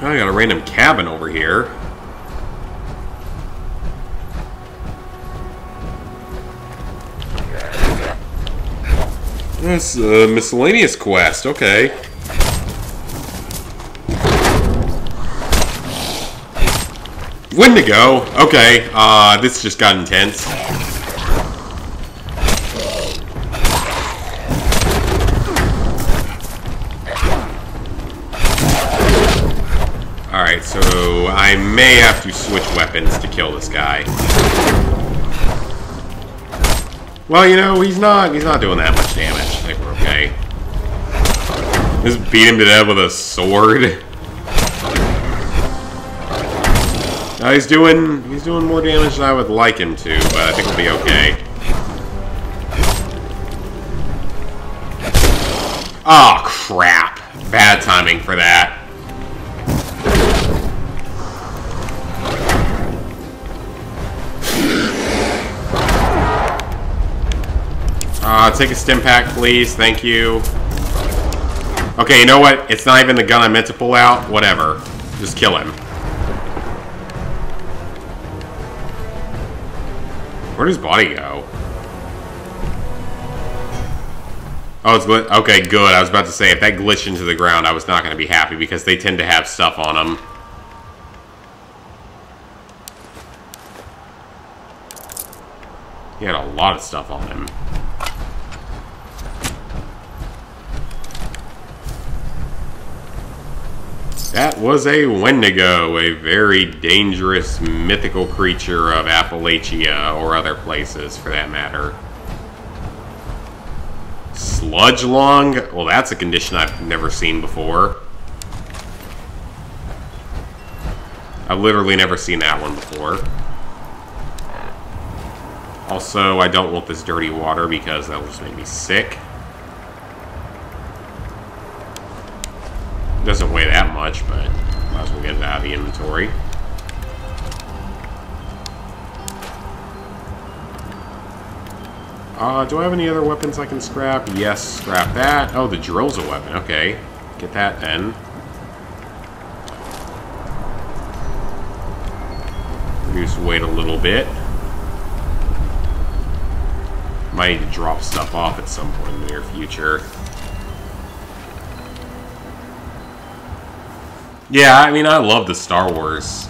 I got a random cabin over here. That's a miscellaneous quest, okay. Wendigo, okay. This just got intense. Alright, so I may have to switch weapons to kill this guy. Well, you know, he's not doing that much damage. I think we're okay. Just beat him to death with a sword. He's doing more damage than I would like him to, but I think we'll be okay. Oh crap. Bad timing for that. Take a stim pack, please. Thank you. Okay, you know what? It's not even the gun I meant to pull out. Whatever. Just kill him. Where'd his body go? Oh, it's glitched. Okay, good. I was about to say, if that glitched into the ground, I was not going to be happy because they tend to have stuff on them. He had a lot of stuff on him. That was a Wendigo, a very dangerous mythical creature of Appalachia, or other places for that matter. Sludge lung? Well, that's a condition I've never seen before. I've literally never seen that one before. Also, I don't want this dirty water because that'll just make me sick. Doesn't weigh that much, but might as well get it out of the inventory. Do I have any other weapons I can scrap? Yes, scrap that. Oh, the drill's a weapon. Okay. Get that then. Reduce weight a little bit. Might need to drop stuff off at some point in the near future. Yeah, I mean, I love the Star Wars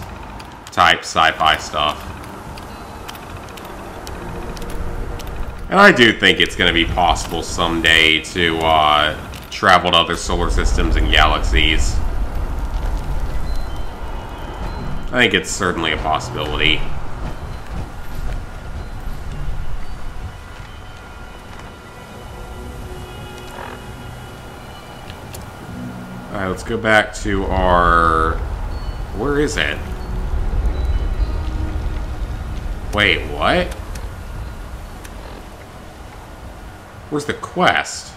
type sci-fi stuff. And I do think it's going to be possible someday to travel to other solar systems and galaxies. I think it's certainly a possibility. Alright, let's go back to our... Where is it? Wait, what? Where's the quest?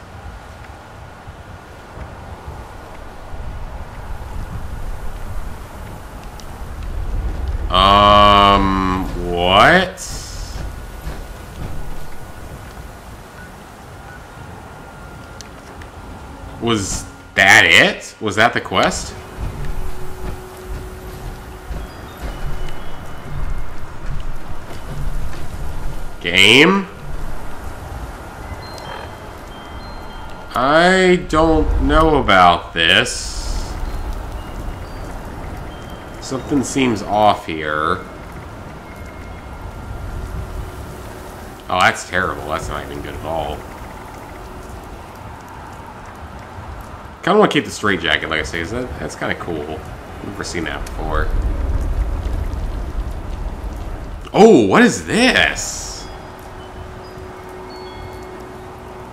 What? Was that it? Was that the quest? Game? I don't know about this. Something seems off here. Oh, that's terrible. That's not even good at all. Kind of want to keep the straight jacket, like I say. That's kind of cool. I've never seen that before. Oh, what is this?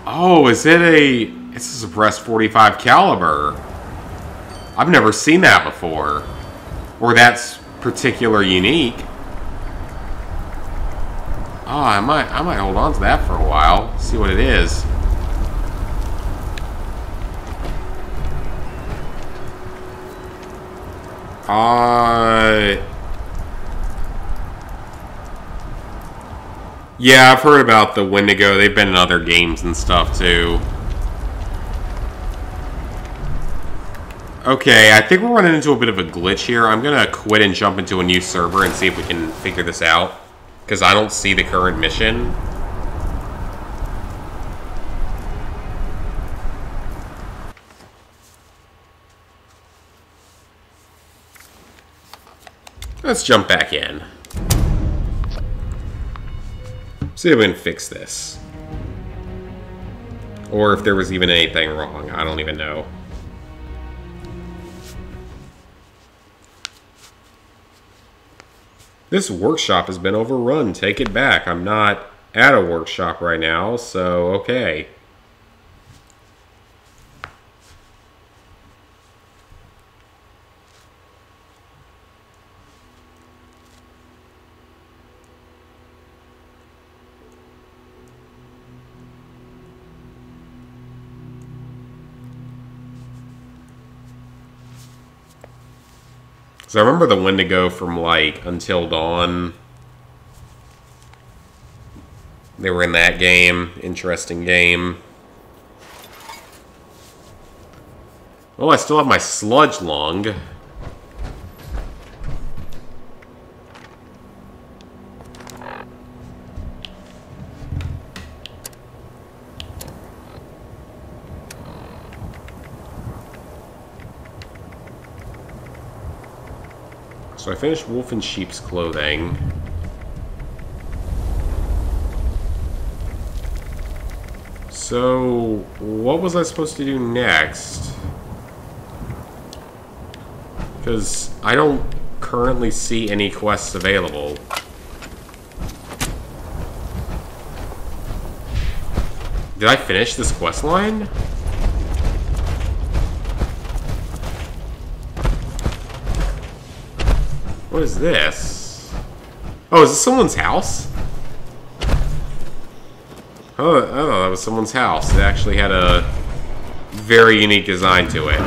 Oh, is it a... It's a suppressed .45 caliber. I've never seen that before. Or that's particular unique. Oh, I might hold on to that for a while. See what it is. Yeah, I've heard about the Wendigo. They've been in other games and stuff too. Okay, I think we're running into a bit of a glitch here. I'm gonna quit and jump into a new server and see if we can figure this out. Because I don't see the current mission. Let's jump back in. See if we can fix this. Or if there was even anything wrong. I don't even know. This workshop has been overrun. Take it back. I'm not at a workshop right now, so okay. So I remember the Wendigo from, like, Until Dawn. They were in that game. Interesting game. Oh, I still have my sludge lung. So I finished Wolf in Sheep's Clothing. So, what was I supposed to do next? Because I don't currently see any quests available. Did I finish this quest line? What is this? Oh, is this someone's house? Oh, that was someone's house. It actually had a very unique design to it.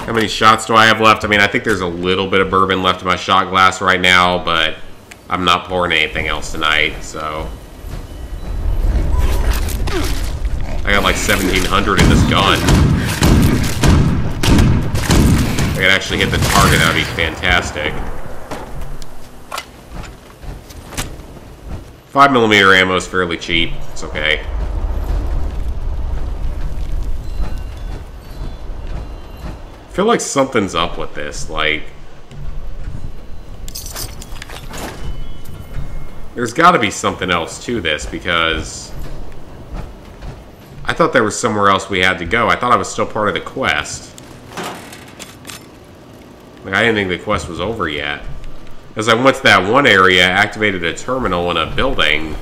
How many shots do I have left? I mean, I think there's a little bit of bourbon left in my shot glass right now, but I'm not pouring anything else tonight, so... I got like 1,700 in this gun. If I could actually hit the target, that would be fantastic. 5mm ammo is fairly cheap. It's okay. I feel like something's up with this. Like, there's got to be something else to this because I thought there was somewhere else we had to go. I thought I was still part of the quest. Like, I didn't think the quest was over yet. As I went to that one area, activated a terminal in a building.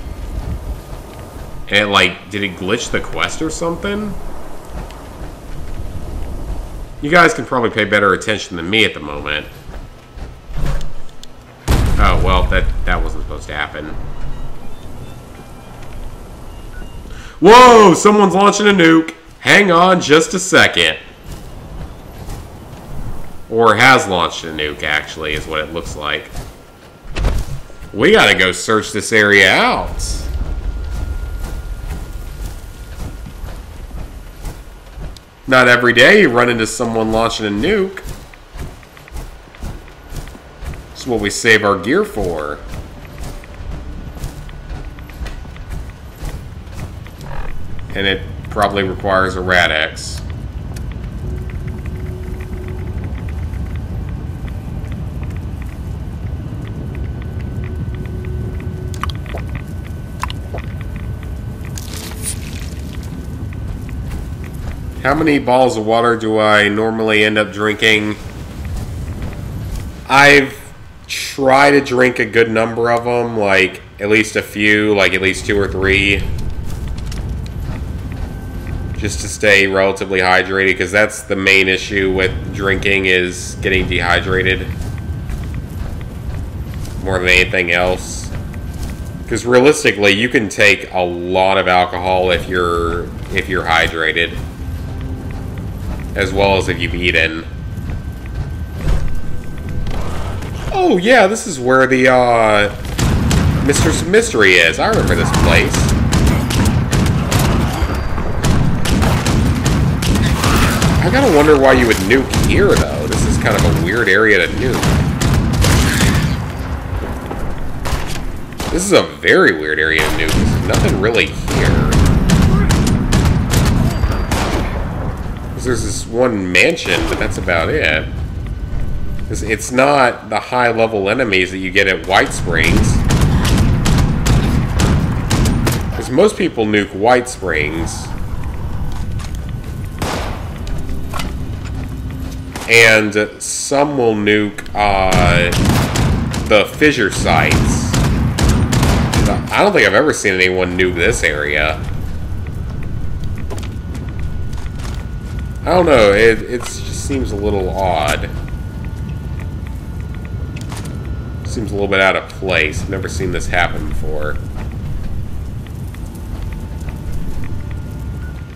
And it, like, did it glitch the quest or something? You guys can probably pay better attention than me at the moment. Oh, well, that wasn't supposed to happen. Whoa! Someone's launching a nuke! Hang on just a second. Or has launched a nuke, actually, is what it looks like. We gotta go search this area out. Not every day you run into someone launching a nuke. That's what we save our gear for. And it probably requires a Rad-X. How many balls of water do I normally end up drinking? I've tried to drink a good number of them, like at least a few, like at least 2 or 3. Just to stay relatively hydrated, because that's the main issue with drinking, is getting dehydrated. More than anything else. Because realistically, you can take a lot of alcohol if you're hydrated. As well as if you've eaten. Oh yeah, this is where the Mistress of Mystery is. I remember this place. I gotta wonder why you would nuke here though. This is kind of a weird area to nuke. This is a very weird area to nuke. There's nothing really here. There's this one mansion, but that's about it. It's not the high-level enemies that you get at White Springs. Because most people nuke White Springs. And some will nuke the fissure sites. I don't think I've ever seen anyone nuke this area. I don't know, it just seems a little odd. Seems a little bit out of place. I've never seen this happen before.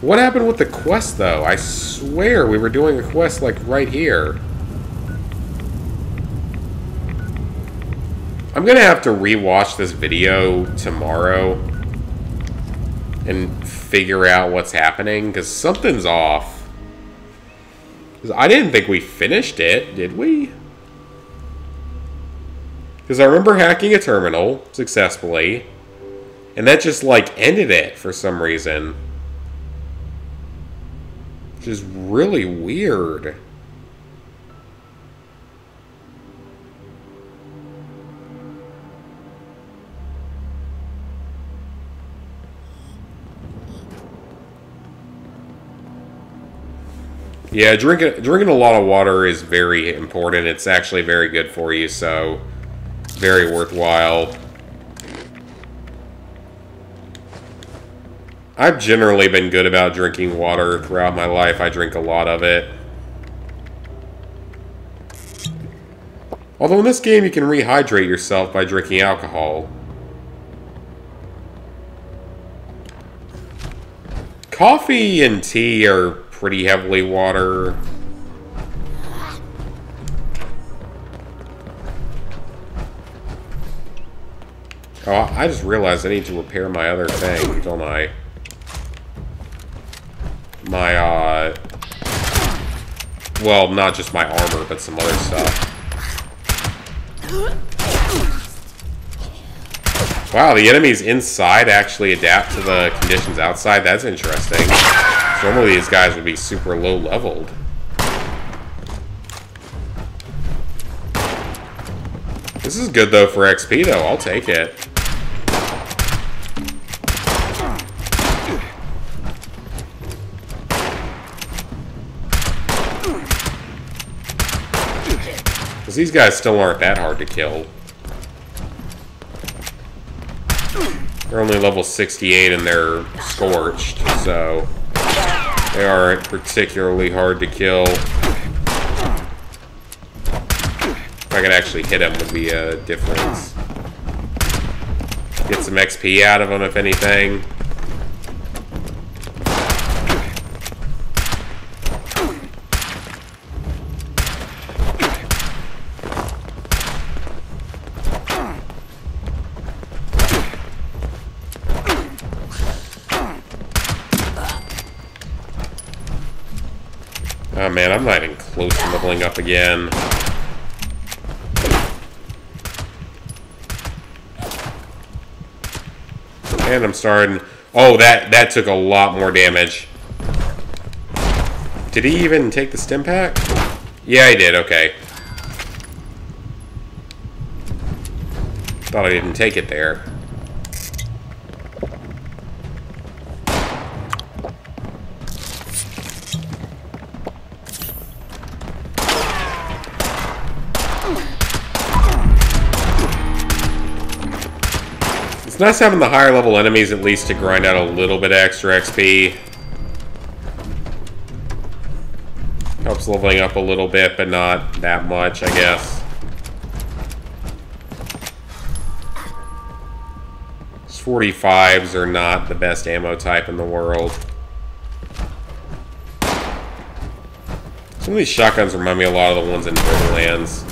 What happened with the quest, though? I swear we were doing a quest, like, right here. I'm gonna have to rewatch this video tomorrow and figure out what's happening, because something's off. I didn't think we finished it, did we? Because I remember hacking a terminal successfully, and that just, like, ended it for some reason. Which is really weird. Yeah, drinking a lot of water is very important. It's actually very good for you, so very worthwhile. I've generally been good about drinking water throughout my life. I drink a lot of it. Although in this game you can rehydrate yourself by drinking alcohol. Coffee and tea are pretty heavily water. Oh, I just realized I need to repair my other thing, don't I? My, well, not just my armor, but some other stuff. Wow, the enemies inside actually adapt to the conditions outside. That's interesting. Normally these guys would be super low leveled. This is good though for XP though, I'll take it. Because these guys still aren't that hard to kill. They're only level 68 and they're scorched, so they aren't particularly hard to kill. If I could actually hit them would be a difference. Get some XP out of them, if anything. Oh man, I'm not even close to leveling up again. And I'm starting... Oh, that took a lot more damage. Did he even take the stim pack? Yeah, he did. Okay. Thought I didn't take it there. It's nice having the higher level enemies at least to grind out a little bit of extra XP. Helps leveling up a little bit, but not that much, I guess. These 45s are not the best ammo type in the world. Some of these shotguns remind me a lot of the ones in Borderlands.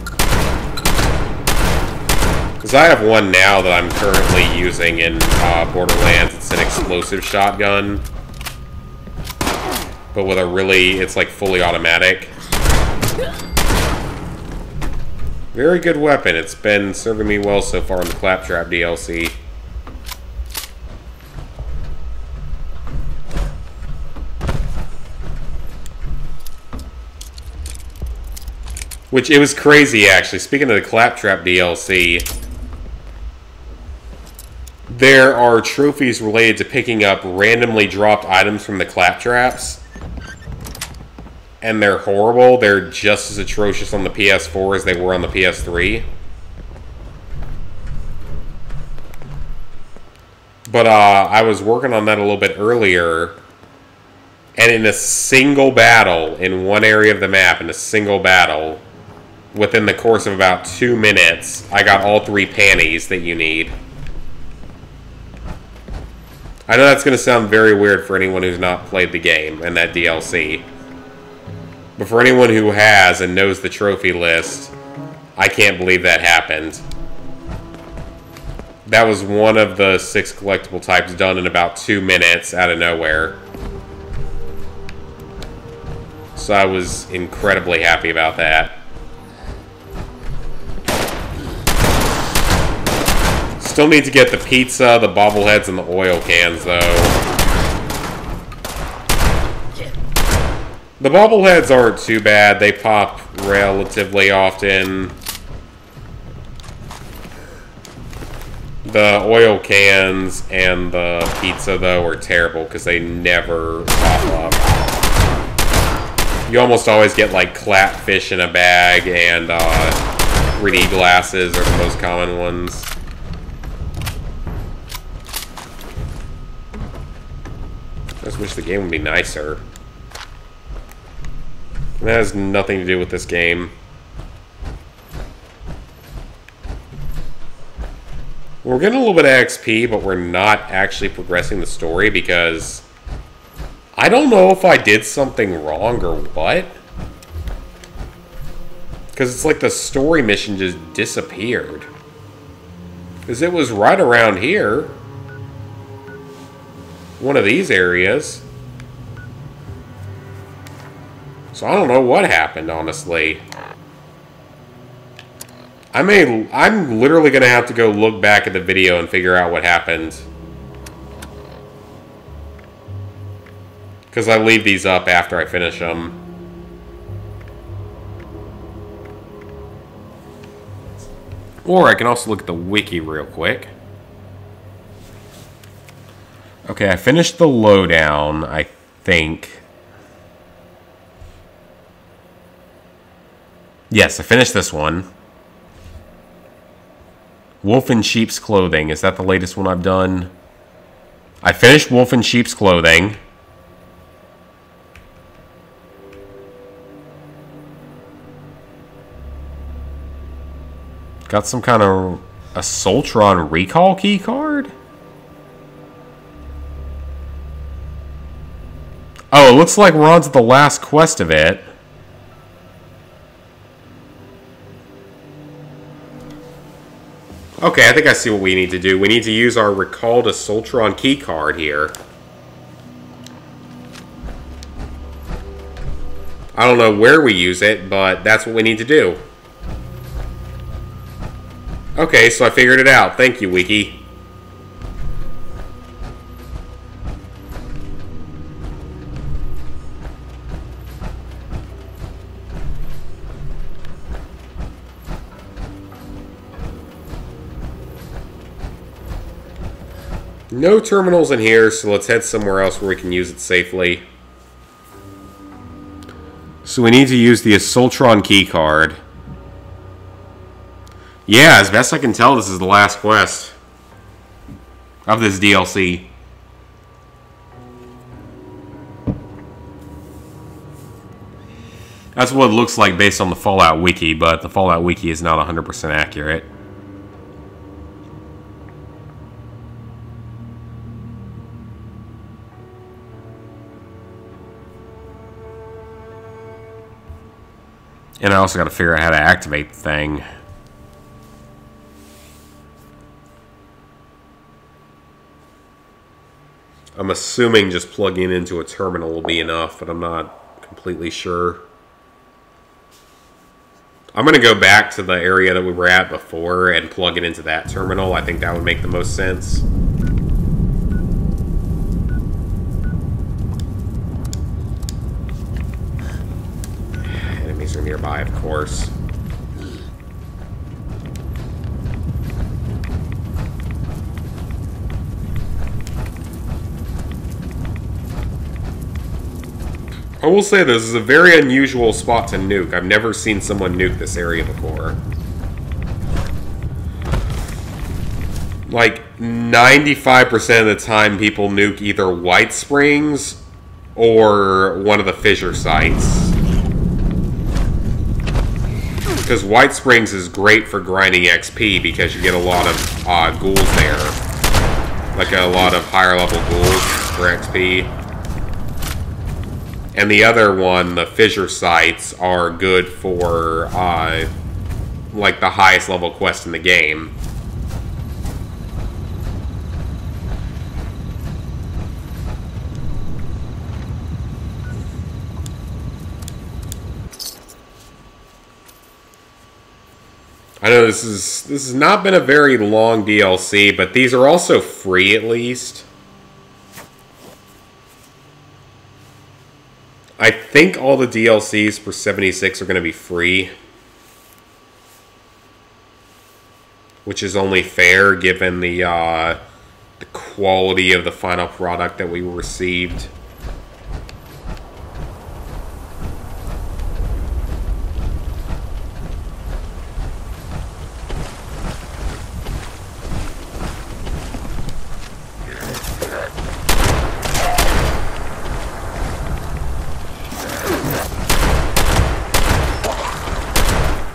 Because I have one now that I'm currently using in Borderlands. It's an explosive shotgun. But with a really, it's like fully automatic. Very good weapon. It's been serving me well so far in the Claptrap DLC. Which, it was crazy actually. Speaking of the Claptrap DLC, there are trophies related to picking up randomly dropped items from the Claptraps. And they're horrible. They're just as atrocious on the PS4 as they were on the PS3. But I was working on that a little bit earlier. And in a single battle, in one area of the map, in a single battle, within the course of about 2 minutes, I got all 3 panties that you need. I know that's going to sound very weird for anyone who's not played the game and that DLC. But for anyone who has and knows the trophy list, I can't believe that happened. That was one of the 6 collectible types done in about 2 minutes out of nowhere. So I was incredibly happy about that. Still need to get the pizza, the bobbleheads, and the oil cans, though. The bobbleheads aren't too bad. They pop relatively often. The oil cans and the pizza, though, are terrible because they never pop up. You almost always get, like, clapfish in a bag, and 3D glasses are the most common ones. I just wish the game would be nicer. And that has nothing to do with this game. We're getting a little bit of XP, but we're not actually progressing the story because I don't know if I did something wrong or what. Because it's like the story mission just disappeared. Because it was right around here. One of these areas. So I don't know what happened, honestly. I'm literally going to have to go look back at the video and figure out what happened. Because I leave these up after I finish them. Or I can also look at the wiki real quick. Okay, I finished the lowdown, I think. Yes, I finished this one. Wolf in Sheep's Clothing. Is that the latest one I've done? I finished Wolf in Sheep's Clothing. Got some kind of a Soltron recall key card? Oh, it looks like we're on to the last quest of it. Okay, I think I see what we need to do. We need to use our Recall to Soltron key card here. I don't know where we use it, but that's what we need to do. Okay, so I figured it out. Thank you, Wiki. No terminals in here, so let's head somewhere else where we can use it safely. So we need to use the Assaultron keycard. Yeah, as best I can tell, this is the last quest of this DLC. That's what it looks like based on the Fallout Wiki, but the Fallout Wiki is not 100% accurate. And I also got to figure out how to activate the thing. I'm assuming just plugging into a terminal will be enough, but I'm not completely sure. I'm going to go back to the area that we were at before and plug it into that terminal. I think that would make the most sense. Enemies are nearby, of course. I will say this is a very unusual spot to nuke. I've never seen someone nuke this area before. Like, 95% of the time people nuke either White Springs or one of the fissure sites. Because White Springs is great for grinding XP because you get a lot of ghouls there. Like a lot of higher level ghouls for XP. And the other one, the fissure sites, are good for, like, the highest level quest in the game. I know this has not been a very long DLC, but these are also free at least. I think all the DLCs for 76 are going to be free. Which is only fair given the quality of the final product that we received.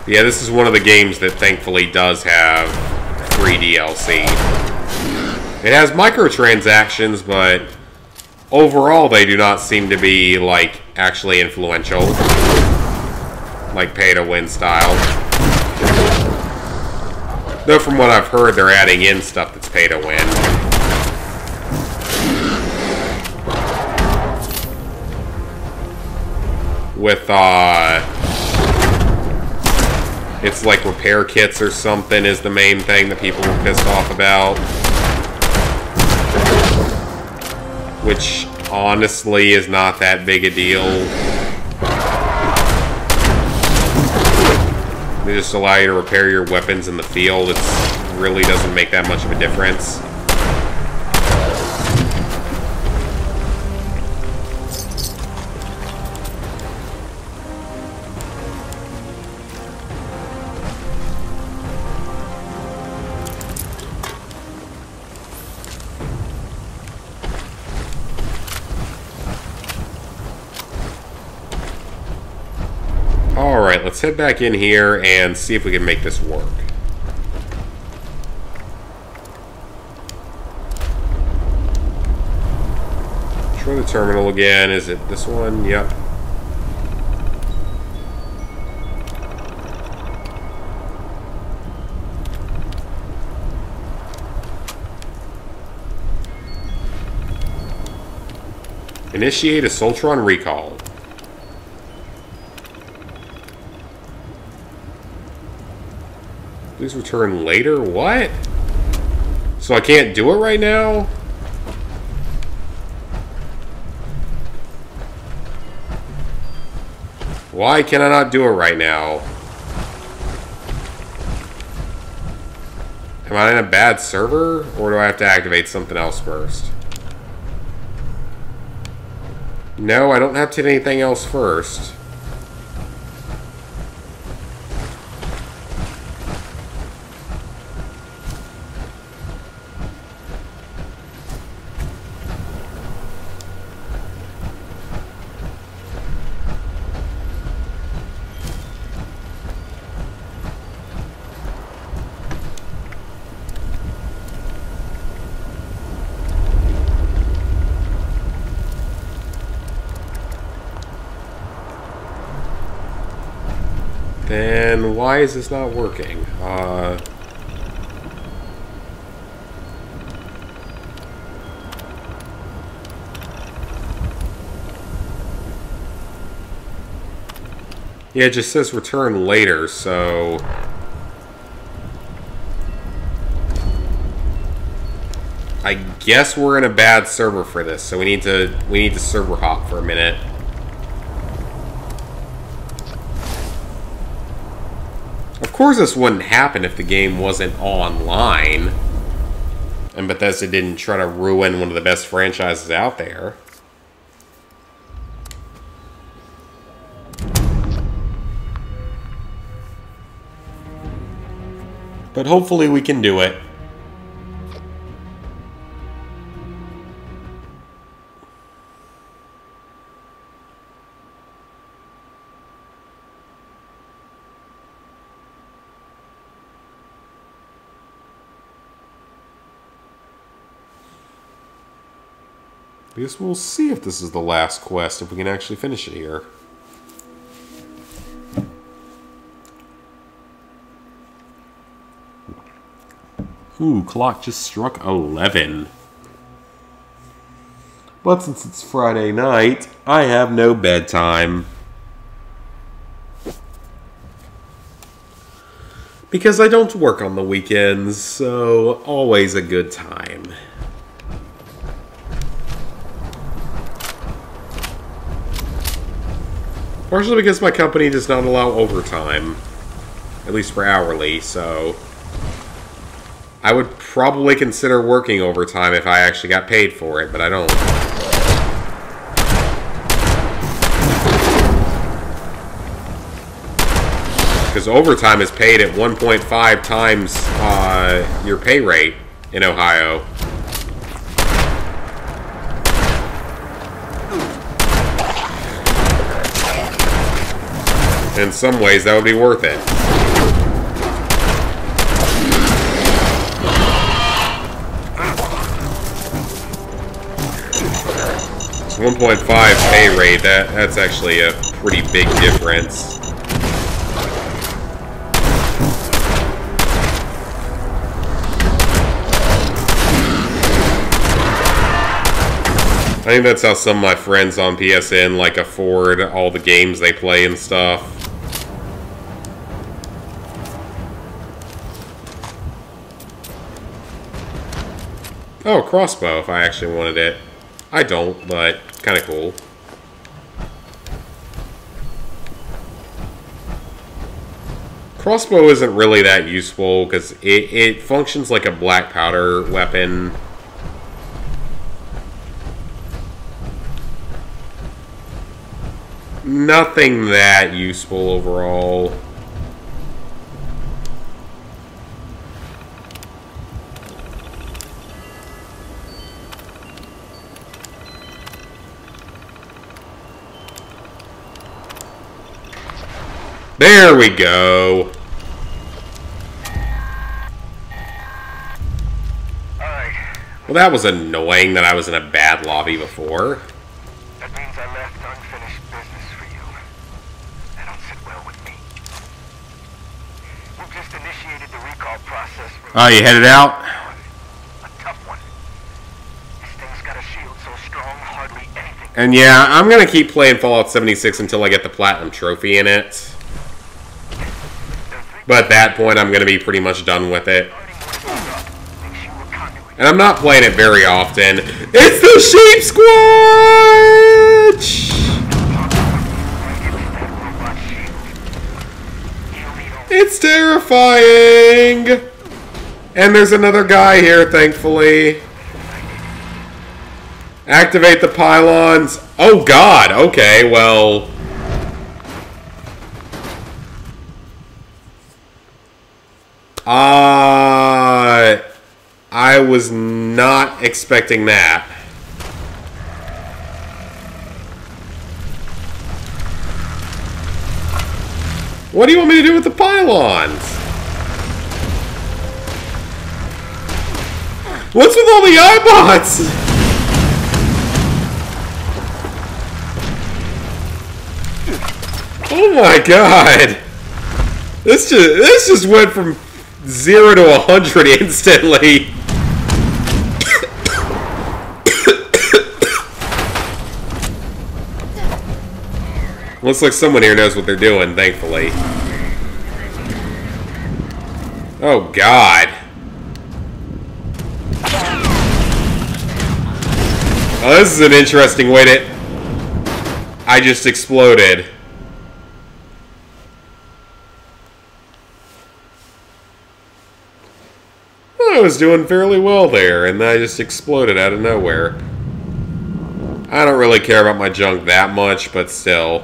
Yeah, this is one of the games that thankfully does have free DLC. It has microtransactions, but overall they do not seem to be, like, actually influential. Like pay-to-win style. Though from what I've heard, they're adding in stuff that's pay-to-win. With, it's like repair kits or something is the main thing that people were pissed off about. Which, honestly, is not that big a deal. They just allow you to repair your weapons in the field. It really doesn't make that much of a difference. Alright, let's head back in here and see if we can make this work. Try the terminal again. Is it this one? Yep. Initiate Assaultron recall. Please return later? What? So I can't do it right now? Why can I not do it right now? Am I in a bad server? Or do I have to activate something else first? No, I don't have to do anything else first. Then why is this not working? Yeah, it just says return later, so I guess we're in a bad server for this, so we need to server hop for a minute. Of course this wouldn't happen if the game wasn't online. And Bethesda didn't try to ruin one of the best franchises out there. But hopefully we can do it. I guess we'll see if this is the last quest, if we can actually finish it here. Ooh, clock just struck 11. But since it's Friday night, I have no bedtime. Because I don't work on the weekends, so always a good time. Partially because my company does not allow overtime. At least for hourly, so I would probably consider working overtime if I actually got paid for it, but I don't. Because overtime is paid at 1.5 times your pay rate in Ohio. In some ways, that would be worth it. It's 1.5 pay rate. That's actually a pretty big difference. I think that's how some of my friends on PSN like afford all the games they play and stuff. Oh, crossbow if I actually wanted it. I don't, but kind of cool. Crossbow isn't really that useful because it functions like a black powder weapon. Nothing that useful overall. There we go. Well, that was annoying that I was in a bad lobby before. That means I left unfinished business for you. That don't sit well with me. We've just initiated the recall process for... Oh, you headed out? A tough one. This thing's got a shield so strong, hardly anything... And yeah, I'm gonna keep playing Fallout 76 until I get the Platinum Trophy in it. But at that point, I'm gonna be pretty much done with it. And I'm not playing it very often. It's the Sheepsquatch! It's terrifying! And there's another guy here, thankfully. Activate the pylons. Oh god, okay, well... I was not expecting that. What do you want me to do with the pylons? What's with all the iBots? Oh my god! This just went from 0 to 100 instantly. Looks like someone here knows what they're doing, thankfully. Oh god. Oh, this is an interesting way to... I just exploded. I was doing fairly well there, and I just exploded out of nowhere. I don't really care about my junk that much, but still.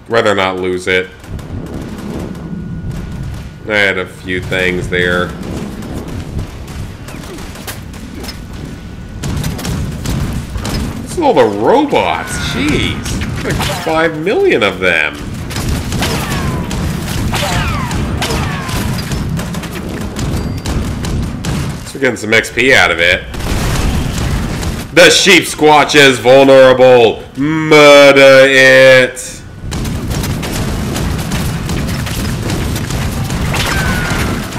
Rather not lose it. I had a few things there. Look at all the robots, jeez. Like 5 million of them. We're getting some XP out of it. The Sheepsquatch is vulnerable. Murder it.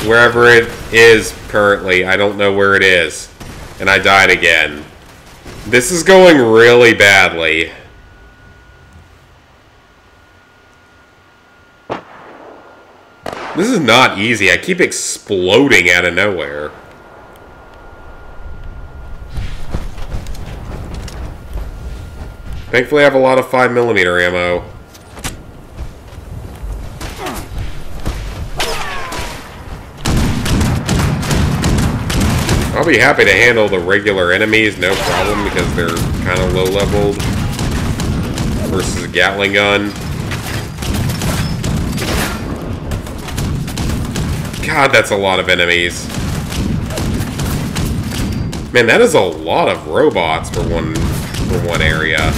Wherever it is currently. I don't know where it is. And I died again. This is going really badly. This is not easy. I keep exploding out of nowhere. Thankfully, I have a lot of 5mm ammo. I'll be happy to handle the regular enemies, no problem, because they're kind of low-leveled. Versus a Gatling gun. God, that's a lot of enemies. Man, that is a lot of robots for one area.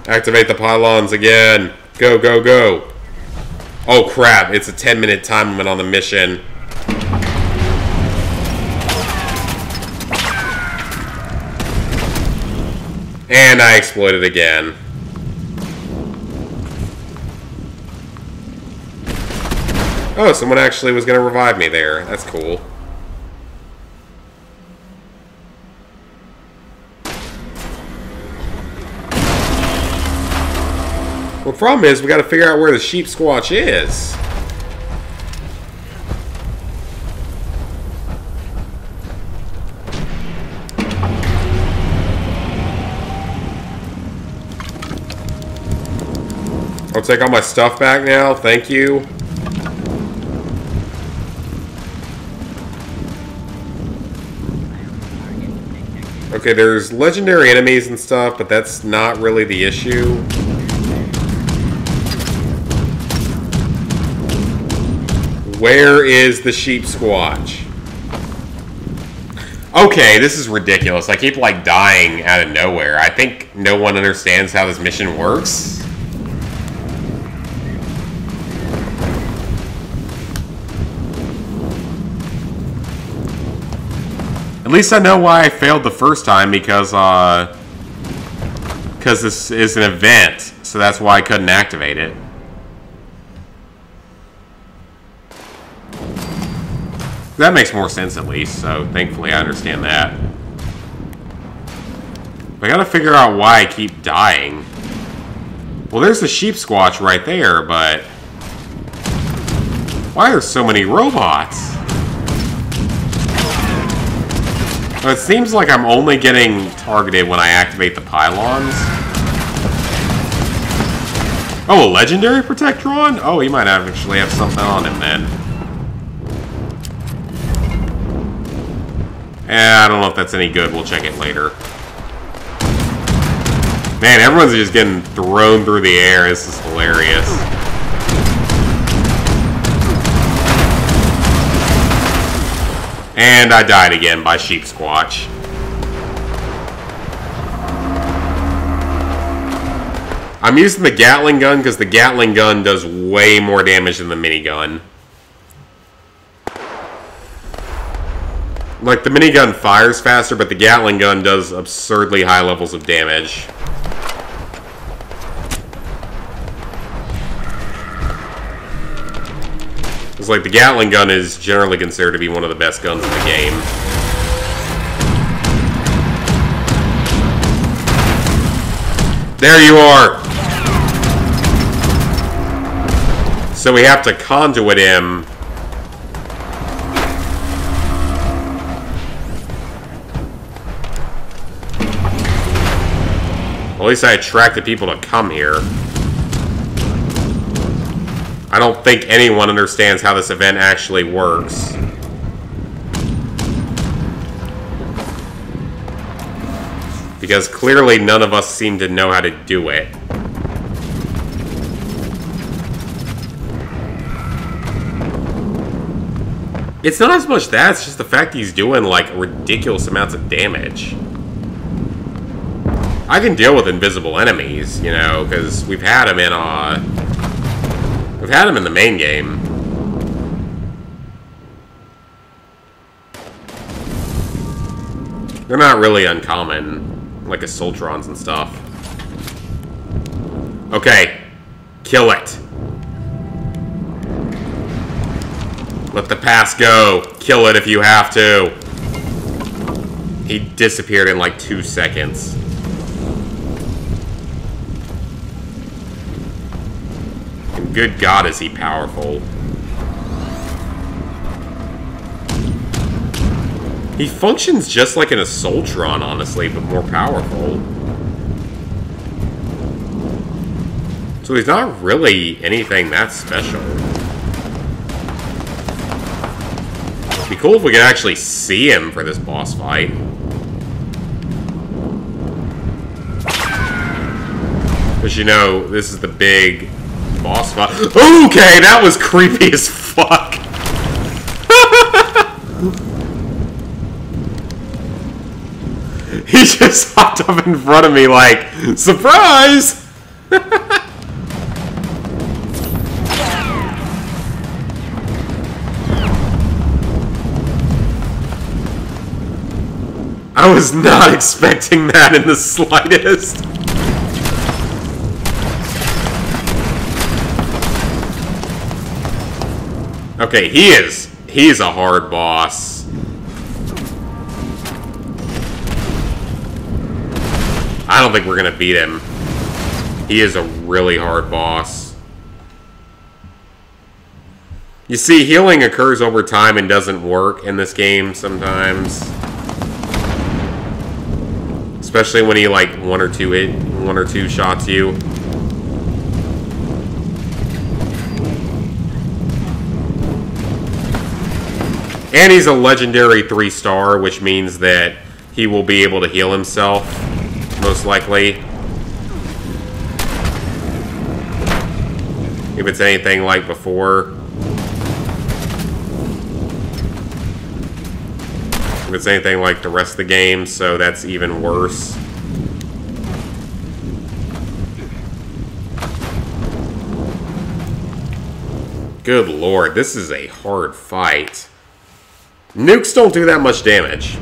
Activate the pylons again. Go, go, go. Oh crap, it's a 10-minute time limit on the mission. And I exploded again. Oh, someone actually was going to revive me there. That's cool. Well, the problem is we got to figure out where the Sheepsquatch is. I'll take all my stuff back now. Thank you. Okay, there's legendary enemies and stuff, but that's not really the issue. Where is the Sheepsquatch? Okay, this is ridiculous. I keep, like, dying out of nowhere. I think no one understands how this mission works. At least I know why I failed the first time, because this is an event, so that's why I couldn't activate it. That makes more sense, at least, so thankfully I understand that. But I gotta figure out why I keep dying. Well, there's the Sheepsquatch right there, but... why are so many robots? It seems like I'm only getting targeted when I activate the pylons. Oh, a legendary Protectron? Oh, he might actually have something on him then. I don't know if that's any good. We'll check it later. Man, everyone's just getting thrown through the air. This is hilarious. And I died again by Sheepsquatch. I'm using the Gatling gun because the Gatling gun does way more damage than the minigun. Like, the minigun fires faster, but the Gatling gun does absurdly high levels of damage. It's like the Gatling gun is generally considered to be one of the best guns in the game. There you are! So we have to conduit him. Well, at least I attracted people to come here. I don't think anyone understands how this event actually works. Because clearly none of us seem to know how to do it. It's not as much that, it's just the fact he's doing, like, ridiculous amounts of damage. I can deal with invisible enemies, you know, because we've had him in, we've had him in the main game. They're not really uncommon, like Assaultrons and stuff. Okay, kill it. Let the pass go. Kill it if you have to. He disappeared in like 2 seconds. And good God, is he powerful. He functions just like an Assaultron, honestly, but more powerful. So he's not really anything that special. It'd be cool if we could actually see him for this boss fight. But you know, this is the big boss fight. Okay, that was creepy as fuck. He just hopped up in front of me like, surprise! I was not expecting that in the slightest. Okay, he's a hard boss. I don't think we're gonna beat him. He is a really hard boss. You see, healing occurs over time and doesn't work in this game sometimes. Especially when he like one or two shots you. And he's a legendary 3-star, which means that he will be able to heal himself, most likely. If it's anything like before. If it's anything like the rest of the game, so that's even worse. Good lord, this is a hard fight. Nukes don't do that much damage.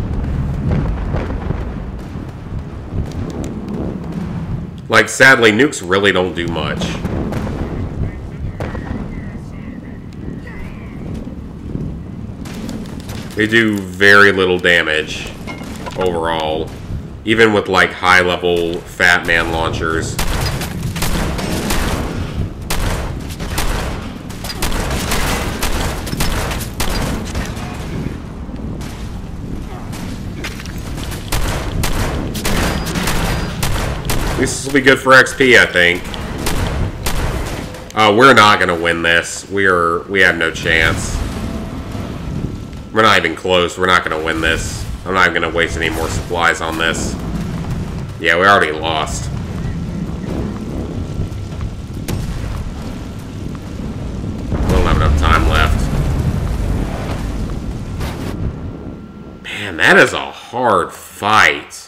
Like, sadly, nukes really don't do much. They do very little damage overall, even with like high-level Fat Man launchers. This will be good for XP, I think. We're not gonna win this. We have no chance. We're not even close. We're not gonna win this. I'm not even gonna waste any more supplies on this. Yeah, we already lost. We don't have enough time left. Man, that is a hard fight.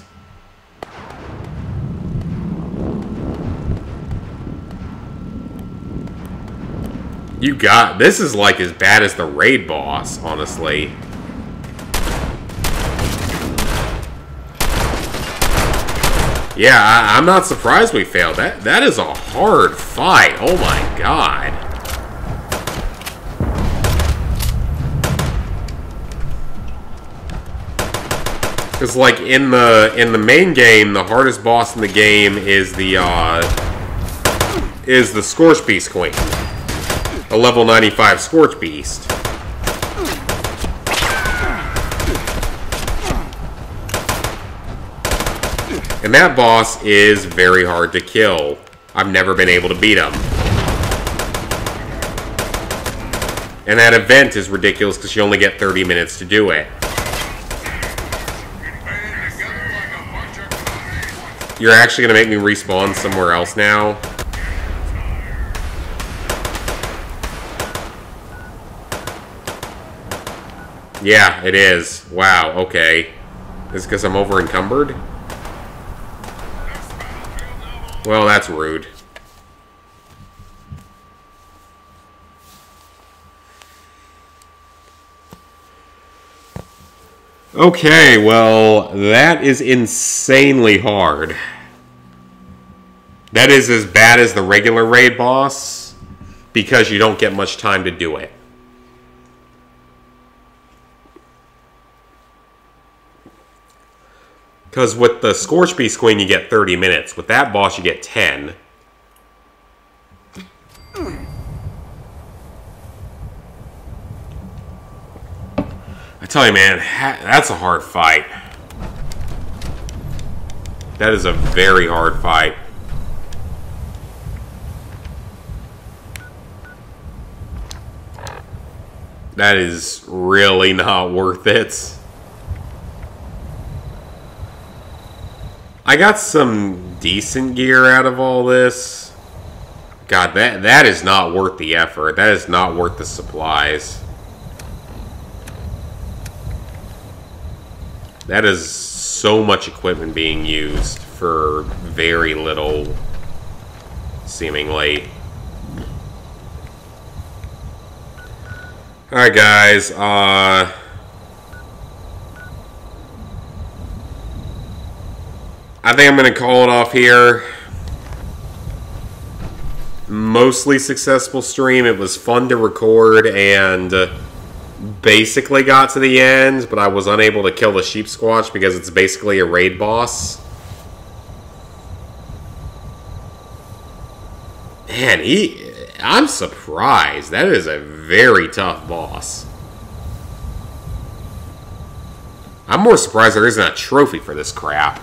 This is like as bad as the raid boss, honestly. Yeah, I'm not surprised we failed. That is a hard fight. Oh my god. Because like in the main game, the hardest boss in the game is the Scorch Beast Queen. A level 95 Scorch Beast. And that boss is very hard to kill. I've never been able to beat him. And that event is ridiculous because you only get 30 minutes to do it. You're actually going to make me respawn somewhere else now? Yeah, it is. Wow, okay. Is it because I'm over encumbered? Well, that's rude. Okay, well, that is insanely hard. That is as bad as the regular raid boss, because you don't get much time to do it. Because with the Scorch Beast Queen, you get 30 minutes. With that boss, you get 10. I tell you, man, that's a hard fight. That is a very hard fight. That is really not worth it. I got some decent gear out of all this. God, that is not worth the effort. That is not worth the supplies. That is so much equipment being used for very little, seemingly. Alright, guys. I think I'm going to call it off here. Mostly successful stream. It was fun to record and basically got to the end, but I was unable to kill the Sheepsquatch because it's basically a raid boss. Man, I'm surprised. That is a very tough boss. I'm more surprised there isn't a trophy for this crap.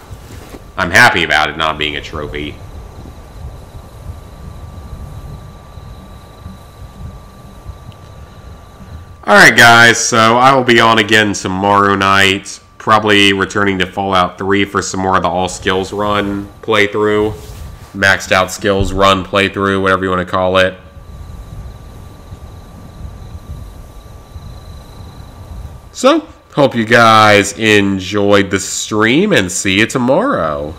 I'm happy about it not being a trophy. Alright guys, so I will be on again tomorrow night. Probably returning to Fallout 3 for some more of the all skills run playthrough. Maxed out skills run playthrough, whatever you want to call it. So, hope you guys enjoyed the stream and see you tomorrow.